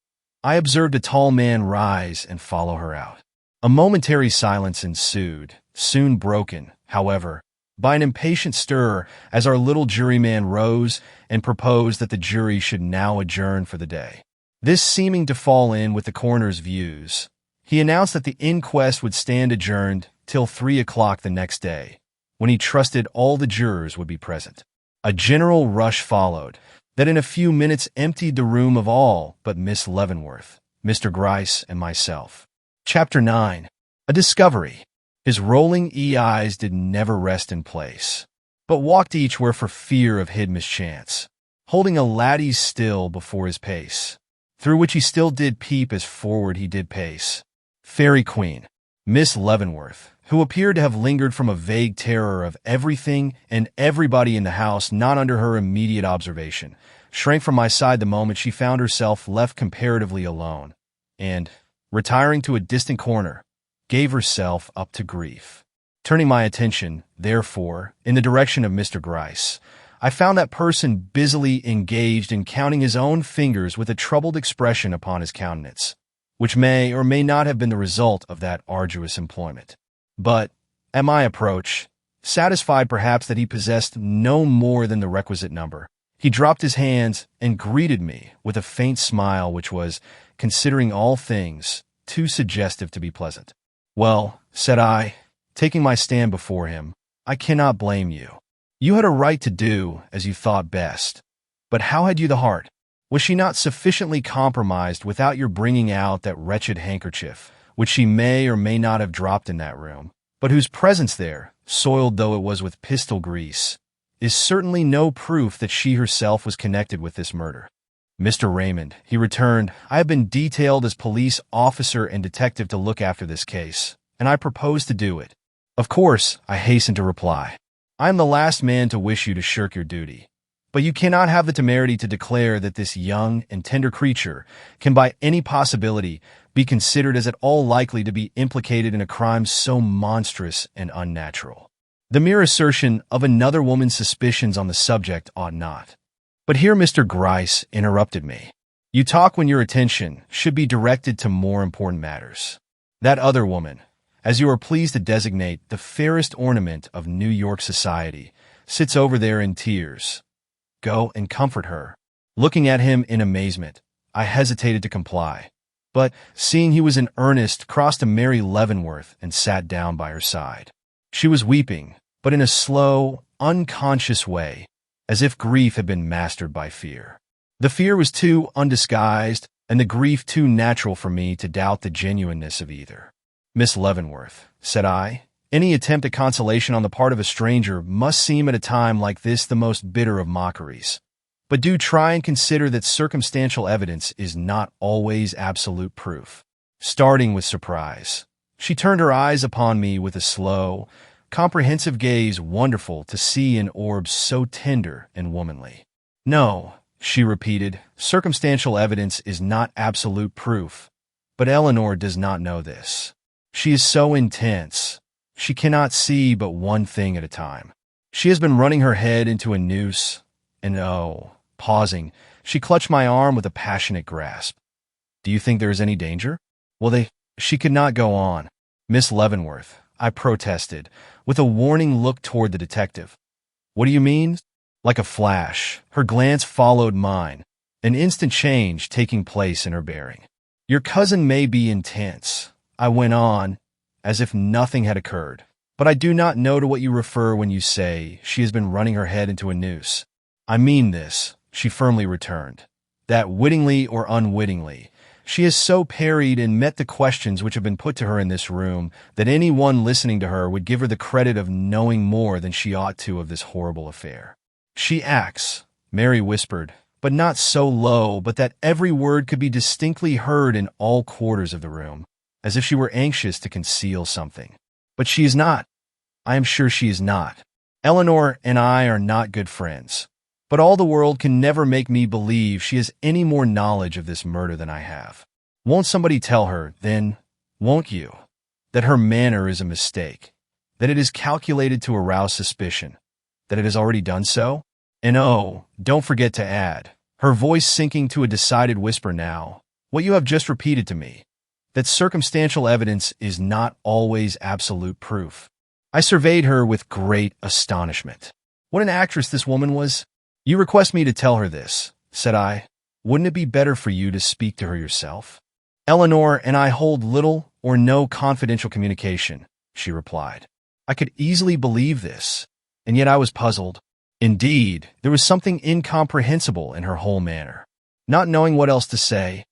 I observed a tall man rise and follow her out. A momentary silence ensued, soon broken, however, by an impatient stir as our little juryman rose and proposed that the jury should now adjourn for the day. This seeming to fall in with the coroner's views, he announced that the inquest would stand adjourned till 3 o'clock the next day, when he trusted all the jurors would be present. A general rush followed, that in a few minutes emptied the room of all but Miss Leavenworth, Mr. Gryce, and myself. Chapter 9. A Discovery. His rolling eyes did never rest in place, but walked each where for fear of hid mischance, holding a laddie's still before his pace, through which he still did peep as forward he did pace. Fairy Queen, Miss Leavenworth, who appeared to have lingered from a vague terror of everything and everybody in the house not under her immediate observation, shrank from my side the moment she found herself left comparatively alone, and, retiring to a distant corner, gave herself up to grief. Turning my attention, therefore, in the direction of Mr. Gryce, I found that person busily engaged in counting his own fingers with a troubled expression upon his countenance, which may or may not have been the result of that arduous employment. But, at my approach, satisfied perhaps that he possessed no more than the requisite number, he dropped his hands and greeted me with a faint smile which was, considering all things, too suggestive to be pleasant. "Well," said I, taking my stand before him, "I cannot blame you. You had a right to do as you thought best. But how had you the heart? Was she not sufficiently compromised without your bringing out that wretched handkerchief, which she may or may not have dropped in that room, but whose presence there, soiled though it was with pistol grease, is certainly no proof that she herself was connected with this murder?" "Mr. Raymond," he returned, "I have been detailed as police officer and detective to look after this case, and I propose to do it." "Of course," I hastened to reply. "I am the last man to wish you to shirk your duty. But you cannot have the temerity to declare that this young and tender creature can by any possibility be considered as at all likely to be implicated in a crime so monstrous and unnatural. The mere assertion of another woman's suspicions on the subject ought not. But here Mr. Gryce interrupted me. You talk when your attention should be directed to more important matters. That other woman, as you are pleased to designate the fairest ornament of New York society, sits over there in tears. Go and comfort her. Looking at him in amazement, I hesitated to comply, but, seeing he was in earnest, crossed to Mary Leavenworth and sat down by her side. She was weeping, but in a slow, unconscious way, as if grief had been mastered by fear. The fear was too undisguised, and the grief too natural for me to doubt the genuineness of either. Miss Leavenworth, said I, any attempt at consolation on the part of a stranger must seem at a time like this the most bitter of mockeries. But do try and consider that circumstantial evidence is not always absolute proof. Starting with surprise, she turned her eyes upon me with a slow, comprehensive gaze wonderful to see in orbs so tender and womanly. No, she repeated, circumstantial evidence is not absolute proof, but Eleanor does not know this. She is so intense. She cannot see but one thing at a time. She has been running her head into a noose, and pausing, she clutched my arm with a passionate grasp. Do you think there is any danger? She could not go on. Miss Leavenworth, I protested, with a warning look toward the detective. What do you mean? Like a flash, her glance followed mine, an instant change taking place in her bearing. Your cousin may be intense, I went on, as if nothing had occurred, but I do not know to what you refer when you say she has been running her head into a noose. I mean this, she firmly returned, that wittingly or unwittingly, she has so parried and met the questions which have been put to her in this room that any one listening to her would give her the credit of knowing more than she ought to of this horrible affair. She acts, Mary whispered, but not so low but that every word could be distinctly heard in all quarters of the room, as if she were anxious to conceal something. But she is not. I am sure she is not. Eleanor and I are not good friends, but all the world can never make me believe she has any more knowledge of this murder than I have. Won't somebody tell her, then, won't you, that her manner is a mistake, that it is calculated to arouse suspicion, that it has already done so? And don't forget to add, her voice sinking to a decided whisper now, what you have just repeated to me, that circumstantial evidence is not always absolute proof. I surveyed her with great astonishment. What an actress this woman was! You request me to tell her this, said I. Wouldn't it be better for you to speak to her yourself? Eleanor and I hold little or no confidential communication, she replied. I could easily believe this, and yet I was puzzled. Indeed, there was something incomprehensible in her whole manner. Not knowing what else to say,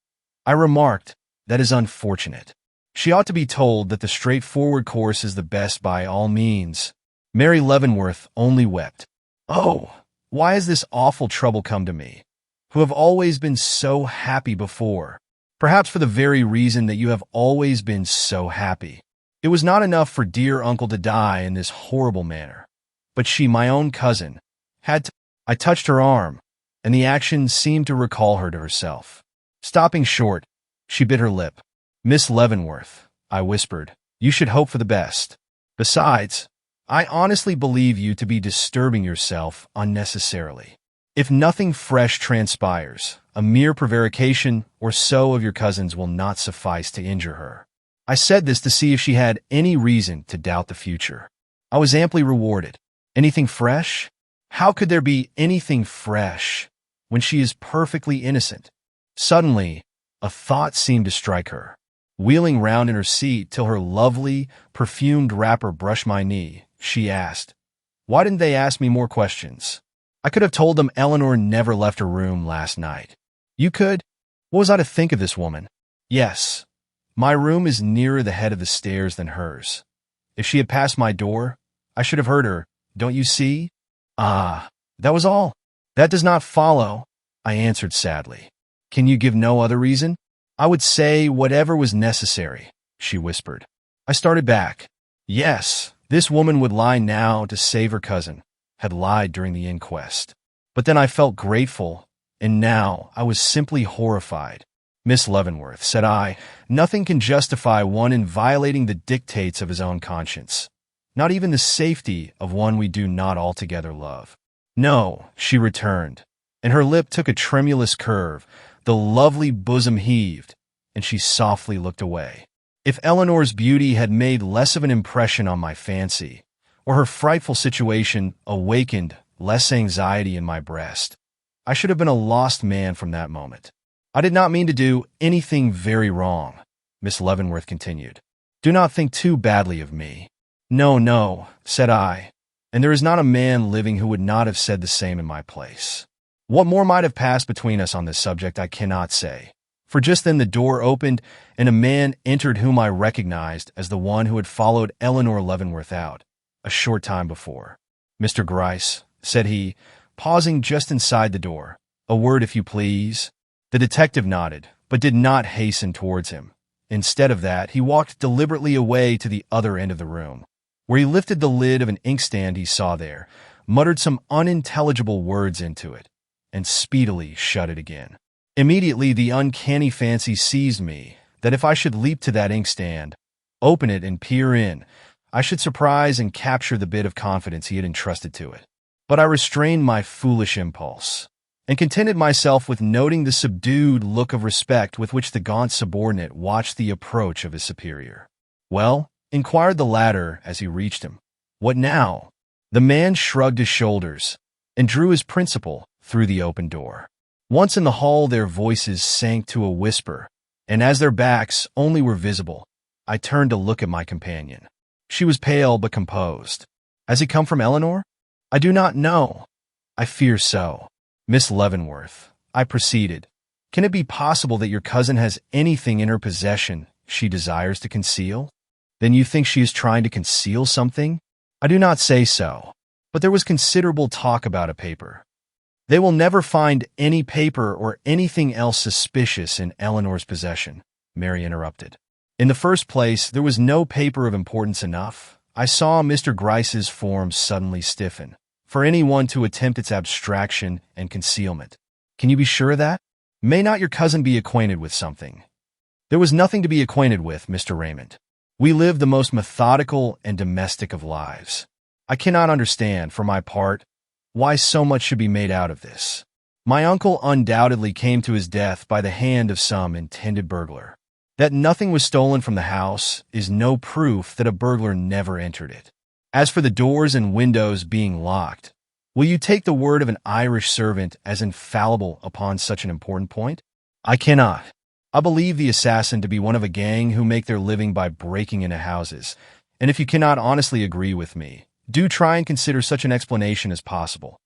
I remarked, that is unfortunate. She ought to be told that the straightforward course is the best by all means. Mary Leavenworth only wept. Oh, why has this awful trouble come to me, who have always been so happy before? Perhaps for the very reason that you have always been so happy. It was not enough for dear uncle to die in this horrible manner, but she, my own cousin, had to. I touched her arm, and the action seemed to recall her to herself. Stopping short, she bit her lip. Miss Leavenworth, I whispered, you should hope for the best. Besides, I honestly believe you to be disturbing yourself unnecessarily. If nothing fresh transpires, a mere prevarication or so of your cousin's will not suffice to injure her. I said this to see if she had any reason to doubt the future. I was amply rewarded. Anything fresh? How could there be anything fresh when she is perfectly innocent? Suddenly, a thought seemed to strike her. Wheeling round in her seat till her lovely, perfumed wrapper brushed my knee, she asked, why didn't they ask me more questions? I could have told them Eleanor never left her room last night. You could? What was I to think of this woman? Yes, my room is nearer the head of the stairs than hers. If she had passed my door, I should have heard her, don't you see? Ah, that was all. That does not follow, I answered sadly. Can you give no other reason? I would say whatever was necessary, she whispered. I started back. Yes, this woman would lie now to save her cousin, had lied during the inquest. But then I felt grateful, and now I was simply horrified. Miss Leavenworth, said I, nothing can justify one in violating the dictates of his own conscience, not even the safety of one we do not altogether love. No, she returned, and her lip took a tremulous curve, the lovely bosom heaved, and she softly looked away. If Eleanor's beauty had made less of an impression on my fancy, or her frightful situation awakened less anxiety in my breast, I should have been a lost man from that moment. I did not mean to do anything very wrong, Miss Leavenworth continued. Do not think too badly of me. No, no, said I, and there is not a man living who would not have said the same in my place. What more might have passed between us on this subject I cannot say, for just then the door opened and a man entered whom I recognized as the one who had followed Eleanor Leavenworth out a short time before. Mr. Gryce, said he, pausing just inside the door. A word, if you please. The detective nodded, but did not hasten towards him. Instead of that, he walked deliberately away to the other end of the room, where he lifted the lid of an inkstand he saw there, muttered some unintelligible words into it, and speedily shut it again. Immediately the uncanny fancy seized me that if I should leap to that inkstand, open it and peer in, I should surprise and capture the bit of confidence he had entrusted to it. But I restrained my foolish impulse, and contented myself with noting the subdued look of respect with which the gaunt subordinate watched the approach of his superior. Well, inquired the latter as he reached him. What now? The man shrugged his shoulders and drew his principal through the open door. Once in the hall, their voices sank to a whisper, and as their backs only were visible, I turned to look at my companion. She was pale but composed. Has he come from Eleanor? I do not know. I fear so. Miss Leavenworth, I proceeded, can it be possible that your cousin has anything in her possession she desires to conceal? Then you think she is trying to conceal something? I do not say so, but there was considerable talk about a paper. They will never find any paper or anything else suspicious in Eleanor's possession, Mary interrupted. In the first place, there was no paper of importance enough. I saw Mr. Gryce's form suddenly stiffen for anyone to attempt its abstraction and concealment. Can you be sure of that? May not your cousin be acquainted with something? There was nothing to be acquainted with, Mr. Raymond. We live the most methodical and domestic of lives. I cannot understand, for my part, why so much should be made out of this. My uncle undoubtedly came to his death by the hand of some intended burglar. That nothing was stolen from the house is no proof that a burglar never entered it. As for the doors and windows being locked, will you take the word of an Irish servant as infallible upon such an important point? I cannot. I believe the assassin to be one of a gang who make their living by breaking into houses, and if you cannot honestly agree with me, do try and consider such an explanation as possible.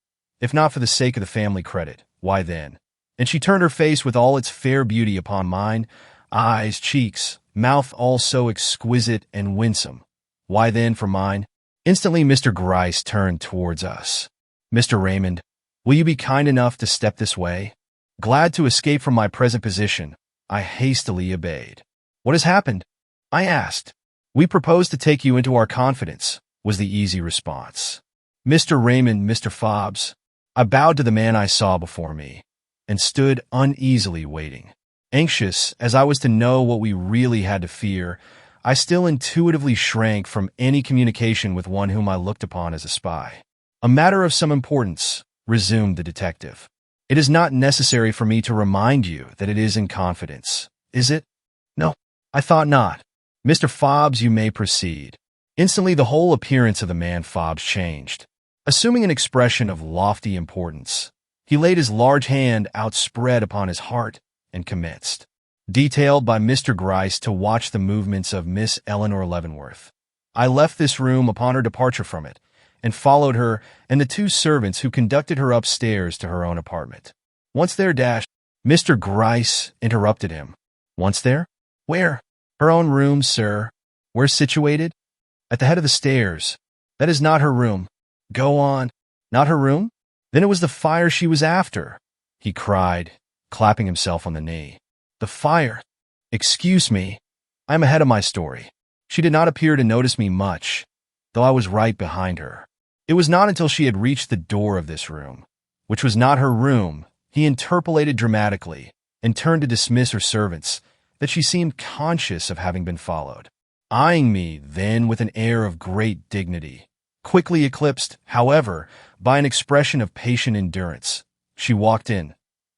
If not for the sake of the family credit, why then? And she turned her face with all its fair beauty upon mine, eyes, cheeks, mouth all so exquisite and winsome. Why then for mine? Instantly Mr. Gryce turned towards us. Mr. Raymond, will you be kind enough to step this way? Glad to escape from my present position, I hastily obeyed. What has happened? I asked. We propose to take you into our confidence, was the easy response. Mr. Raymond, Mr. Fobbs. I bowed to the man I saw before me, and stood uneasily waiting. Anxious as I was to know what we really had to fear, I still intuitively shrank from any communication with one whom I looked upon as a spy. A matter of some importance, resumed the detective. It is not necessary for me to remind you that it is in confidence, is it? No, I thought not. Mr. Fobbs, you may proceed. Instantly the whole appearance of the man Fobbs changed. Assuming an expression of lofty importance, he laid his large hand outspread upon his heart and commenced. Detailed by Mr. Gryce to watch the movements of Miss Eleanor Leavenworth. I left this room upon her departure from it, and followed her and the two servants who conducted her upstairs to her own apartment. Once there, Mr. Gryce interrupted him. Once there? Where? Her own room, sir. Where situated? At the head of the stairs. That is not her room. Go on. Not her room? Then it was the fire she was after, he cried, clapping himself on the knee. The fire. Excuse me. I am ahead of my story. She did not appear to notice me much, though I was right behind her. It was not until she had reached the door of this room which was not her room, he interpolated dramatically and turned to dismiss her servants, that she seemed conscious of having been followed. Eyeing me then with an air of great dignity, quickly eclipsed, however, by an expression of patient endurance, she walked in,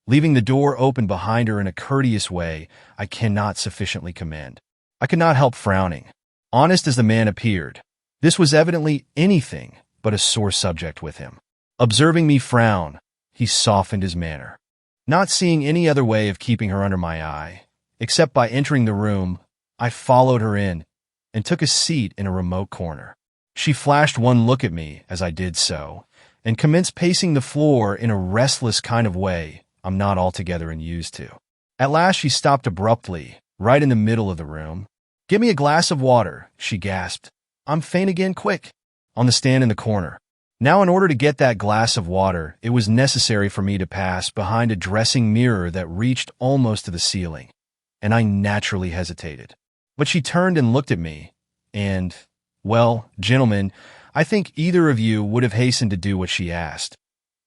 leaving the door open behind her in a courteous way I cannot sufficiently commend. I could not help frowning. Honest as the man appeared, this was evidently anything but a sore subject with him. Observing me frown, he softened his manner. Not seeing any other way of keeping her under my eye, except by entering the room, I followed her in and took a seat in a remote corner. She flashed one look at me as I did so, and commenced pacing the floor in a restless kind of way I'm not altogether used to. At last she stopped abruptly, right in the middle of the room. "Give me a glass of water," she gasped. "I'm faint again, quick." On the stand in the corner. Now, in order to get that glass of water, it was necessary for me to pass behind a dressing mirror that reached almost to the ceiling, and I naturally hesitated. But she turned and looked at me, and, well, gentlemen, I think either of you would have hastened to do what she asked,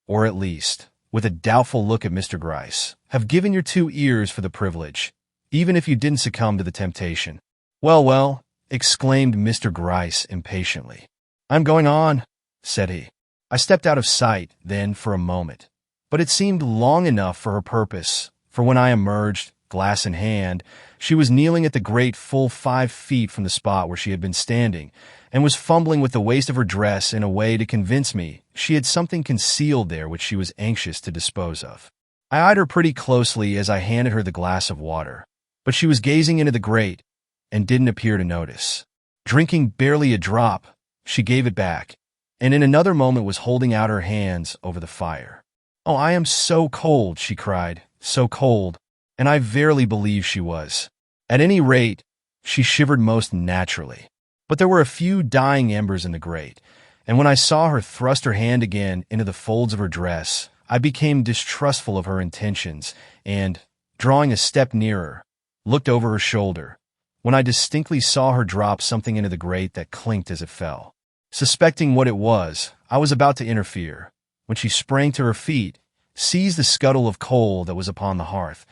or at least, with a doubtful look at Mr. Gryce, have given your 2 ears for the privilege, even if you didn't succumb to the temptation. "Well, well," exclaimed Mr. Gryce impatiently. "I'm going on," said he. I stepped out of sight then for a moment, but it seemed long enough for her purpose, for when I emerged, glass in hand, she was kneeling at the grate full 5 feet from the spot where she had been standing, and was fumbling with the waist of her dress in a way to convince me she had something concealed there which she was anxious to dispose of. I eyed her pretty closely as I handed her the glass of water, but she was gazing into the grate and didn't appear to notice. Drinking barely a drop, she gave it back, and in another moment was holding out her hands over the fire. "Oh, I am so cold," she cried, "so cold," and I verily believe she was. At any rate, she shivered most naturally. But there were a few dying embers in the grate, and when I saw her thrust her hand again into the folds of her dress, I became distrustful of her intentions and, drawing a step nearer, looked over her shoulder, when I distinctly saw her drop something into the grate that clinked as it fell. Suspecting what it was, I was about to interfere, when she sprang to her feet, seized the scuttle of coal that was upon the hearth,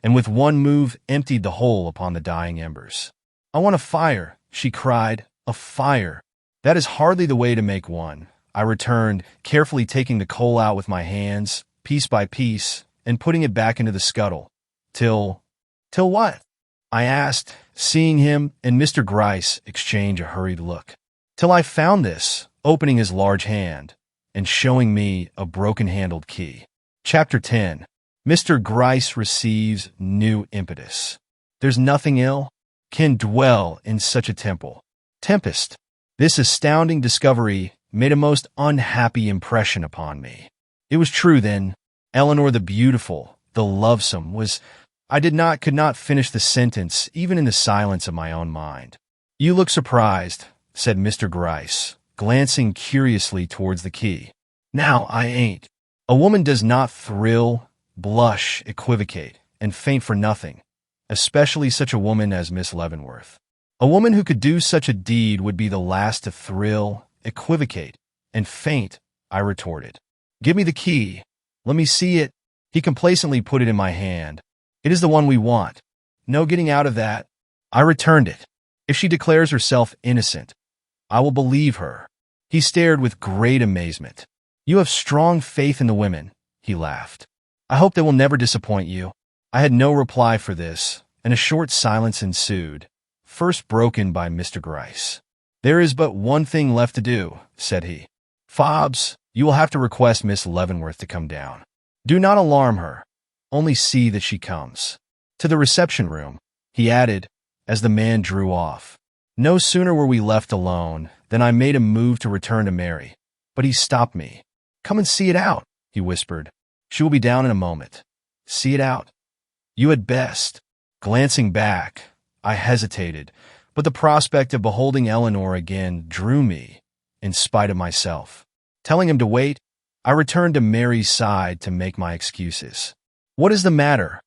and with one move emptied the whole upon the dying embers. "I want a fire," she cried, "a fire." "That is hardly the way to make one," I returned, carefully taking the coal out with my hands, piece by piece, and putting it back into the scuttle. Till what?" I asked, seeing him and Mr. Gryce exchange a hurried look. "Till I found this," opening his large hand, and showing me a broken-handled key. Chapter 10. Mr. Gryce receives new impetus. There's nothing ill can dwell in such a tempest. This astounding discovery made a most unhappy impression upon me. It was true, then. Eleanor the beautiful, the lovesome, could not finish the sentence even in the silence of my own mind. "You look surprised," said Mr. Gryce, glancing curiously towards the key. "Now, I ain't. A woman does not thrill, blush, equivocate, and faint for nothing, especially such a woman as Miss Leavenworth. A woman who could do such a deed would be the last to thrill, equivocate, and faint," I retorted. "Give me the key. Let me see it." He complacently put it in my hand. "It is the one we want. No getting out of that." I returned it. "If she declares herself innocent, I will believe her." He stared with great amazement. "You have strong faith in the women," he laughed. "I hope they will never disappoint you." I had no reply for this, and a short silence ensued, first broken by Mr. Gryce. "There is but one thing left to do," said he. "Fobbs, you will have to request Miss Leavenworth to come down. Do not alarm her. Only see that she comes. To the reception room," he added, as the man drew off. No sooner were we left alone than I made a move to return to Mary, but he stopped me. "Come and see it out," he whispered. "She will be down in a moment." "See it out? You had best." Glancing back, I hesitated, but the prospect of beholding Eleanor again drew me, in spite of myself. Telling him to wait, I returned to Mary's side to make my excuses. "What is the matter?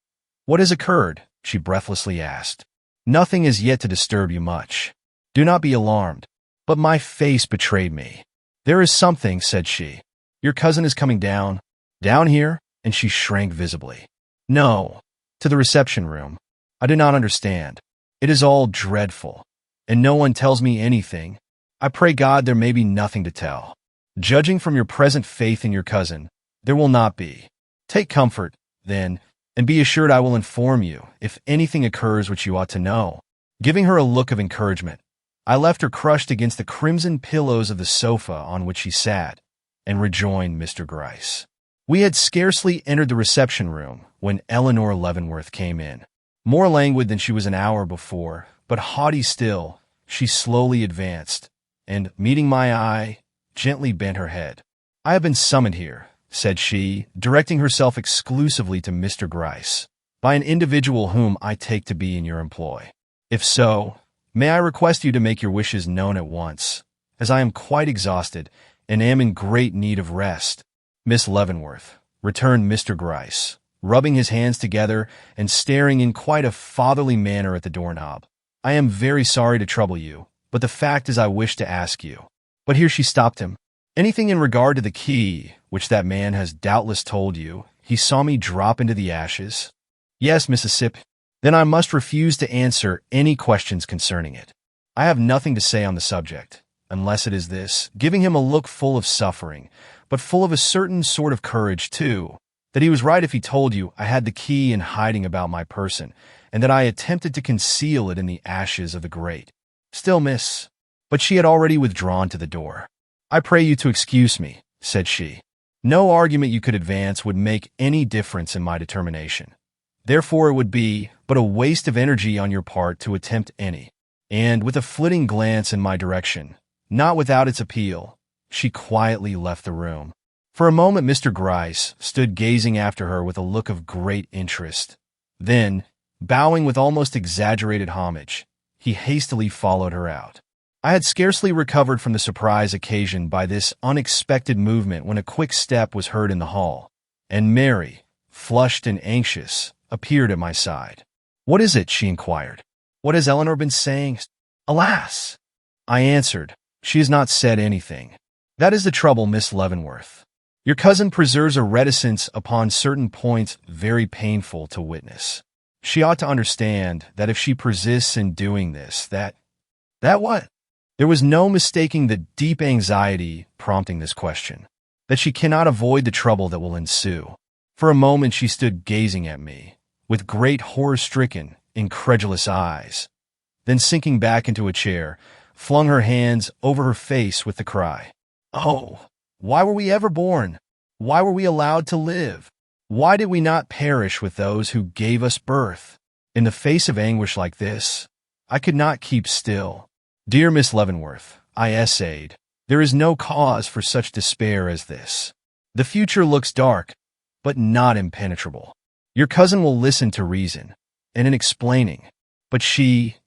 What has occurred?" she breathlessly asked. "Nothing is yet to disturb you much. Do not be alarmed." But my face betrayed me. "There is something," said she. "Your cousin is coming down." Down here?" And she shrank visibly. "No, to the reception room. I do not understand. It is all dreadful, and no one tells me anything. I pray God there may be nothing to tell. Judging from your present faith in your cousin, there will not be. Take comfort, then, and be assured I will inform you if anything occurs which you ought to know." Giving her a look of encouragement, I left her crushed against the crimson pillows of the sofa on which she sat, and rejoined Mr. Gryce. We had scarcely entered the reception room when Eleanor Leavenworth came in. More languid than she was an hour before, but haughty still, she slowly advanced, and, meeting my eye, gently bent her head. "I have been summoned here," said she, directing herself exclusively to Mr. Gryce, "by an individual whom I take to be in your employ. If so, may I request you to make your wishes known at once, as I am quite exhausted and am in great need of rest." "Miss Leavenworth," returned Mr. Gryce, rubbing his hands together and staring in quite a fatherly manner at the doorknob, "I am very sorry to trouble you, but the fact is I wish to ask you—" But here she stopped him. "Anything in regard to the key, which that man has doubtless told you he saw me drop into the ashes?" "Yes, Mississippi." "Then I must refuse to answer any questions concerning it. I have nothing to say on the subject, unless it is this," giving him a look full of suffering, but full of a certain sort of courage, too, "that he was right if he told you I had the key in hiding about my person, and that I attempted to conceal it in the ashes of the grate. Still, miss—" But she had already withdrawn to the door. "I pray you to excuse me," said she. "No argument you could advance would make any difference in my determination. Therefore it would be but a waste of energy on your part to attempt any." And with a flitting glance in my direction, not without its appeal, she quietly left the room. For a moment Mr. Gryce stood gazing after her with a look of great interest. Then, bowing with almost exaggerated homage, he hastily followed her out. I had scarcely recovered from the surprise occasioned by this unexpected movement when a quick step was heard in the hall, and Mary, flushed and anxious, appeared at my side. "What is it?" she inquired. "What has Eleanor been saying?" "Alas!" I answered, "she has not said anything." "That is the trouble, Miss Leavenworth. Your cousin preserves a reticence upon certain points very painful to witness. She ought to understand that if she persists in doing this, that what?" There was no mistaking the deep anxiety prompting this question, that she cannot avoid the trouble that will ensue. For a moment she stood gazing at me, with great horror-stricken, incredulous eyes. Then sinking back into a chair, flung her hands over her face with the cry, "Oh, why were we ever born? Why were we allowed to live? Why did we not perish with those who gave us birth?" In the face of anguish like this, I could not keep still. "Dear Miss Leavenworth," I essayed, "there is no cause for such despair as this. The future looks dark, but not impenetrable. Your cousin will listen to reason, and in explaining—" But she,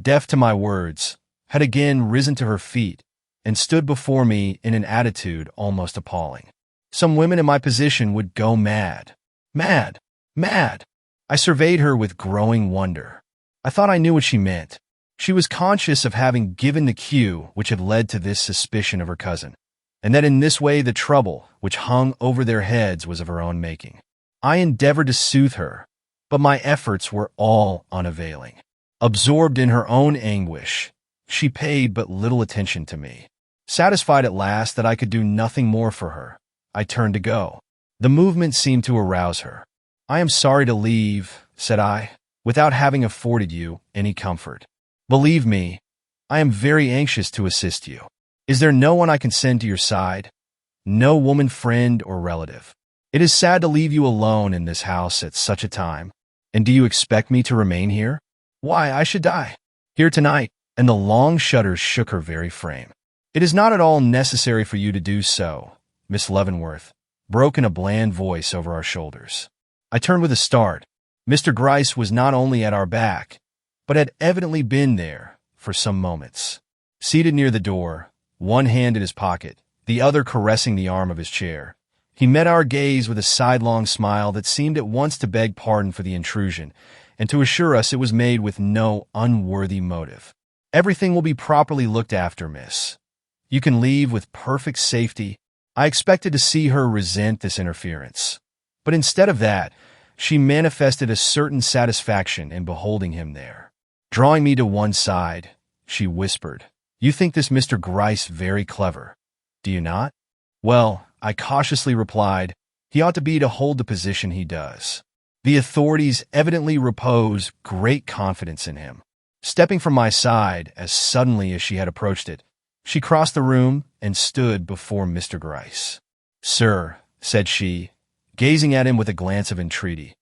deaf to my words, had again risen to her feet and stood before me in an attitude almost appalling. Some women in my position would go mad. Mad! Mad! I surveyed her with growing wonder. I thought I knew what she meant. She was conscious of having given the cue which had led to this suspicion of her cousin, and that in this way the trouble which hung over their heads was of her own making. I endeavored to soothe her, but my efforts were all unavailing. Absorbed in her own anguish, she paid but little attention to me. Satisfied at last that I could do nothing more for her, I turned to go. The movement seemed to arouse her. "I am sorry to leave," said I, "without having afforded you any comfort. Believe me, I am very anxious to assist you. Is there no one I can send to your side? No woman friend or relative? It is sad to leave you alone in this house at such a time. And do you expect me to remain here? Why, I should die here tonight." And the long shudders shook her very frame. "It is not at all necessary for you to do so, Miss Leavenworth," broke in a bland voice over our shoulders. I turned with a start. Mr. Gryce was not only at our back, but had evidently been there for some moments. Seated near the door, one hand in his pocket, the other caressing the arm of his chair, he met our gaze with a sidelong smile that seemed at once to beg pardon for the intrusion, and to assure us it was made with no unworthy motive. "Everything will be properly looked after, miss. You can leave with perfect safety I expected to see her resent this interference, but instead of that, she manifested a certain satisfaction in beholding him there. Drawing me to one side, she whispered, "You think this Mr. Gryce very clever, do you not?" "Well," I cautiously replied, "he ought to be to hold the position he does." The authorities evidently repose great confidence in him. Stepping from my side as suddenly as she had approached it, she crossed the room and stood before Mr. Gryce. "Sir," said she, gazing at him with a glance of entreaty,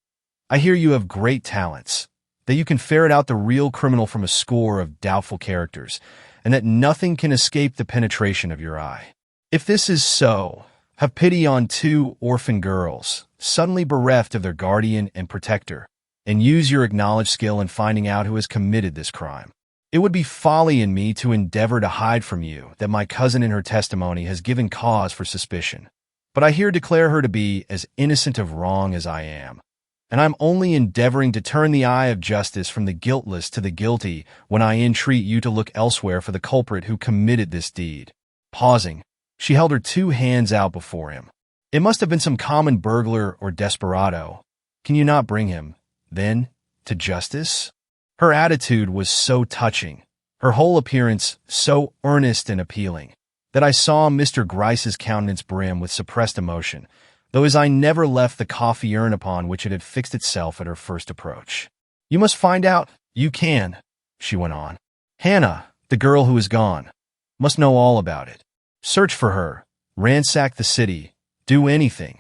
"I hear you have great talents, that you can ferret out the real criminal from a score of doubtful characters, and that nothing can escape the penetration of your eye. If this is so, have pity on two orphan girls, suddenly bereft of their guardian and protector, and use your acknowledged skill in finding out who has committed this crime. It would be folly in me to endeavor to hide from you that my cousin in her testimony has given cause for suspicion, but I here declare her to be as innocent of wrong as I am, and I am only endeavoring to turn the eye of justice from the guiltless to the guilty when I entreat you to look elsewhere for the culprit who committed this deed." Pausing, she held her two hands out before him. "It must have been some common burglar or desperado. Can you not bring him, then, to justice?" Her attitude was so touching, her whole appearance so earnest and appealing, that I saw Mr. Gryce's countenance brim with suppressed emotion, though his eye never left the coffee urn upon which it had fixed itself at her first approach. "You must find out, you can," she went on. "Hannah, the girl who is gone, must know all about it. Search for her, ransack the city, do anything.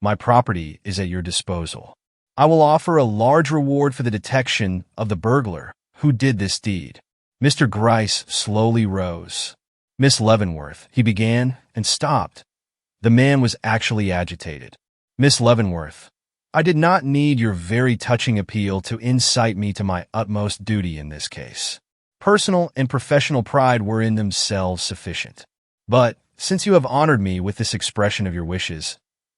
My property is at your disposal. I will offer a large reward for the detection of the burglar who did this deed." Mr. Gryce slowly rose. "Miss Leavenworth," he began, and stopped. The man was actually agitated. "Miss Leavenworth, I did not need your very touching appeal to incite me to my utmost duty in this case. Personal and professional pride were in themselves sufficient. But, since you have honored me with this expression of your wishes,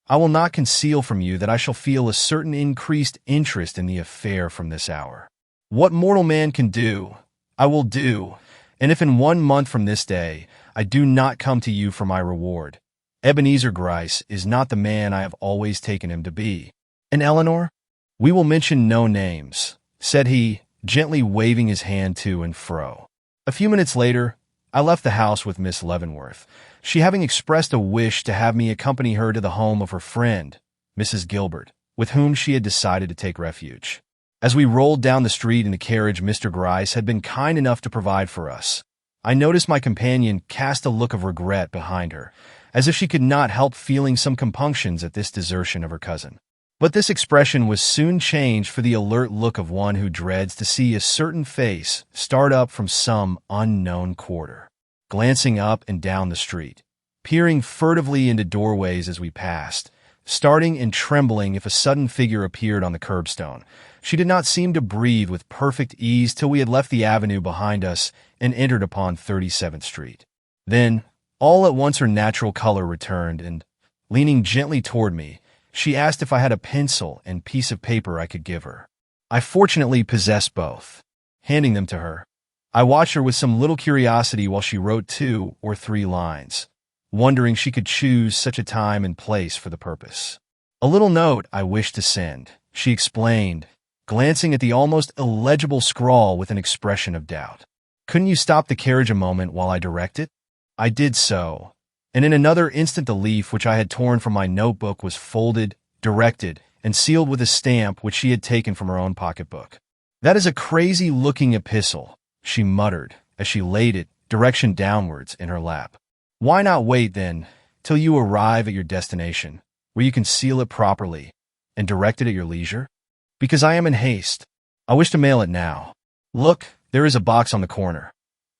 I will not conceal from you that I shall feel a certain increased interest in the affair from this hour. What mortal man can do, I will do, and if in 1 month from this day I do not come to you for my reward, Ebenezer Gryce is not the man I have always taken him to be. And Eleanor? We will mention no names," said he, gently waving his hand to and fro. A few minutes later, I left the house with Miss Leavenworth, she having expressed a wish to have me accompany her to the home of her friend, Mrs. Gilbert, with whom she had decided to take refuge. As we rolled down the street in the carriage Mr. Gryce had been kind enough to provide for us, I noticed my companion cast a look of regret behind her, as if she could not help feeling some compunctions at this desertion of her cousin. But this expression was soon changed for the alert look of one who dreads to see a certain face start up from some unknown quarter. Glancing up and down the street, peering furtively into doorways as we passed, starting and trembling if a sudden figure appeared on the curbstone, she did not seem to breathe with perfect ease till we had left the avenue behind us and entered upon 37th Street. Then, all at once her natural color returned, and, leaning gently toward me, she asked if I had a pencil and piece of paper I could give her. I fortunately possessed both. Handing them to her, I watched her with some little curiosity while she wrote 2 or 3 lines, wondering she could choose such a time and place for the purpose. "A little note I wish to send," she explained, glancing at the almost illegible scrawl with an expression of doubt. "Couldn't you stop the carriage a moment while I direct it?" I did so, and in another instant the leaf which I had torn from my notebook was folded, directed, and sealed with a stamp which she had taken from her own pocketbook. "That is a crazy-looking epistle," she muttered as she laid it, direction downwards, in her lap. "Why not wait, then, till you arrive at your destination, where you can seal it properly, and direct it at your leisure? Because I am in haste. I wish to mail it now. Look, there is a box on the corner.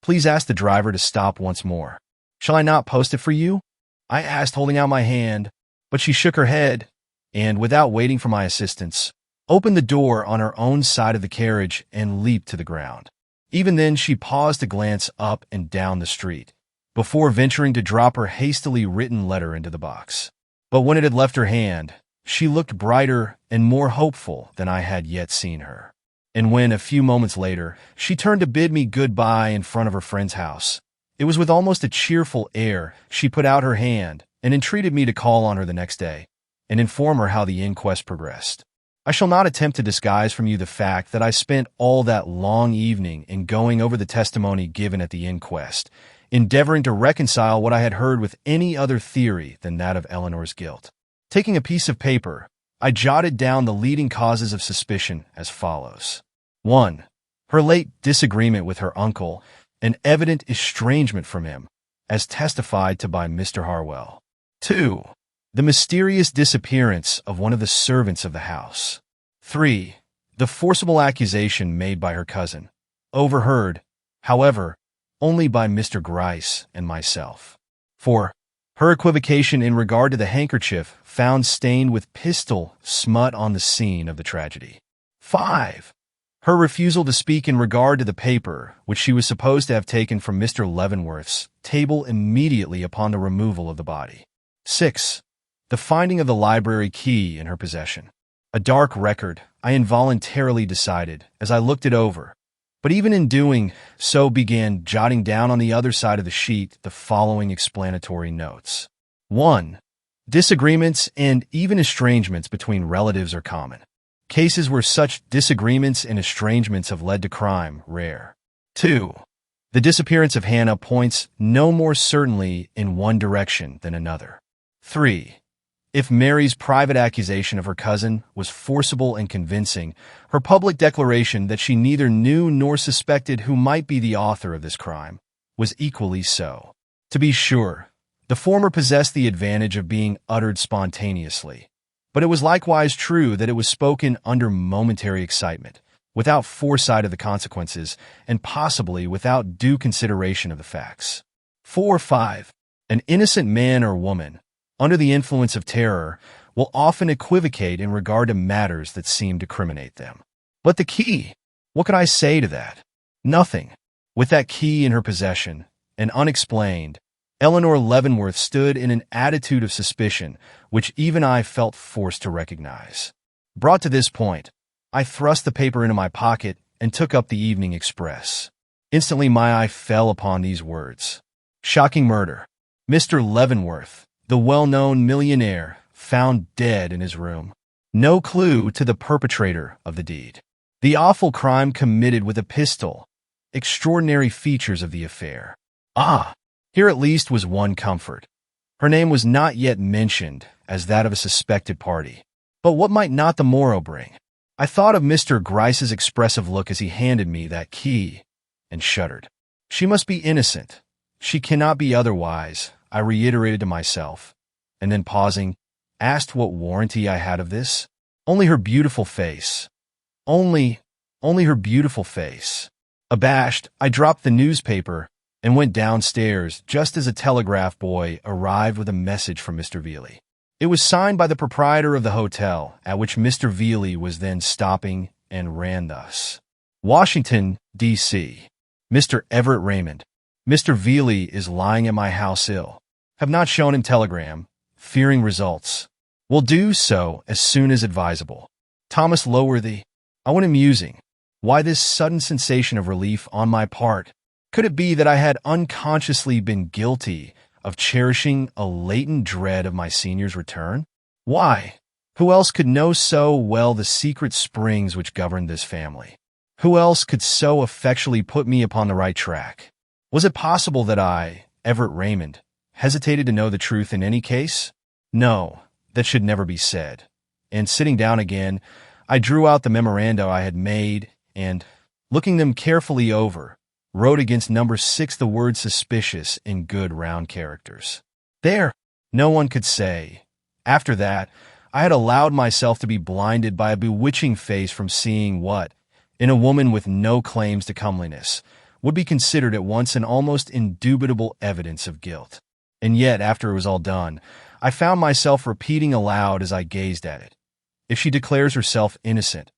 Please ask the driver to stop once more. Shall I not post it for you?" I asked, holding out my hand, but she shook her head, and, without waiting for my assistance, opened the door on her own side of the carriage and leaped to the ground. Even then she paused to glance up and down the street, before venturing to drop her hastily written letter into the box. But when it had left her hand, she looked brighter and more hopeful than I had yet seen her. And when, a few moments later, she turned to bid me good-bye in front of her friend's house, it was with almost a cheerful air she put out her hand, and entreated me to call on her the next day and inform her how the inquest progressed. I shall not attempt to disguise from you the fact that I spent all that long evening in going over the testimony given at the inquest, endeavoring to reconcile what I had heard with any other theory than that of Eleanor's guilt. Taking a piece of paper, I jotted down the leading causes of suspicion as follows. 1. Her late disagreement with her uncle, and evident estrangement from him, as testified to by Mr. Harwell. 2. The mysterious disappearance of one of the servants of the house. 3. The forcible accusation made by her cousin, overheard, however, only by Mr. Gryce and myself. 4. Her equivocation in regard to the handkerchief found stained with pistol smut on the scene of the tragedy. 5. Her refusal to speak in regard to the paper, which she was supposed to have taken from Mr. Leavenworth's table immediately upon the removal of the body. 6. The finding of the library key in her possession. A dark record, I involuntarily decided, as I looked it over, but even in doing so began jotting down on the other side of the sheet the following explanatory notes. 1. Disagreements and even estrangements between relatives are common. Cases where such disagreements and estrangements have led to crime, rare. 2. The disappearance of Hannah points no more certainly in one direction than another. 3. If Mary's private accusation of her cousin was forcible and convincing, her public declaration that she neither knew nor suspected who might be the author of this crime was equally so. To be sure, the former possessed the advantage of being uttered spontaneously, but it was likewise true that it was spoken under momentary excitement, without foresight of the consequences, and possibly without due consideration of the facts. 4. 5. An innocent man or woman, under the influence of terror, will often equivocate in regard to matters that seem to criminate them. But the key, what could I say to that? Nothing. With that key in her possession, and unexplained, Eleanor Leavenworth stood in an attitude of suspicion, which even I felt forced to recognize. Brought to this point, I thrust the paper into my pocket and took up the Evening Express. Instantly my eye fell upon these words. Shocking murder. Mr. Leavenworth, the well-known millionaire, found dead in his room. No clue to the perpetrator of the deed. The awful crime committed with a pistol. Extraordinary features of the affair. Ah, here at least was one comfort. Her name was not yet mentioned as that of a suspected party. But what might not the morrow bring? I thought of Mr. Gryce's expressive look as he handed me that key, and shuddered. She must be innocent. She cannot be otherwise, I reiterated to myself, and then pausing, asked what warranty I had of this. Only her beautiful face. Only her beautiful face. Abashed, I dropped the newspaper and went downstairs just as a telegraph boy arrived with a message from Mr. Veely. It was signed by the proprietor of the hotel at which Mr. Veely was then stopping, and ran thus. Washington, D.C. Mr. Everett Raymond. Mr. Veely is lying at my house ill. Have not shown him telegram, fearing results. Will do so as soon as advisable. Thomas Loworthy. I went musing. Why this sudden sensation of relief on my part? Could it be that I had unconsciously been guilty of cherishing a latent dread of my senior's return? Why? Who else could know so well the secret springs which governed this family? Who else could so effectually put me upon the right track? Was it possible that I, Everett Raymond, hesitated to know the truth in any case? No, that should never be said. And sitting down again, I drew out the memoranda I had made and, looking them carefully over, wrote against number 6 the word suspicious in good round characters. There, no one could say. After that, I had allowed myself to be blinded by a bewitching face from seeing what, in a woman with no claims to comeliness, would be considered at once an almost indubitable evidence of guilt. And yet, after it was all done, I found myself repeating aloud as I gazed at it, if she declares herself innocent,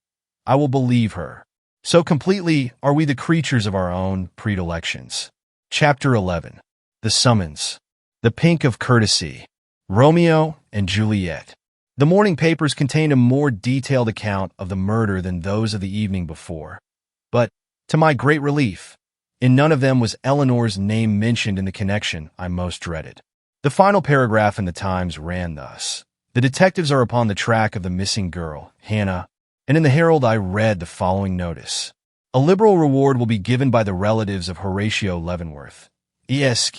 I will believe her. So completely are we the creatures of our own predilections. Chapter 11. The Summons. The Pink of Courtesy. Romeo and Juliet. The morning papers contained a more detailed account of the murder than those of the evening before. But, to my great relief, in none of them was Eleanor's name mentioned in the connection I most dreaded. The final paragraph in the Times ran thus: "The detectives are upon the track of the missing girl, Hannah," and in the Herald I read the following notice: "A liberal reward will be given by the relatives of Horatio Leavenworth, Esq.,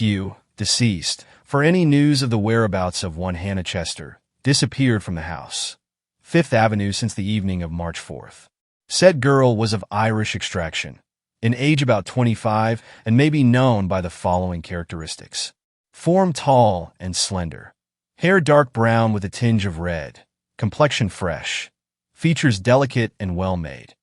deceased, for any news of the whereabouts of one Hannah Chester, disappeared from the house, 5th Avenue since the evening of March 4th. Said girl was of Irish extraction, in age about 25, and may be known by the following characteristics: form tall and slender, hair dark brown with a tinge of red, complexion fresh, features delicate and well-made,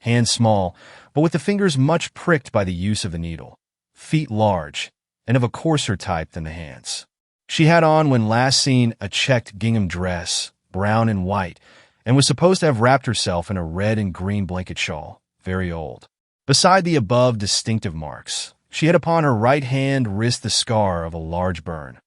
hands small, but with the fingers much pricked by the use of the needle, feet large, and of a coarser type than the hands. She had on, when last seen, a checked gingham dress, brown and white, and was supposed to have wrapped herself in a red and green blanket shawl, very old. Beside the above distinctive marks, she had upon her right hand wrist the scar of a large burn,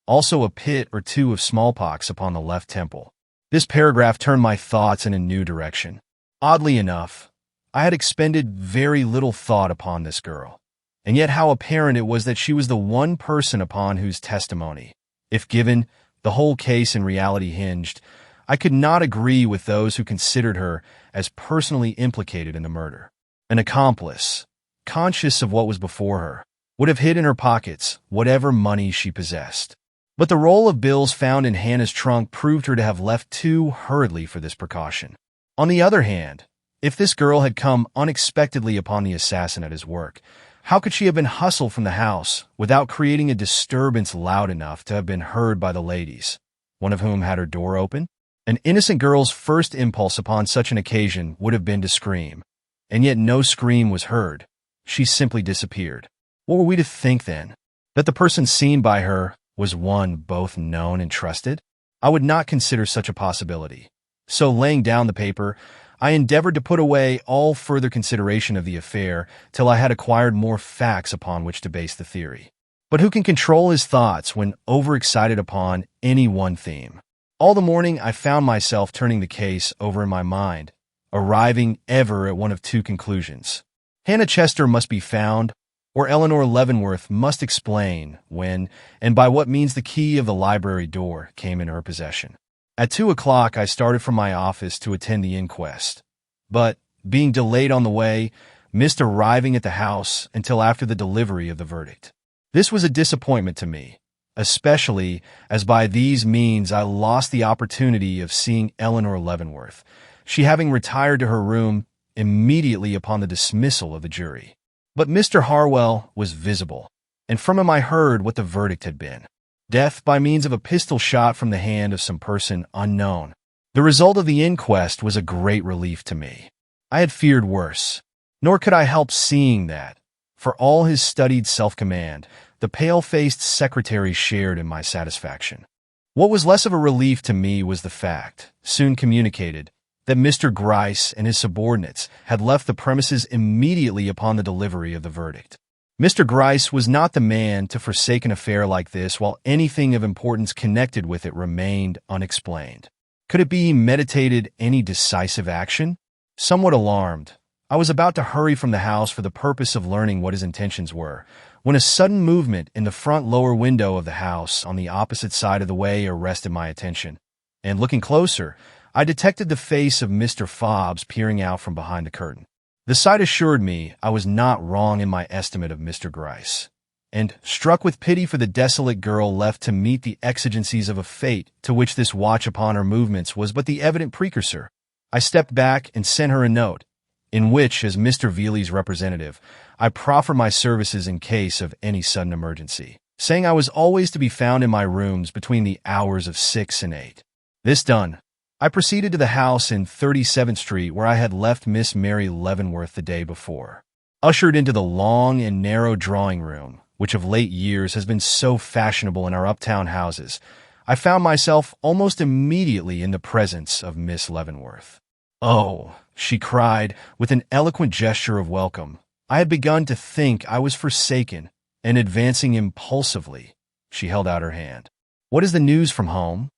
also a pit or two of smallpox upon the left temple." This paragraph turned my thoughts in a new direction. Oddly enough, I had expended very little thought upon this girl, and yet how apparent it was that she was the one person upon whose testimony, if given, the whole case in reality hinged. I could not agree with those who considered her as personally implicated in the murder. An accomplice, conscious of what was before her, would have hid in her pockets whatever money she possessed. But the roll of bills found in Hannah's trunk proved her to have left too hurriedly for this precaution. On the other hand, if this girl had come unexpectedly upon the assassin at his work, how could she have been hustled from the house without creating a disturbance loud enough to have been heard by the ladies, one of whom had her door open? An innocent girl's first impulse upon such an occasion would have been to scream, and yet no scream was heard. She simply disappeared. What were we to think, then? That the person seen by her was one both known and trusted? I would not consider such a possibility. So, laying down the paper, I endeavored to put away all further consideration of the affair till I had acquired more facts upon which to base the theory. But who can control his thoughts when overexcited upon any one theme? All the morning I found myself turning the case over in my mind, arriving ever at one of two conclusions. Hannah Chester must be found, or Eleanor Leavenworth must explain when and by what means the key of the library door came into her possession. At 2 o'clock I started from my office to attend the inquest, but, being delayed on the way, missed arriving at the house until after the delivery of the verdict. This was a disappointment to me, especially as by these means I lost the opportunity of seeing Eleanor Leavenworth, she having retired to her room immediately upon the dismissal of the jury. But Mr. Harwell was visible, and from him I heard what the verdict had been: death by means of a pistol shot from the hand of some person unknown. The result of the inquest was a great relief to me. I had feared worse, nor could I help seeing that, for all his studied self-command, the pale-faced secretary shared in my satisfaction. What was less of a relief to me was the fact, soon communicated, that Mr. Gryce and his subordinates had left the premises immediately upon the delivery of the verdict. Mr. Gryce was not the man to forsake an affair like this while anything of importance connected with it remained unexplained. Could it be he meditated any decisive action? Somewhat alarmed, I was about to hurry from the house for the purpose of learning what his intentions were, when a sudden movement in the front lower window of the house on the opposite side of the way arrested my attention, and looking closer, I detected the face of Mr. Fobbs peering out from behind the curtain. The sight assured me I was not wrong in my estimate of Mr. Gryce, and, struck with pity for the desolate girl left to meet the exigencies of a fate to which this watch upon her movements was but the evident precursor, I stepped back and sent her a note, in which, as Mr. Veely's representative, I proffered my services in case of any sudden emergency, saying I was always to be found in my rooms between the hours of 6 and 8. This done, I proceeded to the house in 37th Street where I had left Miss Mary Leavenworth the day before. Ushered into the long and narrow drawing room, which of late years has been so fashionable in our uptown houses, I found myself almost immediately in the presence of Miss Leavenworth. "Oh," she cried, with an eloquent gesture of welcome. I had begun to think I was forsaken, and advancing impulsively, she held out her hand. "What is the news from home?"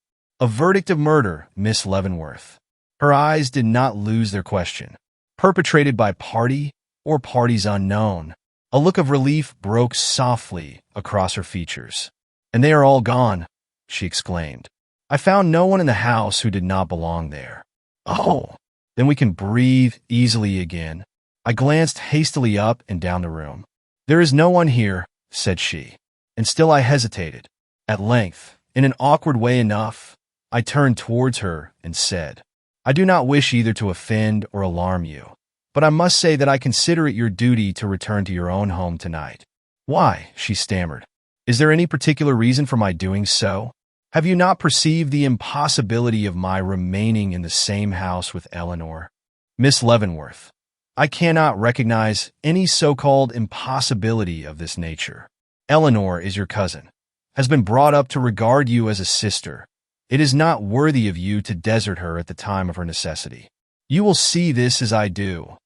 "A verdict of murder, Miss Leavenworth." Her eyes did not lose their question. "Perpetrated by party or parties unknown?" A look of relief broke softly across her features. And they are all gone, she exclaimed. I found no one in the house who did not belong there. Oh, then we can breathe easily again. I glanced hastily up and down the room. There is no one here, said she, and still I hesitated. At length, in an awkward way enough, I turned towards her and said, I do not wish either to offend or alarm you, but I must say that I consider it your duty to return to your own home tonight. Why? She stammered. Is there any particular reason for my doing so? Have you not perceived the impossibility of my remaining in the same house with Eleanor? Miss Leavenworth, I cannot recognize any so-called impossibility of this nature. Eleanor is your cousin, has been brought up to regard you as a sister. It is not worthy of you to desert her at the time of her necessity. You will see this as I do,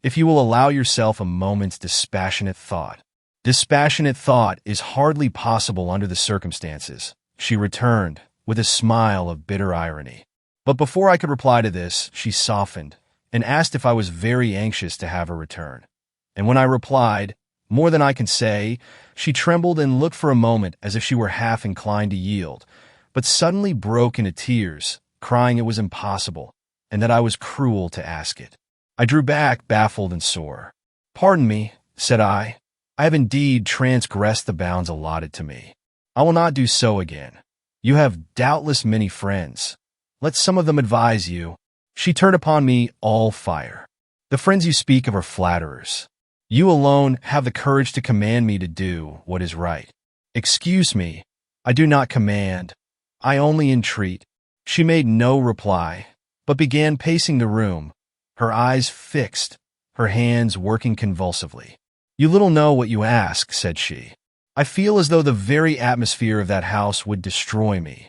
if you will allow yourself a moment's dispassionate thought. Dispassionate thought is hardly possible under the circumstances, she returned, with a smile of bitter irony. But before I could reply to this, she softened and asked if I was very anxious to have her return. And when I replied, more than I can say, she trembled and looked for a moment as if she were half inclined to yield, but suddenly broke into tears, crying it was impossible, and that I was cruel to ask it. I drew back, baffled and sore. Pardon me, said I have indeed transgressed the bounds allotted to me. I will not do so again. You have doubtless many friends. Let some of them advise you. She turned upon me all fire. The friends you speak of are flatterers. You alone have the courage to command me to do what is right. Excuse me, I do not command. I only entreat. She made no reply, but began pacing the room, her eyes fixed, her hands working convulsively. You little know what you ask, said she. I feel as though the very atmosphere of that house would destroy me.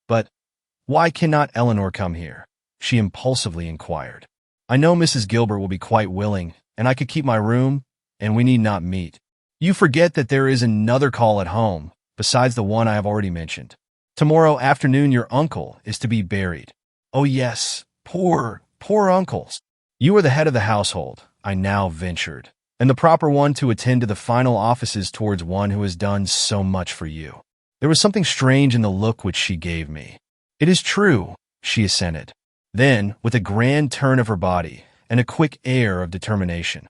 But why cannot Eleanor come here? She impulsively inquired. I know Mrs. Gilbert will be quite willing, and I could keep my room, and we need not meet. You forget that there is another call at home, besides the one I have already mentioned. Tomorrow afternoon your uncle is to be buried. Oh yes, poor uncles. You are the head of the household, I now ventured, and the proper one to attend to the final offices towards one who has done so much for you. There was something strange in the look which she gave me. It is true, she assented. Then, with a grand turn of her body and a quick air of determination,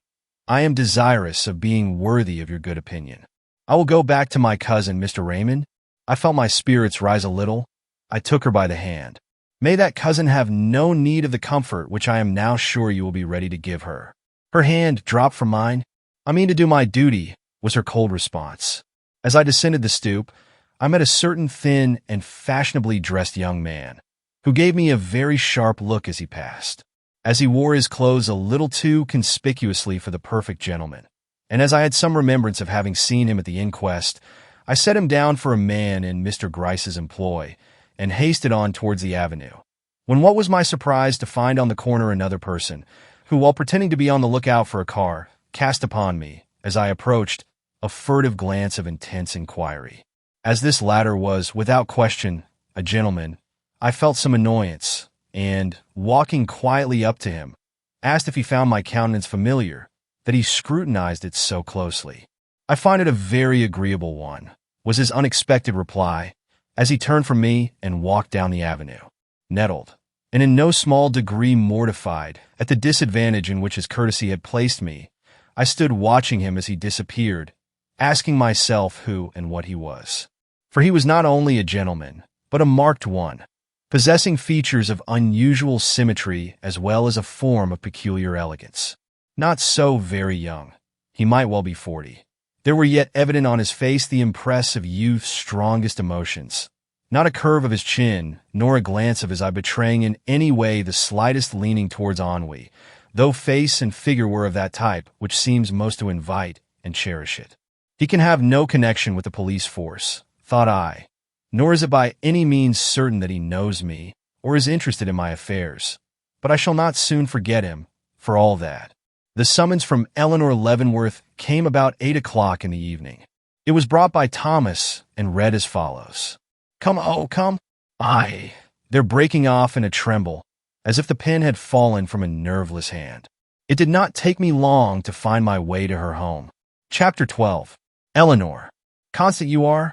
I am desirous of being worthy of your good opinion. I will go back to my cousin, Mr. Raymond. I felt my spirits rise a little. I took her by the hand. May that cousin have no need of the comfort which I am now sure you will be ready to give her. Her hand dropped from mine. I mean to do my duty, was her cold response. As I descended the stoop, I met a certain thin and fashionably dressed young man, who gave me a very sharp look as he passed, as he wore his clothes a little too conspicuously for the perfect gentleman, and as I had some remembrance of having seen him at the inquest, I set him down for a man in Mr. Gryce's employ, and hasted on towards the avenue, when what was my surprise to find on the corner another person, who, while pretending to be on the lookout for a car, cast upon me, as I approached, a furtive glance of intense inquiry. As this latter was, without question, a gentleman, I felt some annoyance, and, walking quietly up to him, asked if he found my countenance familiar, that he scrutinized it so closely. I find it a very agreeable one, was his unexpected reply, as he turned from me and walked down the avenue. Nettled, and in no small degree mortified at the disadvantage in which his courtesy had placed me, I stood watching him as he disappeared, asking myself who and what he was. For he was not only a gentleman, but a marked one, possessing features of unusual symmetry as well as a form of peculiar elegance. Not so very young. He might well be 40. There were yet evident on his face the impress of youth's strongest emotions. Not a curve of his chin, nor a glance of his eye betraying in any way the slightest leaning towards ennui, though face and figure were of that type which seems most to invite and cherish it. He can have no connection with the police force, thought I, nor is it by any means certain that he knows me or is interested in my affairs. But I shall not soon forget him, for all that. The summons from Eleanor Leavenworth came about 8 o'clock in the evening. It was brought by Thomas and read as follows. Come, oh, come. Aye. They're breaking off in a tremble, as if the pen had fallen from a nerveless hand. It did not take me long to find my way to her home. Chapter 12. Eleanor. Constant you are?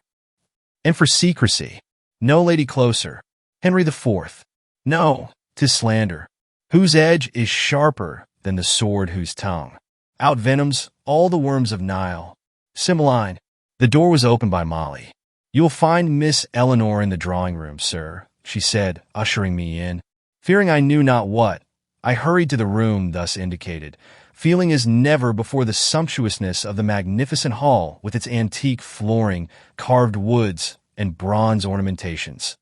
And for secrecy, no lady closer. Henry the Fourth. No, 'tis slander, whose edge is sharper than the sword whose tongue outvenoms all the worms of Nile. Cymbeline. The door was opened by Molly. "You will find Miss Eleanor in the drawing-room, sir," she said, ushering me in. Fearing I knew not what, I hurried to the room thus indicated, feeling as never before the sumptuousness of the magnificent hall with its antique flooring, carved woods, and bronze ornamentations.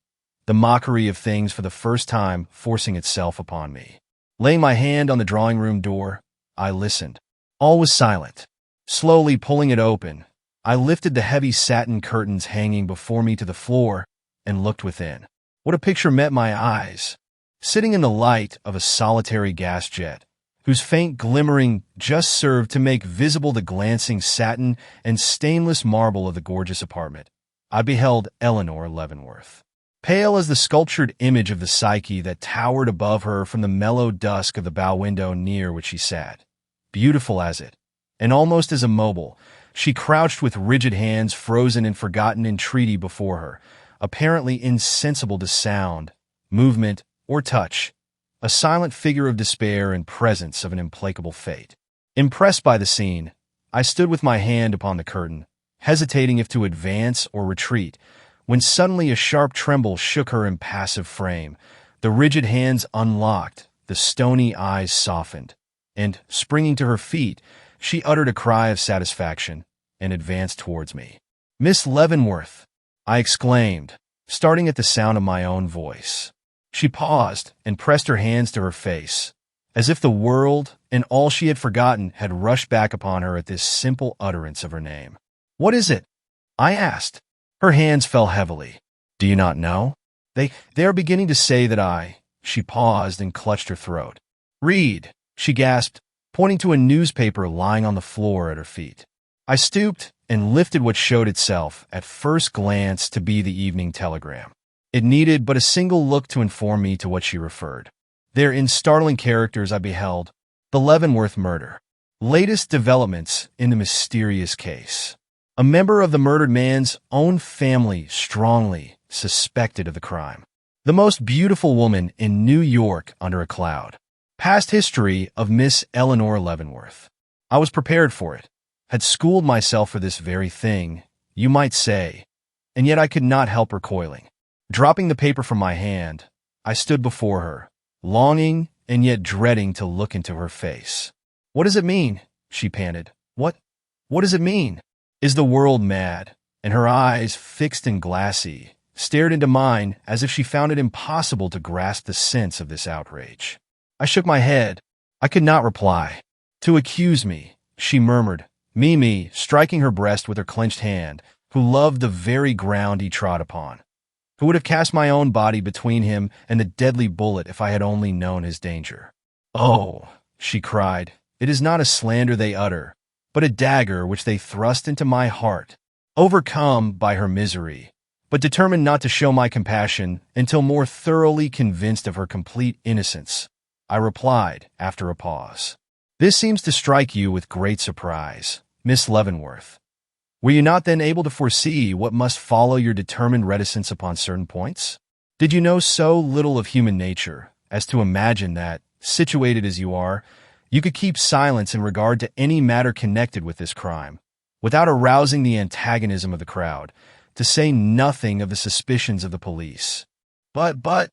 The mockery of things for the first time forcing itself upon me. Laying my hand on the drawing-room door, I listened. All was silent. Slowly pulling it open, I lifted the heavy satin curtains hanging before me to the floor and looked within. What a picture met my eyes! Sitting in the light of a solitary gas jet, whose faint glimmering just served to make visible the glancing satin and stainless marble of the gorgeous apartment, I beheld Eleanor Leavenworth. Pale as the sculptured image of the Psyche that towered above her from the mellow dusk of the bow window near which she sat. Beautiful as it, and almost as immobile, she crouched with rigid hands frozen in forgotten entreaty before her, apparently insensible to sound, movement, or touch, a silent figure of despair and presence of an implacable fate. Impressed by the scene, I stood with my hand upon the curtain, hesitating if to advance or retreat, when suddenly a sharp tremble shook her impassive frame. The rigid hands unlocked, the stony eyes softened, and, springing to her feet, she uttered a cry of satisfaction and advanced towards me. "Miss Leavenworth!" I exclaimed, starting at the sound of my own voice. She paused and pressed her hands to her face, as if the world and all she had forgotten had rushed back upon her at this simple utterance of her name. "What is it?" I asked. Her hands fell heavily. "Do you not know? They are beginning to say that I—" She paused and clutched her throat. "Read," she gasped, pointing to a newspaper lying on the floor at her feet. I stooped and lifted what showed itself, at first glance, to be the Evening Telegram. It needed but a single look to inform me to what she referred. There, in startling characters, I beheld the Leavenworth murder. Latest developments in the mysterious case. A member of the murdered man's own family strongly suspected of the crime. The most beautiful woman in New York under a cloud. Past history of Miss Eleanor Leavenworth. I was prepared for it, had schooled myself for this very thing, you might say, and yet I could not help recoiling. Dropping the paper from my hand, I stood before her, longing and yet dreading to look into her face. "What does it mean?" she panted. What does it mean? Is the world mad?" And her eyes, fixed and glassy, stared into mine as if she found it impossible to grasp the sense of this outrage. I shook my head. I could not reply. "To accuse me," she murmured, me, striking her breast with her clenched hand, who loved the very ground he trod upon, who would have cast my own body between him and the deadly bullet if I had only known his danger. "Oh," she cried, "it is not a slander they utter, but a dagger which they thrust into my heart." Overcome by her misery, but determined not to show my compassion until more thoroughly convinced of her complete innocence, I replied, after a pause, "This seems to strike you with great surprise, Miss Leavenworth. Were you not then able to foresee what must follow your determined reticence upon certain points? Did you know so little of human nature as to imagine that, situated as you are, you could keep silence in regard to any matter connected with this crime, without arousing the antagonism of the crowd, to say nothing of the suspicions of the police? But,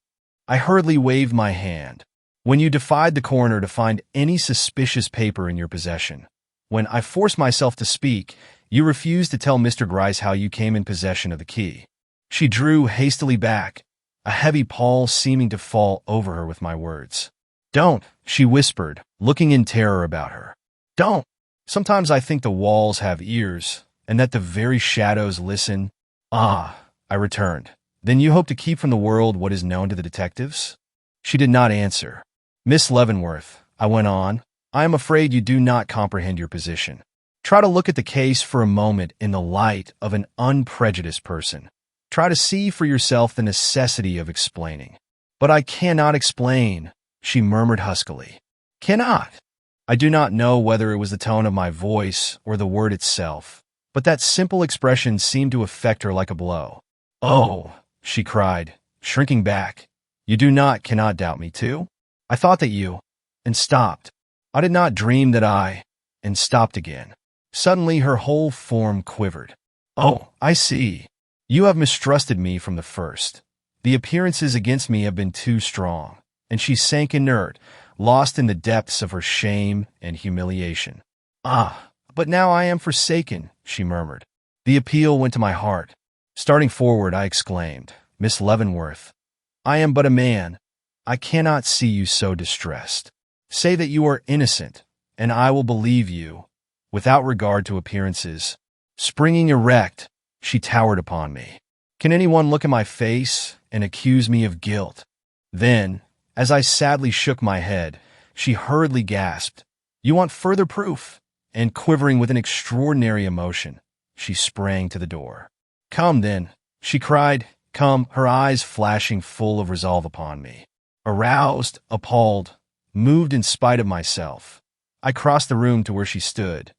I hurriedly waved my hand. When you defied the coroner to find any suspicious paper in your possession, when I forced myself to speak, you refused to tell Mr. Gryce how you came in possession of the key." She drew hastily back, a heavy pall seeming to fall over her with my words. "Don't," she whispered, looking in terror about her. "Don't. Sometimes I think the walls have ears, and that the very shadows listen." "Ah," I returned. "Then you hope to keep from the world what is known to the detectives?" She did not answer. "Miss Leavenworth," I went on, "I am afraid you do not comprehend your position. Try to look at the case for a moment in the light of an unprejudiced person. Try to see for yourself the necessity of explaining." "But I cannot explain," she murmured huskily. "Cannot." I do not know whether it was the tone of my voice or the word itself, but that simple expression seemed to affect her like a blow. "Oh," she cried, shrinking back. "You cannot doubt me too? I thought that you—" and stopped. "I did not dream that I—" and stopped again. Suddenly her whole form quivered. "Oh, I see. You have mistrusted me from the first. The appearances against me have been too strong." And she sank inert, lost in the depths of her shame and humiliation. "Ah, but now I am forsaken," she murmured. The appeal went to my heart. Starting forward, I exclaimed, "Miss Leavenworth, I am but a man. I cannot see you so distressed. Say that you are innocent, and I will believe you, without regard to appearances." Springing erect, she towered upon me. "Can anyone look at my face and accuse me of guilt?" Then, as I sadly shook my head, she hurriedly gasped, "You want further proof?" And quivering with an extraordinary emotion, she sprang to the door. "Come, then," she cried, "come," her eyes flashing full of resolve upon me. Aroused, appalled, moved in spite of myself, I crossed the room to where she stood,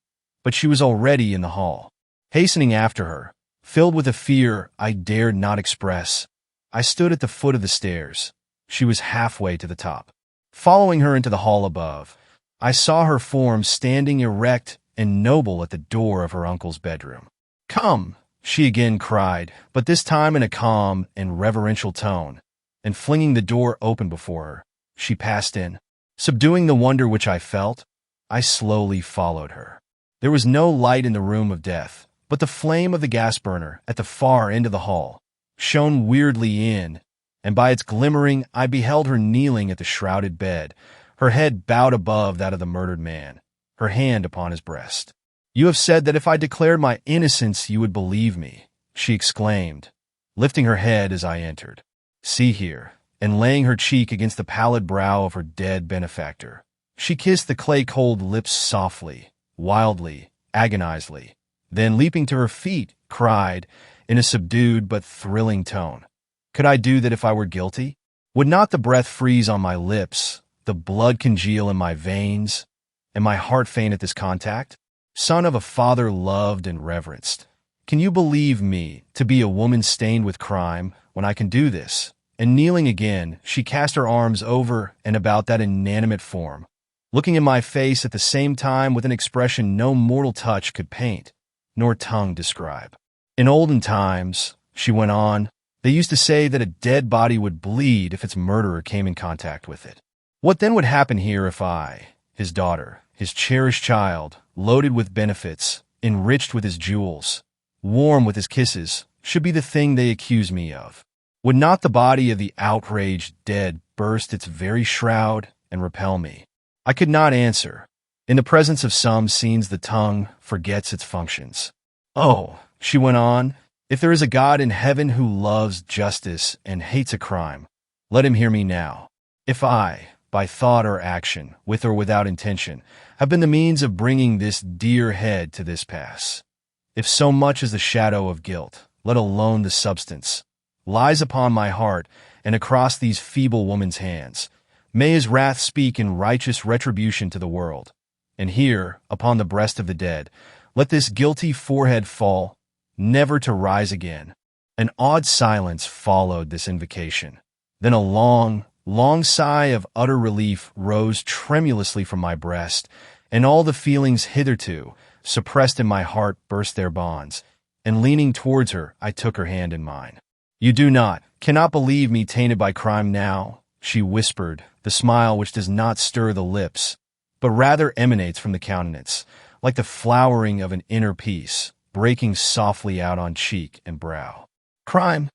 but she was already in the hall. Hastening after her, filled with a fear I dared not express, I stood at the foot of the stairs. She was halfway to the top. Following her into the hall above, I saw her form standing erect and noble at the door of her uncle's bedroom. "Come," she again cried, but this time in a calm and reverential tone, and flinging the door open before her, she passed in. Subduing the wonder which I felt, I slowly followed her. There was no light in the room of death, but the flame of the gas burner at the far end of the hall shone weirdly in, and by its glimmering I beheld her kneeling at the shrouded bed, her head bowed above that of the murdered man, her hand upon his breast. "You have said that if I declared my innocence you would believe me," she exclaimed, lifting her head as I entered. "See here," and laying her cheek against the pallid brow of her dead benefactor, she kissed the clay-cold lips softly, wildly, agonizedly, then leaping to her feet, cried, in a subdued but thrilling tone, "Could I do that if I were guilty? Would not the breath freeze on my lips, the blood congeal in my veins, and my heart faint at this contact? Son of a father loved and reverenced, can you believe me to be a woman stained with crime when I can do this?" And kneeling again, she cast her arms over and about that inanimate form, looking in my face at the same time with an expression no mortal touch could paint, nor tongue describe. "In olden times," she went on, "they used to say that a dead body would bleed if its murderer came in contact with it. What then would happen here if I, his daughter, his cherished child, loaded with benefits, enriched with his jewels, warm with his kisses, should be the thing they accuse me of? Would not the body of the outraged dead burst its very shroud and repel me?" I could not answer. In the presence of some scenes the tongue forgets its functions. "Oh," she went on, "if there is a God in heaven who loves justice and hates a crime, let him hear me now. If I, by thought or action, with or without intention, have been the means of bringing this dear head to this pass, if so much as the shadow of guilt, let alone the substance, lies upon my heart and across these feeble woman's hands, may his wrath speak in righteous retribution to the world. And here, upon the breast of the dead, let this guilty forehead fall, never to rise again." An awed silence followed this invocation. Then a long, long sigh of utter relief rose tremulously from my breast, and all the feelings hitherto suppressed in my heart burst their bonds, and leaning towards her, I took her hand in mine. "You cannot believe me tainted by crime now," she whispered, the smile which does not stir the lips, but rather emanates from the countenance, like the flowering of an inner peace, breaking softly out on cheek and brow. "Crime?"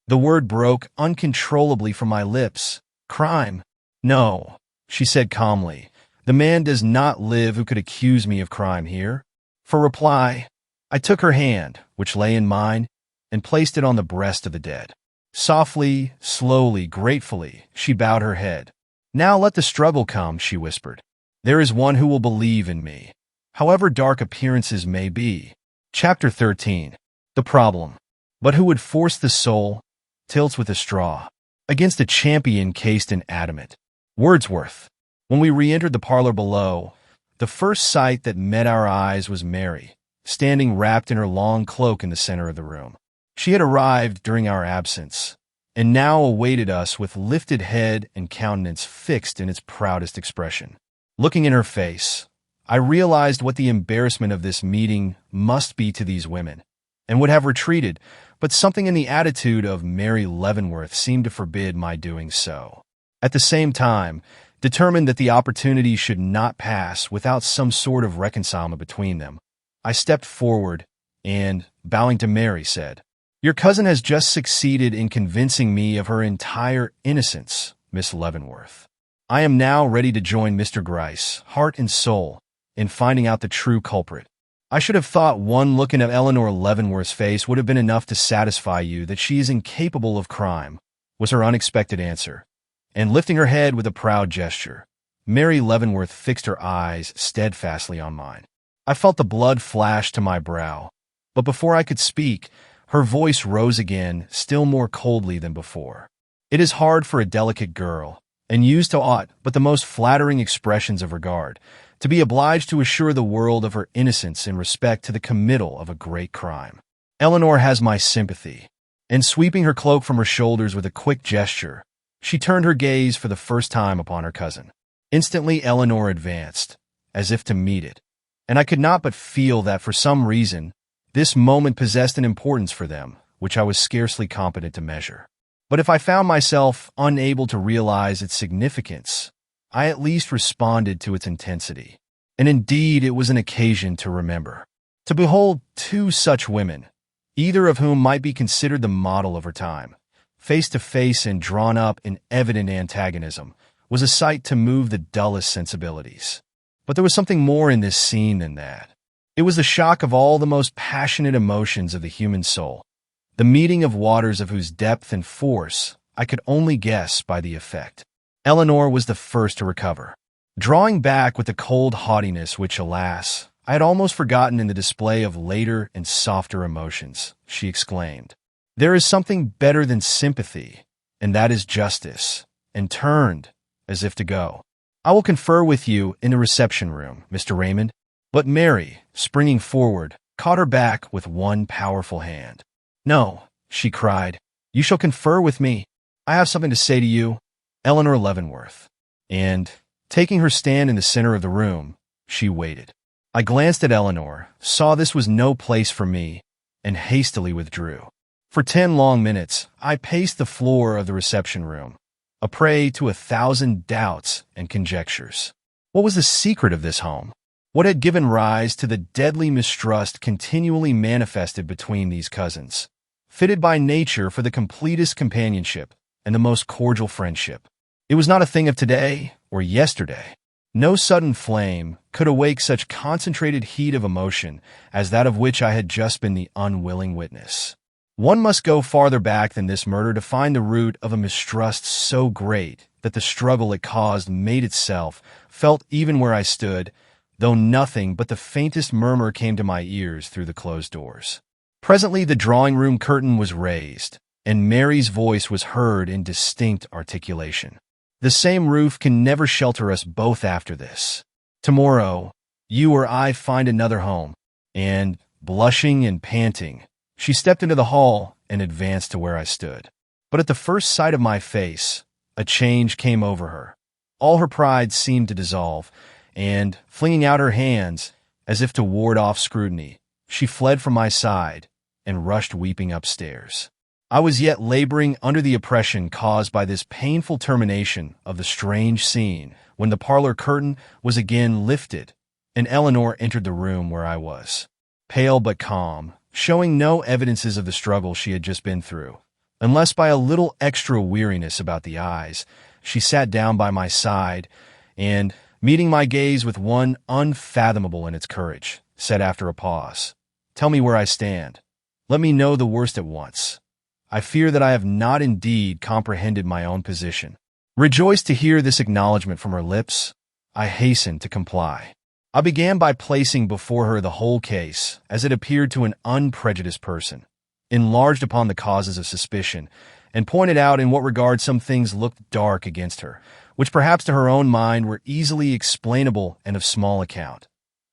The word broke uncontrollably from my lips. "Crime? No," she said calmly. "The man does not live who could accuse me of crime here." For reply, I took her hand, which lay in mine, and placed it on the breast of the dead. Softly, slowly, gratefully, she bowed her head. "Now let the struggle come," she whispered. "There is one who will believe in me, however dark appearances may be." Chapter 13. The Problem. But who would force the soul, tilts with a straw, against a champion cased in adamant? Wordsworth. When we re-entered the parlor below, the first sight that met our eyes was Mary, standing wrapped in her long cloak in the center of the room. She had arrived during our absence, and now awaited us with lifted head and countenance fixed in its proudest expression. Looking in her face, I realized what the embarrassment of this meeting must be to these women, and would have retreated, but something in the attitude of Mary Leavenworth seemed to forbid my doing so. At the same time, determined that the opportunity should not pass without some sort of reconcilement between them, I stepped forward and, bowing to Mary, said, "Your cousin has just succeeded in convincing me of her entire innocence, Miss Leavenworth. I am now ready to join Mr. Gryce, heart and soul, in finding out the true culprit." I should have thought one look into Eleanor Leavenworth's face would have been enough to satisfy you that she is incapable of crime, was her unexpected answer. And lifting her head with a proud gesture, Mary Leavenworth fixed her eyes steadfastly on mine. I felt the blood flash to my brow, but before I could speak, her voice rose again, still more coldly than before. "It is hard for a delicate girl, and used to aught but the most flattering expressions of regard, to be obliged to assure the world of her innocence in respect to the committal of a great crime. Eleanor has my sympathy." And sweeping her cloak from her shoulders with a quick gesture, she turned her gaze for the first time upon her cousin. Instantly Eleanor advanced, as if to meet it, and I could not but feel that for some reason, this moment possessed an importance for them, which I was scarcely competent to measure. But if I found myself unable to realize its significance, I at least responded to its intensity. And indeed, it was an occasion to remember. To behold two such women, either of whom might be considered the model of her time, face to face and drawn up in evident antagonism, was a sight to move the dullest sensibilities. But there was something more in this scene than that. It was the shock of all the most passionate emotions of the human soul, the meeting of waters of whose depth and force I could only guess by the effect. Eleanor was the first to recover. Drawing back with the cold haughtiness which, alas, I had almost forgotten in the display of later and softer emotions, she exclaimed, "There is something better than sympathy, and that is justice," and turned, as if to go. "I will confer with you in the reception room, Mr. Raymond." But Mary, springing forward, caught her back with one powerful hand. "No," she cried, "you shall confer with me. I have something to say to you, Eleanor Leavenworth." And, taking her stand in the center of the room, she waited. I glanced at Eleanor, saw this was no place for me, and hastily withdrew. For 10 long minutes, I paced the floor of the reception room, a prey to 1,000 doubts and conjectures. What was the secret of this home? What had given rise to the deadly mistrust continually manifested between these cousins, fitted by nature for the completest companionship and the most cordial friendship? It was not a thing of today or yesterday. No sudden flame could awake such concentrated heat of emotion as that of which I had just been the unwilling witness. One must go farther back than this murder to find the root of a mistrust so great that the struggle it caused made itself felt even where I stood, though nothing but the faintest murmur came to my ears through the closed doors. Presently the drawing-room curtain was raised, and Mary's voice was heard in distinct articulation. "The same roof can never shelter us both after this. Tomorrow, you or I find another home." And, blushing and panting, she stepped into the hall and advanced to where I stood. But at the first sight of my face, a change came over her. All her pride seemed to dissolve, and, flinging out her hands, as if to ward off scrutiny, she fled from my side and rushed weeping upstairs. I was yet laboring under the oppression caused by this painful termination of the strange scene when the parlor curtain was again lifted, and Eleanor entered the room where I was. Pale but calm, showing no evidences of the struggle she had just been through, unless by a little extra weariness about the eyes, she sat down by my side and, meeting my gaze with one unfathomable in its courage, said after a pause, "Tell me where I stand. Let me know the worst at once. I fear that I have not indeed comprehended my own position." Rejoiced to hear this acknowledgment from her lips, I hastened to comply. I began by placing before her the whole case, as it appeared to an unprejudiced person, enlarged upon the causes of suspicion, and pointed out in what regard some things looked dark against her, which perhaps to her own mind were easily explainable and of small account.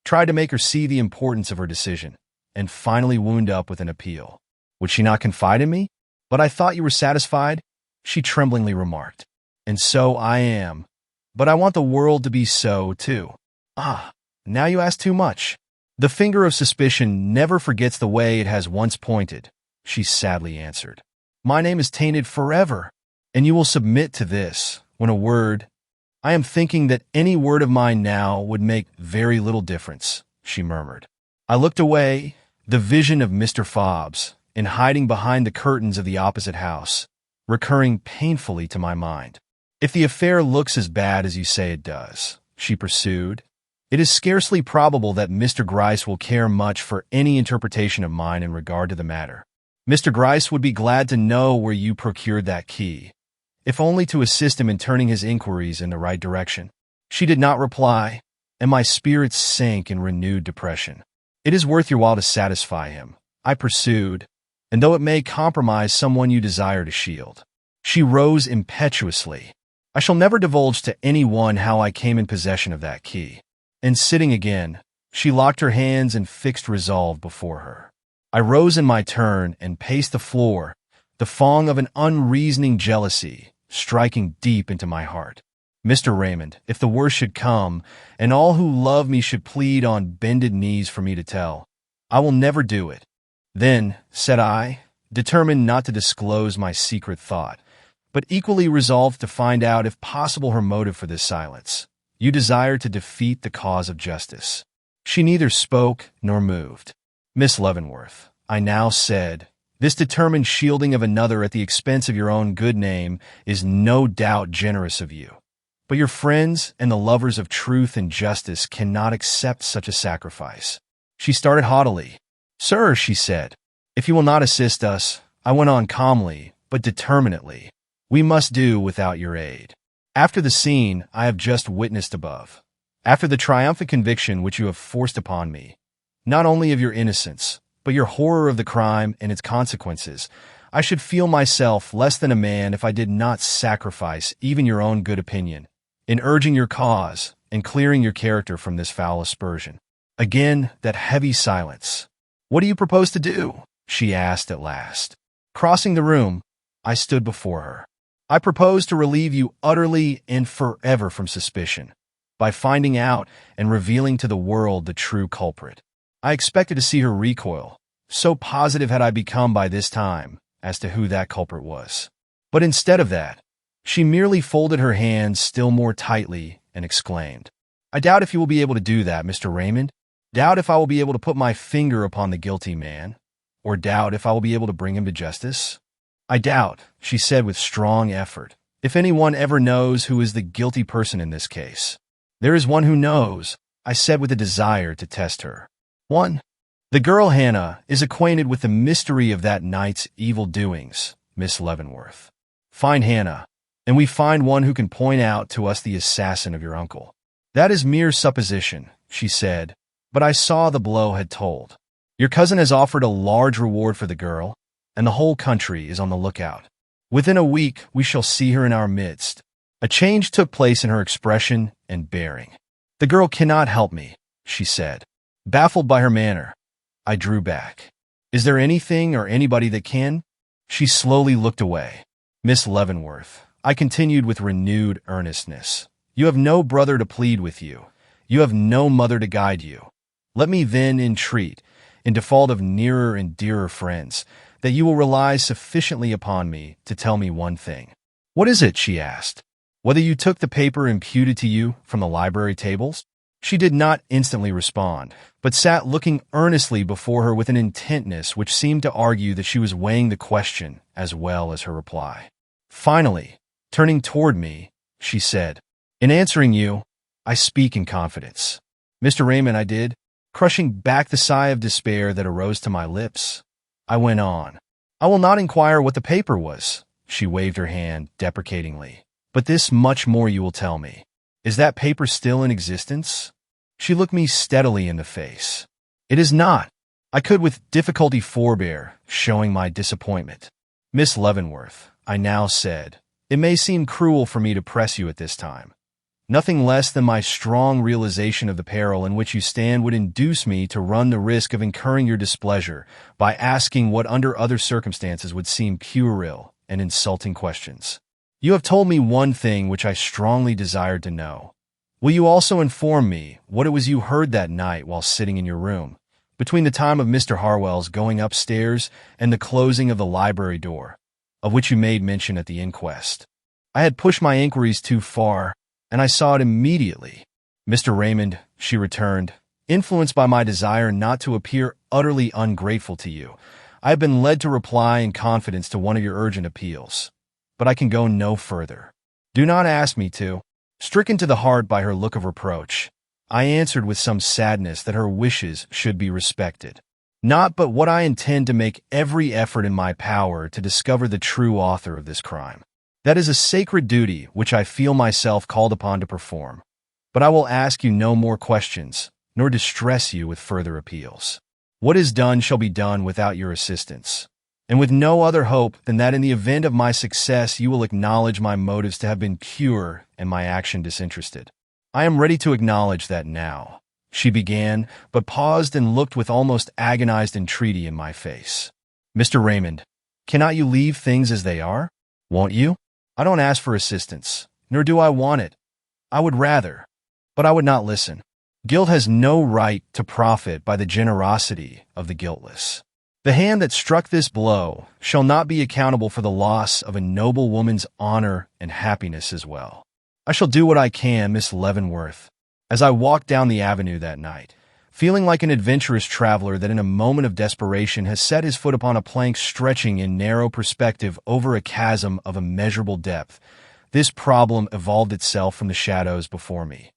Tried to make her see the importance of her decision, and finally wound up with an appeal. Would she not confide in me? But I thought you were satisfied, she tremblingly remarked. And so I am. But I want the world to be so, too. Ah, now you ask too much. The finger of suspicion never forgets the way it has once pointed, she sadly answered. My name is tainted forever, and you will submit to this, when a word— I am thinking that any word of mine now would make very little difference, she murmured. I looked away, the vision of Mr. Fobbs, in hiding behind the curtains of the opposite house, recurring painfully to my mind. If the affair looks as bad as you say it does, she pursued, it is scarcely probable that Mr. Gryce will care much for any interpretation of mine in regard to the matter. Mr. Gryce would be glad to know where you procured that key, if only to assist him in turning his inquiries in the right direction. She did not reply, and my spirits sank in renewed depression. It is worth your while to satisfy him, I pursued, and though it may compromise someone you desire to shield. She rose impetuously. I shall never divulge to anyone how I came in possession of that key. And sitting again, she locked her hands in fixed resolve before her. I rose in my turn and paced the floor, the thong of an unreasoning jealousy striking deep into my heart. Mr. Raymond, if the worst should come, and all who love me should plead on bended knees for me to tell, I will never do it. Then, said I, determined not to disclose my secret thought, but equally resolved to find out if possible her motive for this silence. You desire to defeat the cause of justice. She neither spoke nor moved. Miss Leavenworth, I now said, this determined shielding of another at the expense of your own good name is no doubt generous of you. But your friends and the lovers of truth and justice cannot accept such a sacrifice. She started haughtily. Sir, she said, if you will not assist us, I went on calmly, but determinedly, we must do without your aid. After the scene I have just witnessed above, after the triumphant conviction which you have forced upon me, not only of your innocence, but your horror of the crime and its consequences, I should feel myself less than a man if I did not sacrifice even your own good opinion in urging your cause and clearing your character from this foul aspersion. Again, that heavy silence. What do you propose to do? She asked at last. Crossing the room, I stood before her. I propose to relieve you utterly and forever from suspicion, by finding out and revealing to the world the true culprit. I expected to see her recoil, so positive had I become by this time as to who that culprit was. But instead of that, she merely folded her hands still more tightly and exclaimed, I doubt if you will be able to do that, Mr. Raymond. Doubt if I will be able to put my finger upon the guilty man, or doubt if I will be able to bring him to justice. I doubt, she said with strong effort, if anyone ever knows who is the guilty person in this case. There is one who knows, I said with a desire to test her. One. The girl Hannah is acquainted with the mystery of that night's evil doings, Miss Leavenworth. Find Hannah, and we find one who can point out to us the assassin of your uncle. That is mere supposition, she said, but I saw the blow had told. Your cousin has offered a large reward for the girl, and the whole country is on the lookout. Within a week we shall see her in our midst. A change took place in her expression and bearing. The girl cannot help me, she said. Baffled by her manner, I drew back. Is there anything or anybody that can? She slowly looked away. Miss Leavenworth, I continued with renewed earnestness, you have no brother to plead with you. You have no mother to guide you. Let me then entreat, in default of nearer and dearer friends, that you will rely sufficiently upon me to tell me one thing. What is it? She asked. Whether you took the paper imputed to you from the library tables? She did not instantly respond, but sat looking earnestly before her with an intentness which seemed to argue that she was weighing the question as well as her reply. Finally, turning toward me, she said, in answering you, I speak in confidence. Mr. Raymond, I did, crushing back the sigh of despair that arose to my lips. I went on. I will not inquire what the paper was. She waved her hand deprecatingly. But this much more you will tell me. Is that paper still in existence? She looked me steadily in the face. It is not. I could with difficulty forbear showing my disappointment. Miss Leavenworth, I now said, it may seem cruel for me to press you at this time. Nothing less than my strong realization of the peril in which you stand would induce me to run the risk of incurring your displeasure by asking what under other circumstances would seem puerile and insulting questions. You have told me one thing which I strongly desired to know. Will you also inform me what it was you heard that night while sitting in your room, between the time of Mr. Harwell's going upstairs and the closing of the library door, of which you made mention at the inquest? I had pushed my inquiries too far, and I saw it immediately. Mr. Raymond, she returned, influenced by my desire not to appear utterly ungrateful to you, I have been led to reply in confidence to one of your urgent appeals. But I can go no further. Do not ask me to. Stricken to the heart by her look of reproach, I answered with some sadness that her wishes should be respected. Not but what I intend to make every effort in my power to discover the true author of this crime. That is a sacred duty which I feel myself called upon to perform. But I will ask you no more questions, nor distress you with further appeals. What is done shall be done without your assistance, and with no other hope than that in the event of my success you will acknowledge my motives to have been pure and my action disinterested. I am ready to acknowledge that now, she began, but paused and looked with almost agonized entreaty in my face. Mr. Raymond, cannot you leave things as they are? Won't you? I don't ask for assistance, nor do I want it. I would rather, but I would not listen. Guilt has no right to profit by the generosity of the guiltless. The hand that struck this blow shall not be accountable for the loss of a noble woman's honor and happiness as well. I shall do what I can, Miss Leavenworth. As I walked down the avenue that night, feeling like an adventurous traveler that in a moment of desperation has set his foot upon a plank stretching in narrow perspective over a chasm of immeasurable depth, this problem evolved itself from the shadows before me.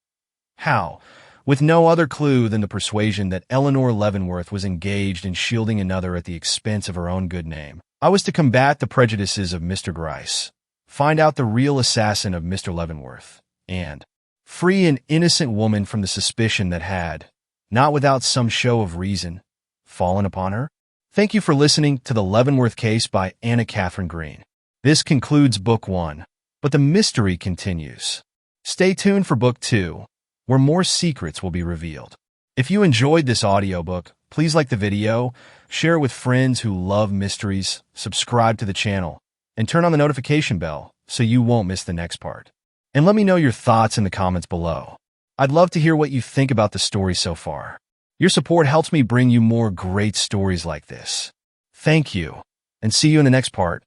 How? With no other clue than the persuasion that Eleanor Leavenworth was engaged in shielding another at the expense of her own good name, I was to combat the prejudices of Mr. Gryce, find out the real assassin of Mr. Leavenworth, and free an innocent woman from the suspicion that had, not without some show of reason, fallen upon her. Thank you for listening to The Leavenworth Case by Anna Katharine Green. This concludes Book 1, but the mystery continues. Stay tuned for Book 2, where more secrets will be revealed. If you enjoyed this audiobook, please like the video, share it with friends who love mysteries, subscribe to the channel, and turn on the notification bell so you won't miss the next part. And let me know your thoughts in the comments below. I'd love to hear what you think about the story so far. Your support helps me bring you more great stories like this. Thank you, and see you in the next part.